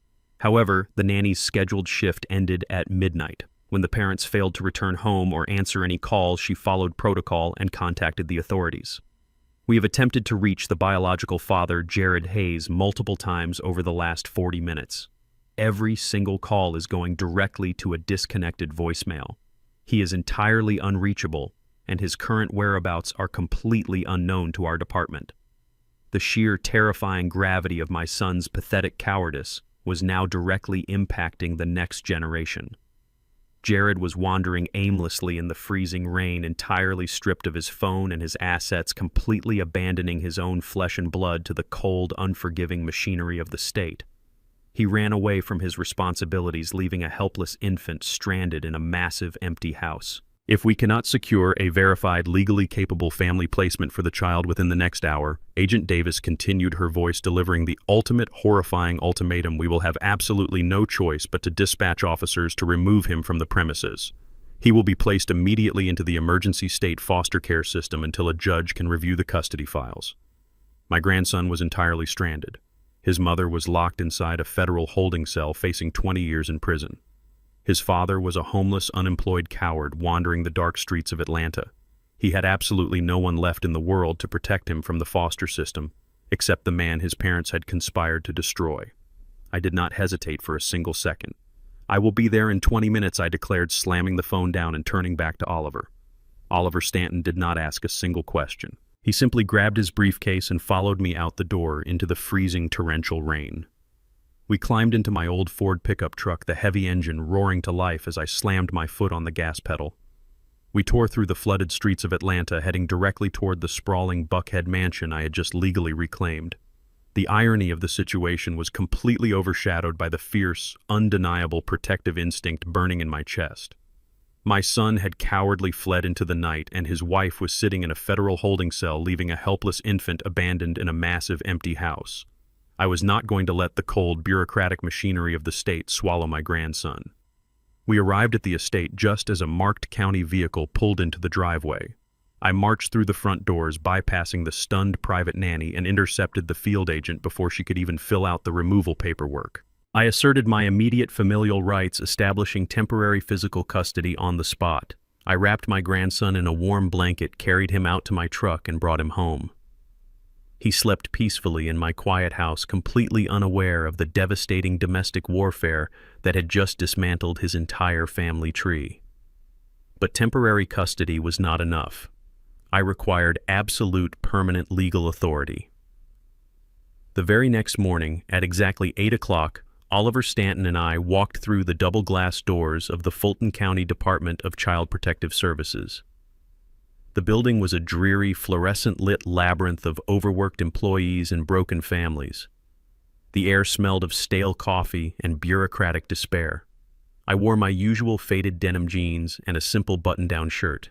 However, the nanny's scheduled shift ended at midnight. When the parents failed to return home or answer any calls, she followed protocol and contacted the authorities. "We have attempted to reach the biological father, Jared Hayes, multiple times over the last 40 minutes. Every single call is going directly to a disconnected voicemail. He is entirely unreachable, and his current whereabouts are completely unknown to our department." The sheer terrifying gravity of my son's pathetic cowardice was now directly impacting the next generation. Jared was wandering aimlessly in the freezing rain, entirely stripped of his phone and his assets, completely abandoning his own flesh and blood to the cold, unforgiving machinery of the state. He ran away from his responsibilities, leaving a helpless infant stranded in a massive, empty house. "If we cannot secure a verified, legally capable family placement for the child within the next hour," Agent Davis continued, her voice delivering the ultimate horrifying ultimatum, "we will have absolutely no choice but to dispatch officers to remove him from the premises. He will be placed immediately into the emergency state foster care system until a judge can review the custody files." My grandson was entirely stranded. His mother was locked inside a federal holding cell facing 20 years in prison. His father was a homeless, unemployed coward wandering the dark streets of Atlanta. He had absolutely no one left in the world to protect him from the foster system, except the man his parents had conspired to destroy. I did not hesitate for a single second. "I will be there in 20 minutes, I declared, slamming the phone down and turning back to Oliver. Oliver Stanton did not ask a single question. He simply grabbed his briefcase and followed me out the door into the freezing torrential rain. We climbed into my old Ford pickup truck, the heavy engine roaring to life as I slammed my foot on the gas pedal. We tore through the flooded streets of Atlanta, heading directly toward the sprawling Buckhead mansion I had just legally reclaimed. The irony of the situation was completely overshadowed by the fierce, undeniable protective instinct burning in my chest. My son had cowardly fled into the night, and his wife was sitting in a federal holding cell, leaving a helpless infant abandoned in a massive empty house. I was not going to let the cold, bureaucratic machinery of the state swallow my grandson. We arrived at the estate just as a marked county vehicle pulled into the driveway. I marched through the front doors, bypassing the stunned private nanny, and intercepted the field agent before she could even fill out the removal paperwork. I asserted my immediate familial rights, establishing temporary physical custody on the spot. I wrapped my grandson in a warm blanket, carried him out to my truck, and brought him home. He slept peacefully in my quiet house, completely unaware of the devastating domestic warfare that had just dismantled his entire family tree. But temporary custody was not enough. I required absolute permanent legal authority. The very next morning, at exactly 8 o'clock, Oliver Stanton and I walked through the double-glass doors of the Fulton County Department of Child Protective Services. The building was a dreary, fluorescent-lit labyrinth of overworked employees and broken families. The air smelled of stale coffee and bureaucratic despair. I wore my usual faded denim jeans and a simple button-down shirt.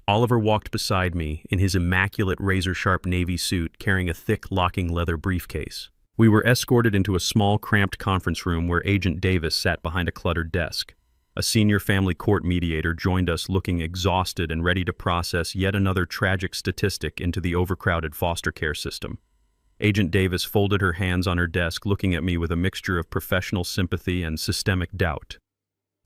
Oliver walked beside me in his immaculate razor-sharp navy suit, carrying a thick, locking leather briefcase. We were escorted into a small, cramped conference room where Agent Davis sat behind a cluttered desk. A senior family court mediator joined us, looking exhausted and ready to process yet another tragic statistic into the overcrowded foster care system. Agent Davis folded her hands on her desk, looking at me with a mixture of professional sympathy and systemic doubt.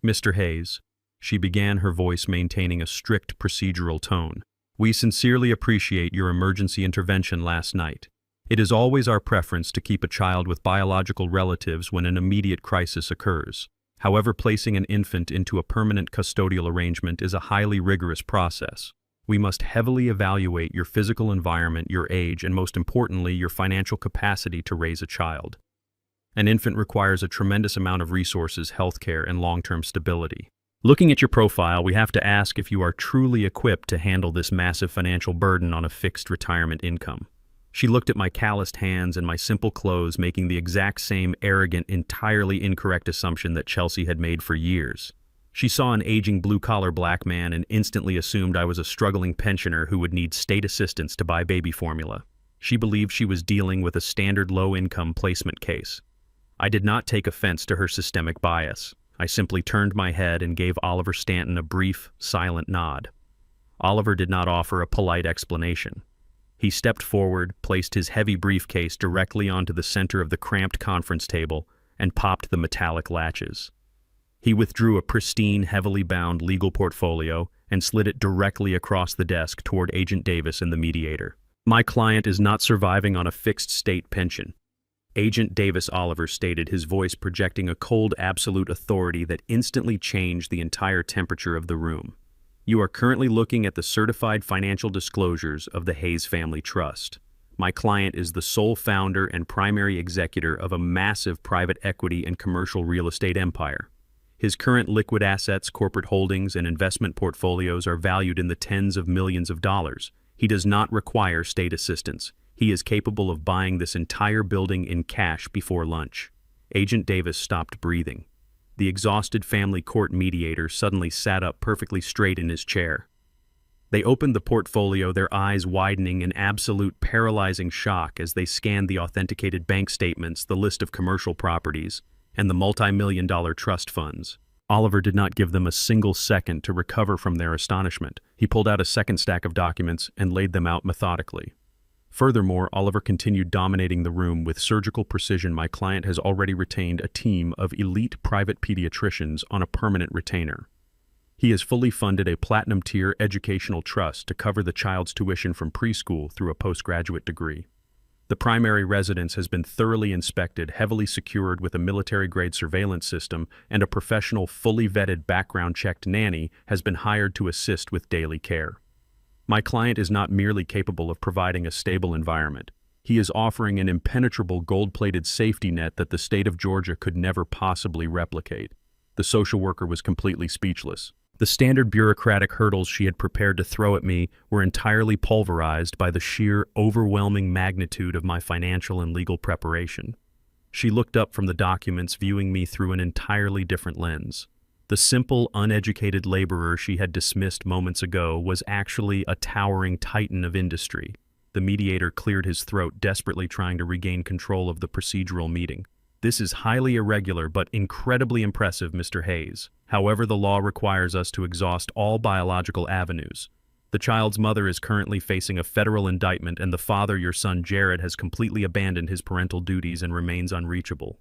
"Mr. Hayes," she began, her voice maintaining a strict procedural tone, "we sincerely appreciate your emergency intervention last night. It is always our preference to keep a child with biological relatives when an immediate crisis occurs. However, placing an infant into a permanent custodial arrangement is a highly rigorous process. We must heavily evaluate your physical environment, your age, and most importantly, your financial capacity to raise a child. An infant requires a tremendous amount of resources, healthcare, and long-term stability. Looking at your profile, we have to ask if you are truly equipped to handle this massive financial burden on a fixed retirement income." She looked at my calloused hands and my simple clothes, making the exact same arrogant, entirely incorrect assumption that Chelsea had made for years. She saw an aging blue-collar black man and instantly assumed I was a struggling pensioner who would need state assistance to buy baby formula. She believed she was dealing with a standard low-income placement case. I did not take offense to her systemic bias. I simply turned my head and gave Oliver Stanton a brief, silent nod. Oliver did not offer a polite explanation. He stepped forward, placed his heavy briefcase directly onto the center of the cramped conference table, and popped the metallic latches. He withdrew a pristine, heavily bound legal portfolio and slid it directly across the desk toward Agent Davis and the mediator. "My client is not surviving on a fixed state pension." Agent Davis, Oliver stated, his voice projecting a cold, absolute authority that instantly changed the entire temperature of the room. "You are currently looking at the certified financial disclosures of the Hayes Family Trust. My client is the sole founder and primary executor of a massive private equity and commercial real estate empire. His current liquid assets, corporate holdings, and investment portfolios are valued in the tens of millions of dollars. He does not require state assistance. He is capable of buying this entire building in cash before lunch." Agent Davis stopped breathing. The exhausted family court mediator suddenly sat up perfectly straight in his chair. They opened the portfolio, their eyes widening in absolute paralyzing shock as they scanned the authenticated bank statements, the list of commercial properties, and the multi-million-dollar trust funds. Oliver did not give them a single second to recover from their astonishment. He pulled out a second stack of documents and laid them out methodically. Furthermore, Oliver continued dominating the room with surgical precision. "My client has already retained a team of elite private pediatricians on a permanent retainer. He has fully funded a platinum-tier educational trust to cover the child's tuition from preschool through a postgraduate degree. The primary residence has been thoroughly inspected, heavily secured with a military-grade surveillance system, and a professional, fully vetted, background-checked nanny has been hired to assist with daily care. My client is not merely capable of providing a stable environment. He is offering an impenetrable gold-plated safety net that the state of Georgia could never possibly replicate. The social worker was completely speechless. The standard bureaucratic hurdles she had prepared to throw at me were entirely pulverized by the sheer, overwhelming magnitude of my financial and legal preparation. She looked up from the documents, viewing me through an entirely different lens. The simple, uneducated laborer she had dismissed moments ago was actually a towering titan of industry. The mediator cleared his throat, desperately trying to regain control of the procedural meeting. "This is highly irregular but incredibly impressive, Mr. Hayes. However, the law requires us to exhaust all biological avenues. The child's mother is currently facing a federal indictment, and the father, your son Jared, has completely abandoned his parental duties and remains unreachable.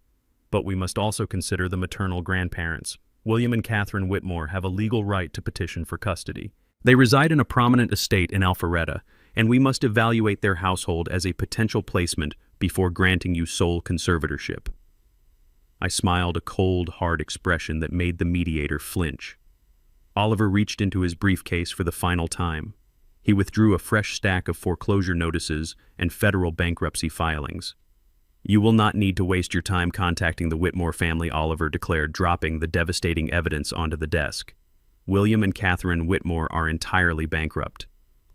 But we must also consider the maternal grandparents. William and Catherine Whitmore have a legal right to petition for custody. They reside in a prominent estate in Alpharetta, and we must evaluate their household as a potential placement before granting you sole conservatorship." I smiled, a cold, hard expression that made the mediator flinch. Oliver reached into his briefcase for the final time. He withdrew a fresh stack of foreclosure notices and federal bankruptcy filings. "You will not need to waste your time contacting the Whitmore family," Oliver declared, dropping the devastating evidence onto the desk. "William and Catherine Whitmore are entirely bankrupt.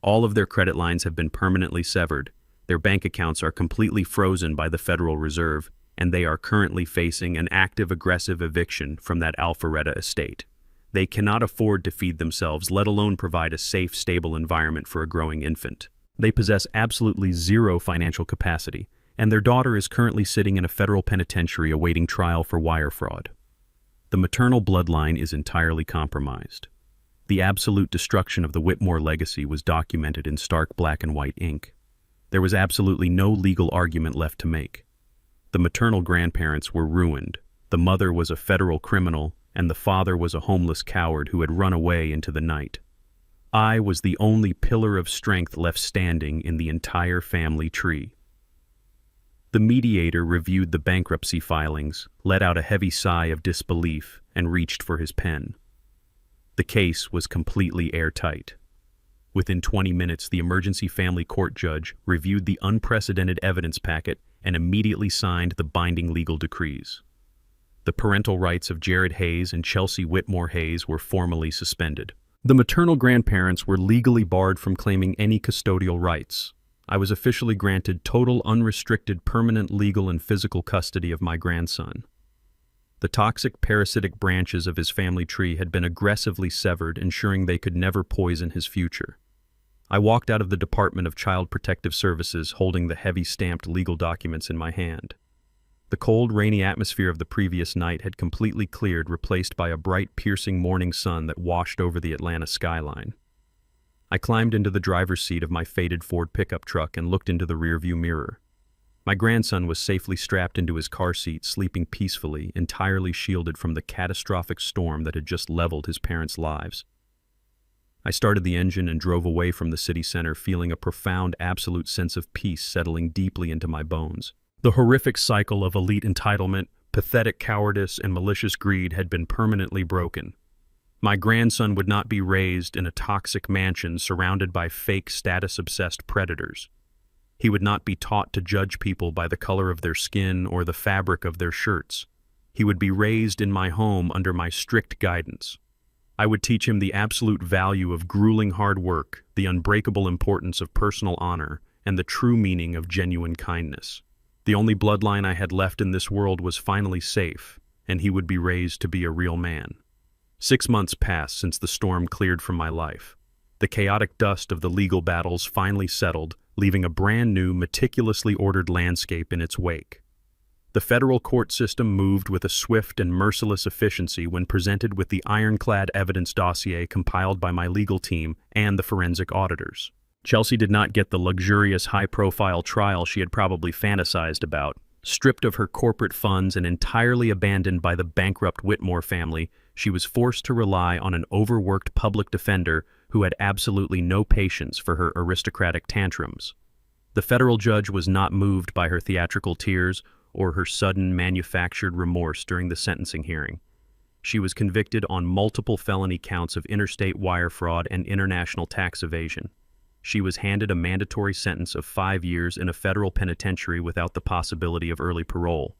All of their credit lines have been permanently severed. Their bank accounts are completely frozen by the Federal Reserve, and they are currently facing an active, aggressive eviction from that Alpharetta estate. They cannot afford to feed themselves, let alone provide a safe, stable environment for a growing infant. They possess absolutely zero financial capacity, and their daughter is currently sitting in a federal penitentiary awaiting trial for wire fraud. The maternal bloodline is entirely compromised. The absolute destruction of the Whitmore legacy was documented in stark black and white ink. There was absolutely no legal argument left to make. The maternal grandparents were ruined. The mother was a federal criminal, and the father was a homeless coward who had run away into the night. I was the only pillar of strength left standing in the entire family tree. The mediator reviewed the bankruptcy filings, let out a heavy sigh of disbelief, and reached for his pen. The case was completely airtight. Within 20 minutes, the emergency family court judge reviewed the unprecedented evidence packet and immediately signed the binding legal decrees. The parental rights of Jared Hayes and Chelsea Whitmore Hayes were formally suspended. The maternal grandparents were legally barred from claiming any custodial rights. I was officially granted total, unrestricted, permanent legal and physical custody of my grandson. The toxic, parasitic branches of his family tree had been aggressively severed, ensuring they could never poison his future. I walked out of the Department of Child Protective Services holding the heavy stamped legal documents in my hand. The cold, rainy atmosphere of the previous night had completely cleared, replaced by a bright, piercing morning sun that washed over the Atlanta skyline. I climbed into the driver's seat of my faded Ford pickup truck and looked into the rearview mirror. My grandson was safely strapped into his car seat, sleeping peacefully, entirely shielded from the catastrophic storm that had just leveled his parents' lives. I started the engine and drove away from the city center, feeling a profound, absolute sense of peace settling deeply into my bones. The horrific cycle of elite entitlement, pathetic cowardice, and malicious greed had been permanently broken. My grandson would not be raised in a toxic mansion surrounded by fake, status-obsessed predators. He would not be taught to judge people by the color of their skin or the fabric of their shirts. He would be raised in my home under my strict guidance. I would teach him the absolute value of grueling hard work, the unbreakable importance of personal honor, and the true meaning of genuine kindness. The only bloodline I had left in this world was finally safe, and he would be raised to be a real man. 6 months passed since the storm cleared from my life. The chaotic dust of the legal battles finally settled, leaving a brand new, meticulously ordered landscape in its wake. The federal court system moved with a swift and merciless efficiency when presented with the ironclad evidence dossier compiled by my legal team and the forensic auditors. Chelsea did not get the luxurious, high-profile trial she had probably fantasized about. Stripped of her corporate funds and entirely abandoned by the bankrupt Whitmore family, she was forced to rely on an overworked public defender who had absolutely no patience for her aristocratic tantrums. The federal judge was not moved by her theatrical tears or her sudden manufactured remorse during the sentencing hearing. She was convicted on multiple felony counts of interstate wire fraud and international tax evasion. She was handed a mandatory sentence of 5 years in a federal penitentiary without the possibility of early parole.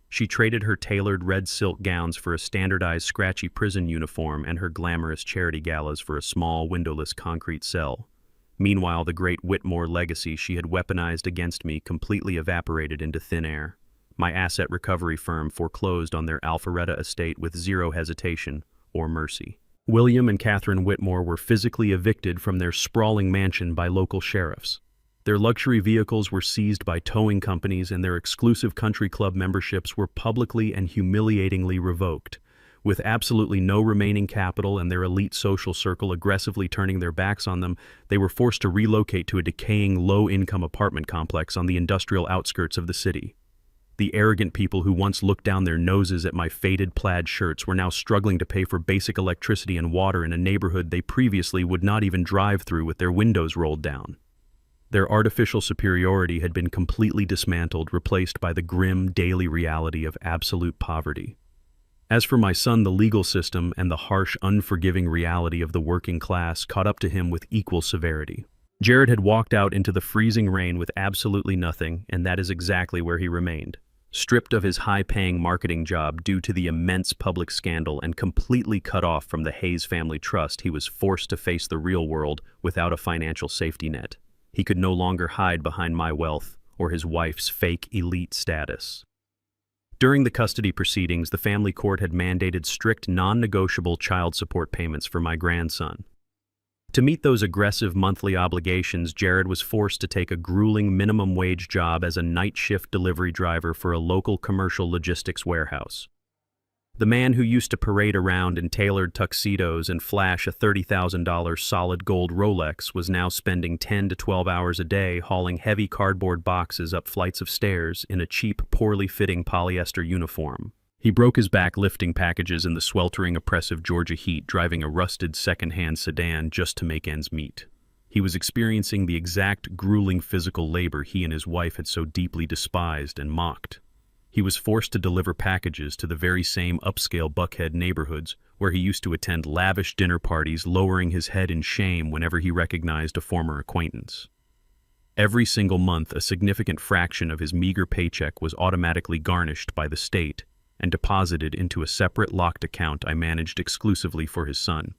She traded her tailored red silk gowns for a standardized scratchy prison uniform and her glamorous charity galas for a small, windowless concrete cell. Meanwhile, the great Whitmore legacy she had weaponized against me completely evaporated into thin air. My asset recovery firm foreclosed on their Alpharetta estate with zero hesitation or mercy. William and Catherine Whitmore were physically evicted from their sprawling mansion by local sheriffs. Their luxury vehicles were seized by towing companies and their exclusive country club memberships were publicly and humiliatingly revoked. With absolutely no remaining capital and their elite social circle aggressively turning their backs on them, they were forced to relocate to a decaying low-income apartment complex on the industrial outskirts of the city. The arrogant people who once looked down their noses at my faded plaid shirts were now struggling to pay for basic electricity and water in a neighborhood they previously would not even drive through with their windows rolled down. Their artificial superiority had been completely dismantled, replaced by the grim daily reality of absolute poverty. As for my son, the legal system and the harsh, unforgiving reality of the working class caught up to him with equal severity. Jared had walked out into the freezing rain with absolutely nothing, and that is exactly where he remained. Stripped of his high-paying marketing job due to the immense public scandal and completely cut off from the Hayes family trust, he was forced to face the real world without a financial safety net. He could no longer hide behind my wealth or his wife's fake elite status. During the custody proceedings, the family court had mandated strict, non-negotiable child support payments for my grandson. To meet those aggressive monthly obligations, Jared was forced to take a grueling minimum wage job as a night shift delivery driver for a local commercial logistics warehouse. The man who used to parade around in tailored tuxedos and flash a $30,000 solid gold Rolex was now spending 10 to 12 hours a day hauling heavy cardboard boxes up flights of stairs in a cheap, poorly fitting polyester uniform. He broke his back lifting packages in the sweltering, oppressive Georgia heat, driving a rusted second-hand sedan just to make ends meet. He was experiencing the exact grueling physical labor he and his wife had so deeply despised and mocked. He was forced to deliver packages to the very same upscale Buckhead neighborhoods where he used to attend lavish dinner parties, lowering his head in shame whenever he recognized a former acquaintance. Every single month, a significant fraction of his meager paycheck was automatically garnished by the state and deposited into a separate locked account I managed exclusively for his son.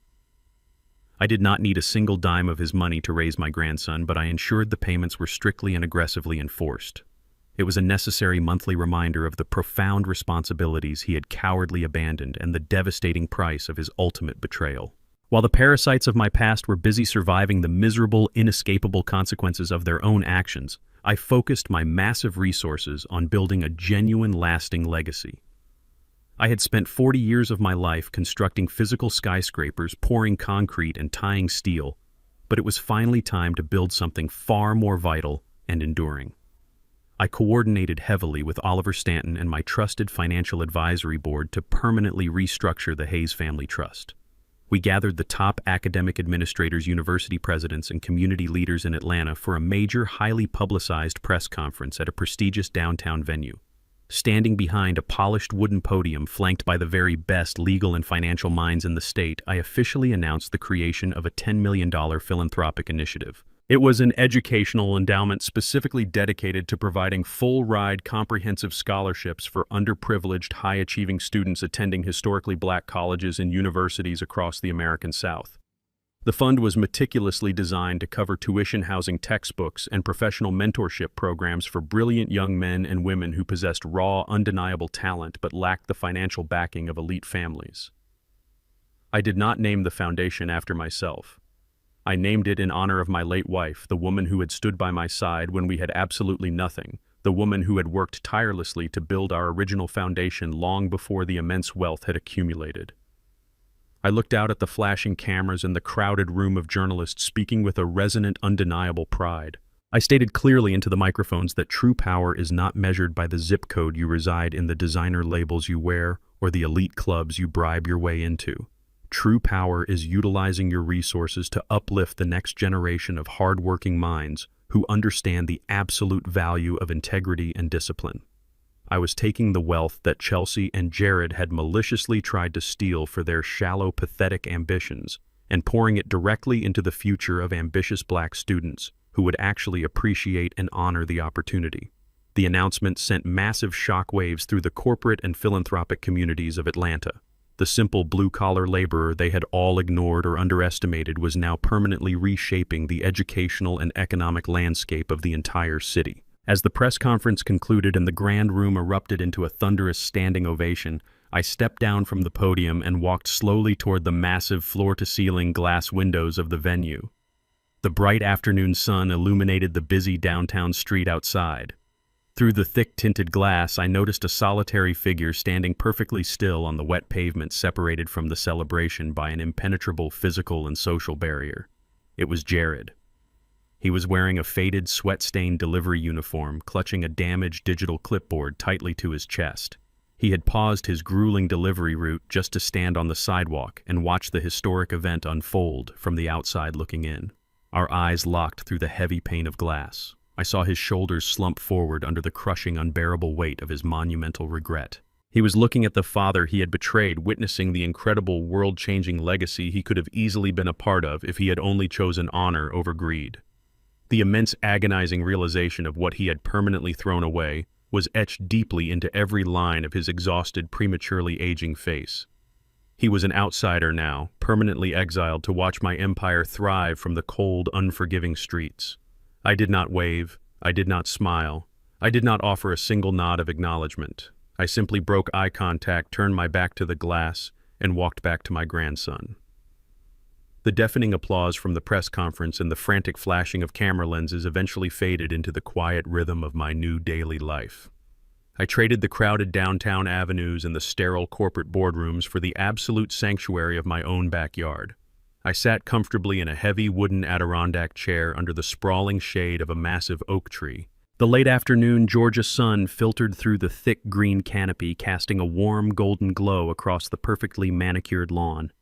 I did not need a single dime of his money to raise my grandson, but I ensured the payments were strictly and aggressively enforced. It was a necessary monthly reminder of the profound responsibilities he had cowardly abandoned and the devastating price of his ultimate betrayal. While the parasites of my past were busy surviving the miserable, inescapable consequences of their own actions, I focused my massive resources on building a genuine, lasting legacy. I had spent 40 years of my life constructing physical skyscrapers, pouring concrete, and tying steel, but it was finally time to build something far more vital and enduring. I coordinated heavily with Oliver Stanton and my trusted financial advisory board to permanently restructure the Hayes Family Trust. We gathered the top academic administrators, university presidents, and community leaders in Atlanta for a major, highly publicized press conference at a prestigious downtown venue. Standing behind a polished wooden podium flanked by the very best legal and financial minds in the state, I officially announced the creation of a $10 million philanthropic initiative. It was an educational endowment specifically dedicated to providing full-ride, comprehensive scholarships for underprivileged, high-achieving students attending historically black colleges and universities across the American South. The fund was meticulously designed to cover tuition, housing, textbooks, and professional mentorship programs for brilliant young men and women who possessed raw, undeniable talent but lacked the financial backing of elite families. I did not name the foundation after myself. I named it in honor of my late wife, the woman who had stood by my side when we had absolutely nothing, the woman who had worked tirelessly to build our original foundation long before the immense wealth had accumulated. I looked out at the flashing cameras and the crowded room of journalists speaking with a resonant, undeniable pride. I stated clearly into the microphones that true power is not measured by the zip code you reside in, the designer labels you wear, or the elite clubs you bribe your way into. True power is utilizing your resources to uplift the next generation of hard-working minds who understand the absolute value of integrity and discipline. I was taking the wealth that Chelsea and Jared had maliciously tried to steal for their shallow, pathetic ambitions and pouring it directly into the future of ambitious black students who would actually appreciate and honor the opportunity. The announcement sent massive shockwaves through the corporate and philanthropic communities of Atlanta. The simple blue-collar laborer they had all ignored or underestimated was now permanently reshaping the educational and economic landscape of the entire city. As the press conference concluded and the grand room erupted into a thunderous standing ovation, I stepped down from the podium and walked slowly toward the massive floor-to-ceiling glass windows of the venue. The bright afternoon sun illuminated the busy downtown street outside. Through the thick-tinted glass, I noticed a solitary figure standing perfectly still on the wet pavement separated from the celebration by an impenetrable physical and social barrier. It was Jared. He was wearing a faded, sweat-stained delivery uniform, clutching a damaged digital clipboard tightly to his chest. He had paused his grueling delivery route just to stand on the sidewalk and watch the historic event unfold from the outside looking in. Our eyes locked through the heavy pane of glass. I saw his shoulders slump forward under the crushing, unbearable weight of his monumental regret. He was looking at the father he had betrayed, witnessing the incredible, world-changing legacy he could have easily been a part of if he had only chosen honor over greed. The immense, agonizing realization of what he had permanently thrown away was etched deeply into every line of his exhausted, prematurely aging face. He was an outsider now, permanently exiled to watch my empire thrive from the cold, unforgiving streets. I did not wave, I did not smile, I did not offer a single nod of acknowledgement. I simply broke eye contact, turned my back to the glass, and walked back to my grandson. The deafening applause from the press conference and the frantic flashing of camera lenses eventually faded into the quiet rhythm of my new daily life. I traded the crowded downtown avenues and the sterile corporate boardrooms for the absolute sanctuary of my own backyard. I sat comfortably in a heavy wooden Adirondack chair under the sprawling shade of a massive oak tree. The late afternoon Georgia sun filtered through the thick green canopy, casting a warm golden glow across the perfectly manicured lawn.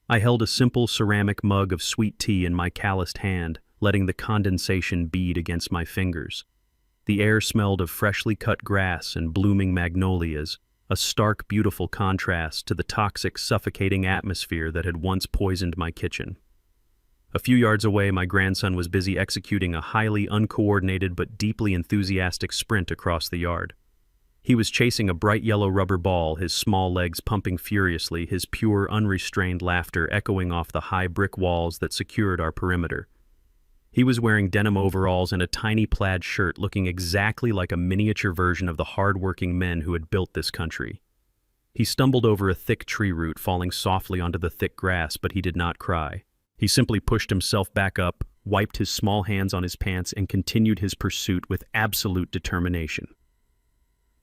I held a simple ceramic mug of sweet tea in my calloused hand, letting the condensation bead against my fingers. The air smelled of freshly cut grass and blooming magnolias, a stark, beautiful contrast to the toxic, suffocating atmosphere that had once poisoned my kitchen. A few yards away, my grandson was busy executing a highly uncoordinated but deeply enthusiastic sprint across the yard. He was chasing a bright yellow rubber ball, his small legs pumping furiously, his pure, unrestrained laughter echoing off the high brick walls that secured our perimeter. He was wearing denim overalls and a tiny plaid shirt, looking exactly like a miniature version of the hard-working men who had built this country. He stumbled over a thick tree root, falling softly onto the thick grass, but he did not cry. He simply pushed himself back up, wiped his small hands on his pants, and continued his pursuit with absolute determination.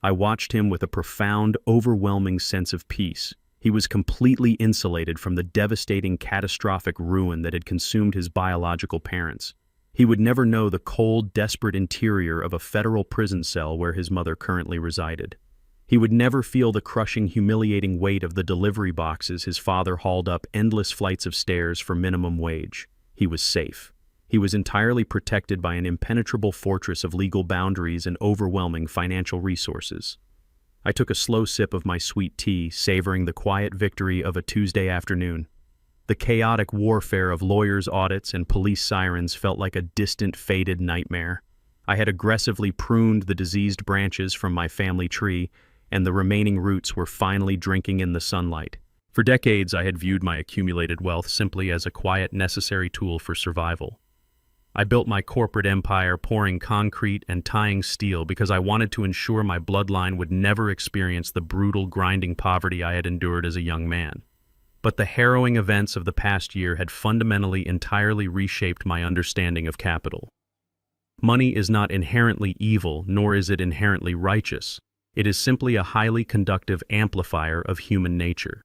I watched him with a profound, overwhelming sense of peace. He was completely insulated from the devastating, catastrophic ruin that had consumed his biological parents. He would never know the cold, desperate interior of a federal prison cell where his mother currently resided. He would never feel the crushing, humiliating weight of the delivery boxes his father hauled up endless flights of stairs for minimum wage. He was safe. He was entirely protected by an impenetrable fortress of legal boundaries and overwhelming financial resources. I took a slow sip of my sweet tea, savoring the quiet victory of a Tuesday afternoon. The chaotic warfare of lawyers' audits and police sirens felt like a distant, faded nightmare. I had aggressively pruned the diseased branches from my family tree, and the remaining roots were finally drinking in the sunlight. For decades, I had viewed my accumulated wealth simply as a quiet, necessary tool for survival. I built my corporate empire pouring concrete and tying steel because I wanted to ensure my bloodline would never experience the brutal, grinding poverty I had endured as a young man. But the harrowing events of the past year had fundamentally, entirely reshaped my understanding of capital. Money is not inherently evil, nor is it inherently righteous. It is simply a highly conductive amplifier of human nature.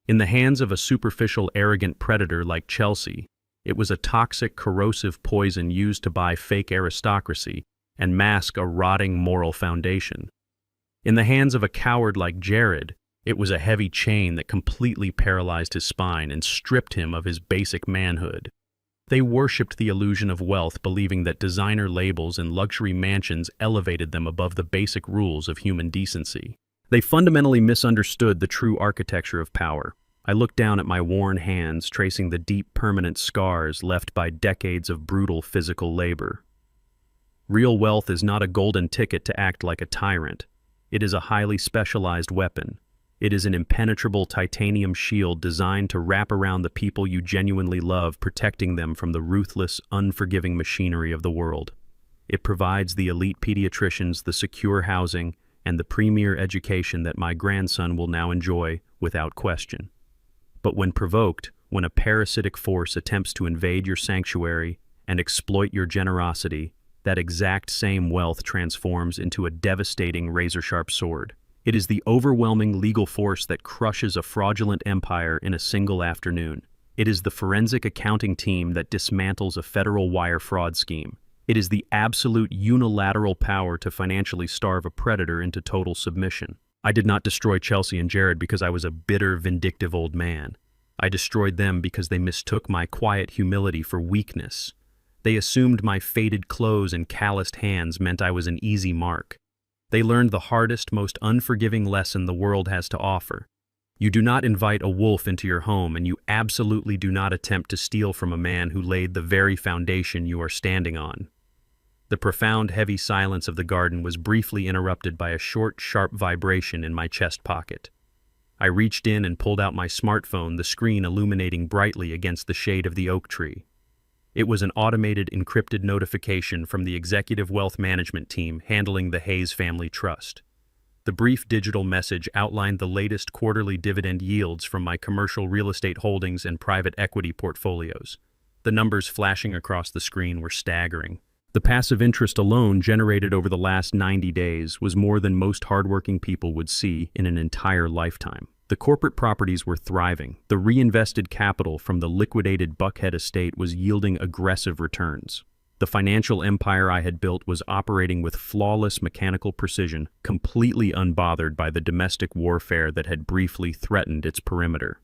In the hands of a superficial, arrogant predator like Chelsea, it was a toxic, corrosive poison used to buy fake aristocracy and mask a rotting moral foundation. In the hands of a coward like Jared, it was a heavy chain that completely paralyzed his spine and stripped him of his basic manhood. They worshipped the illusion of wealth, believing that designer labels and luxury mansions elevated them above the basic rules of human decency. They fundamentally misunderstood the true architecture of power. I looked down at my worn hands, tracing the deep, permanent scars left by decades of brutal physical labor. Real wealth is not a golden ticket to act like a tyrant. It is a highly specialized weapon. It is an impenetrable titanium shield designed to wrap around the people you genuinely love, protecting them from the ruthless, unforgiving machinery of the world. It provides the elite pediatricians the secure housing and the premier education that my grandson will now enjoy without question. But when provoked, when a parasitic force attempts to invade your sanctuary and exploit your generosity, that exact same wealth transforms into a devastating razor-sharp sword. It is the overwhelming legal force that crushes a fraudulent empire in a single afternoon. It is the forensic accounting team that dismantles a federal wire fraud scheme. It is the absolute unilateral power to financially starve a predator into total submission. I did not destroy Chelsea and Jared because I was a bitter, vindictive old man. I destroyed them because they mistook my quiet humility for weakness. They assumed my faded clothes and calloused hands meant I was an easy mark. They learned the hardest, most unforgiving lesson the world has to offer. You do not invite a wolf into your home, and you absolutely do not attempt to steal from a man who laid the very foundation you are standing on. The profound, heavy silence of the garden was briefly interrupted by a short, sharp vibration in my chest pocket. I reached in and pulled out my smartphone, the screen illuminating brightly against the shade of the oak tree. It was an automated, encrypted notification from the executive wealth management team handling the Hayes Family Trust. The brief digital message outlined the latest quarterly dividend yields from my commercial real estate holdings and private equity portfolios. The numbers flashing across the screen were staggering. The passive interest alone generated over the last 90 days was more than most hardworking people would see in an entire lifetime. The corporate properties were thriving. The reinvested capital from the liquidated Buckhead estate was yielding aggressive returns. The financial empire I had built was operating with flawless mechanical precision, completely unbothered by the domestic warfare that had briefly threatened its perimeter.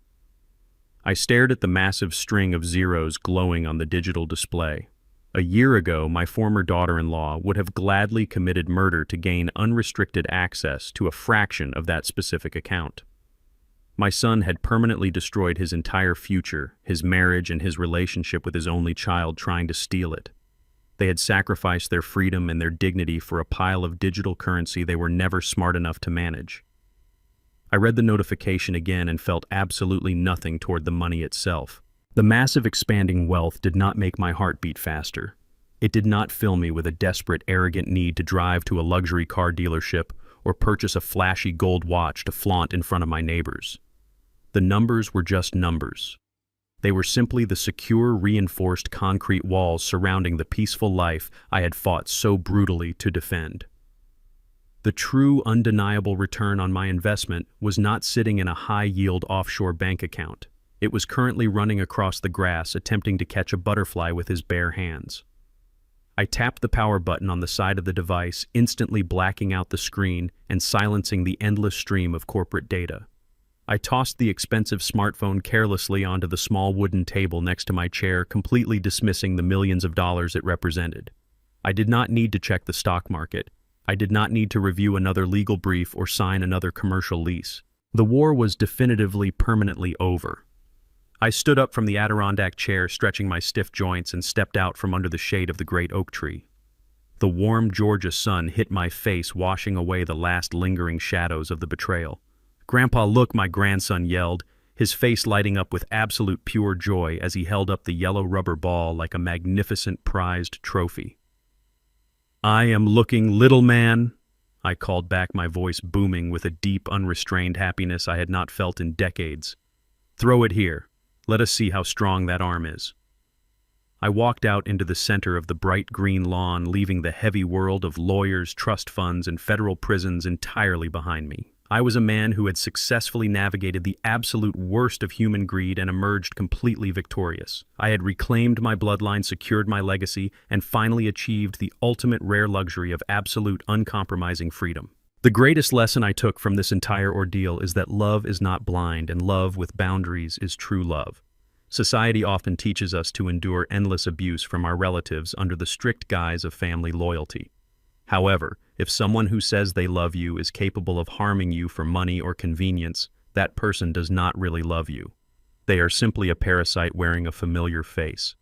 I stared at the massive string of zeros glowing on the digital display. A year ago, my former daughter-in-law would have gladly committed murder to gain unrestricted access to a fraction of that specific account. My son had permanently destroyed his entire future, his marriage and his relationship with his only child, trying to steal it. They had sacrificed their freedom and their dignity for a pile of digital currency they were never smart enough to manage. I read the notification again and felt absolutely nothing toward the money itself. The massive expanding wealth did not make my heart beat faster. It did not fill me with a desperate, arrogant need to drive to a luxury car dealership or purchase a flashy gold watch to flaunt in front of my neighbors. The numbers were just numbers. They were simply the secure, reinforced concrete walls surrounding the peaceful life I had fought so brutally to defend. The true, undeniable return on my investment was not sitting in a high-yield offshore bank account. It was currently running across the grass, attempting to catch a butterfly with his bare hands. I tapped the power button on the side of the device, instantly blacking out the screen and silencing the endless stream of corporate data. I tossed the expensive smartphone carelessly onto the small wooden table next to my chair, completely dismissing the millions of dollars it represented. I did not need to check the stock market. I did not need to review another legal brief or sign another commercial lease. The war was definitively, permanently over. I stood up from the Adirondack chair, stretching my stiff joints, and stepped out from under the shade of the great oak tree. The warm Georgia sun hit my face, washing away the last lingering shadows of the betrayal. "Grandpa, look," my grandson yelled, his face lighting up with absolute pure joy as he held up the yellow rubber ball like a magnificent prized trophy. "I am looking, little man," I called back, my voice booming with a deep, unrestrained happiness I had not felt in decades. "Throw it here. Let us see how strong that arm is." I walked out into the center of the bright green lawn, leaving the heavy world of lawyers, trust funds, and federal prisons entirely behind me. I was a man who had successfully navigated the absolute worst of human greed and emerged completely victorious. I had reclaimed my bloodline, secured my legacy, and finally achieved the ultimate rare luxury of absolute, uncompromising freedom. The greatest lesson I took from this entire ordeal is that love is not blind, and love with boundaries is true love. Society often teaches us to endure endless abuse from our relatives under the strict guise of family loyalty. However, if someone who says they love you is capable of harming you for money or convenience, that person does not really love you. They are simply a parasite wearing a familiar face.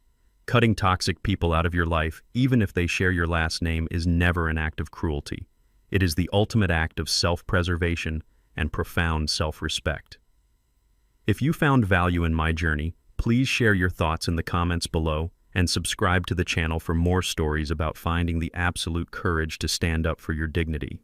Cutting toxic people out of your life, even if they share your last name, is never an act of cruelty. It is the ultimate act of self-preservation and profound self-respect. If you found value in my journey, please share your thoughts in the comments below and subscribe to the channel for more stories about finding the absolute courage to stand up for your dignity.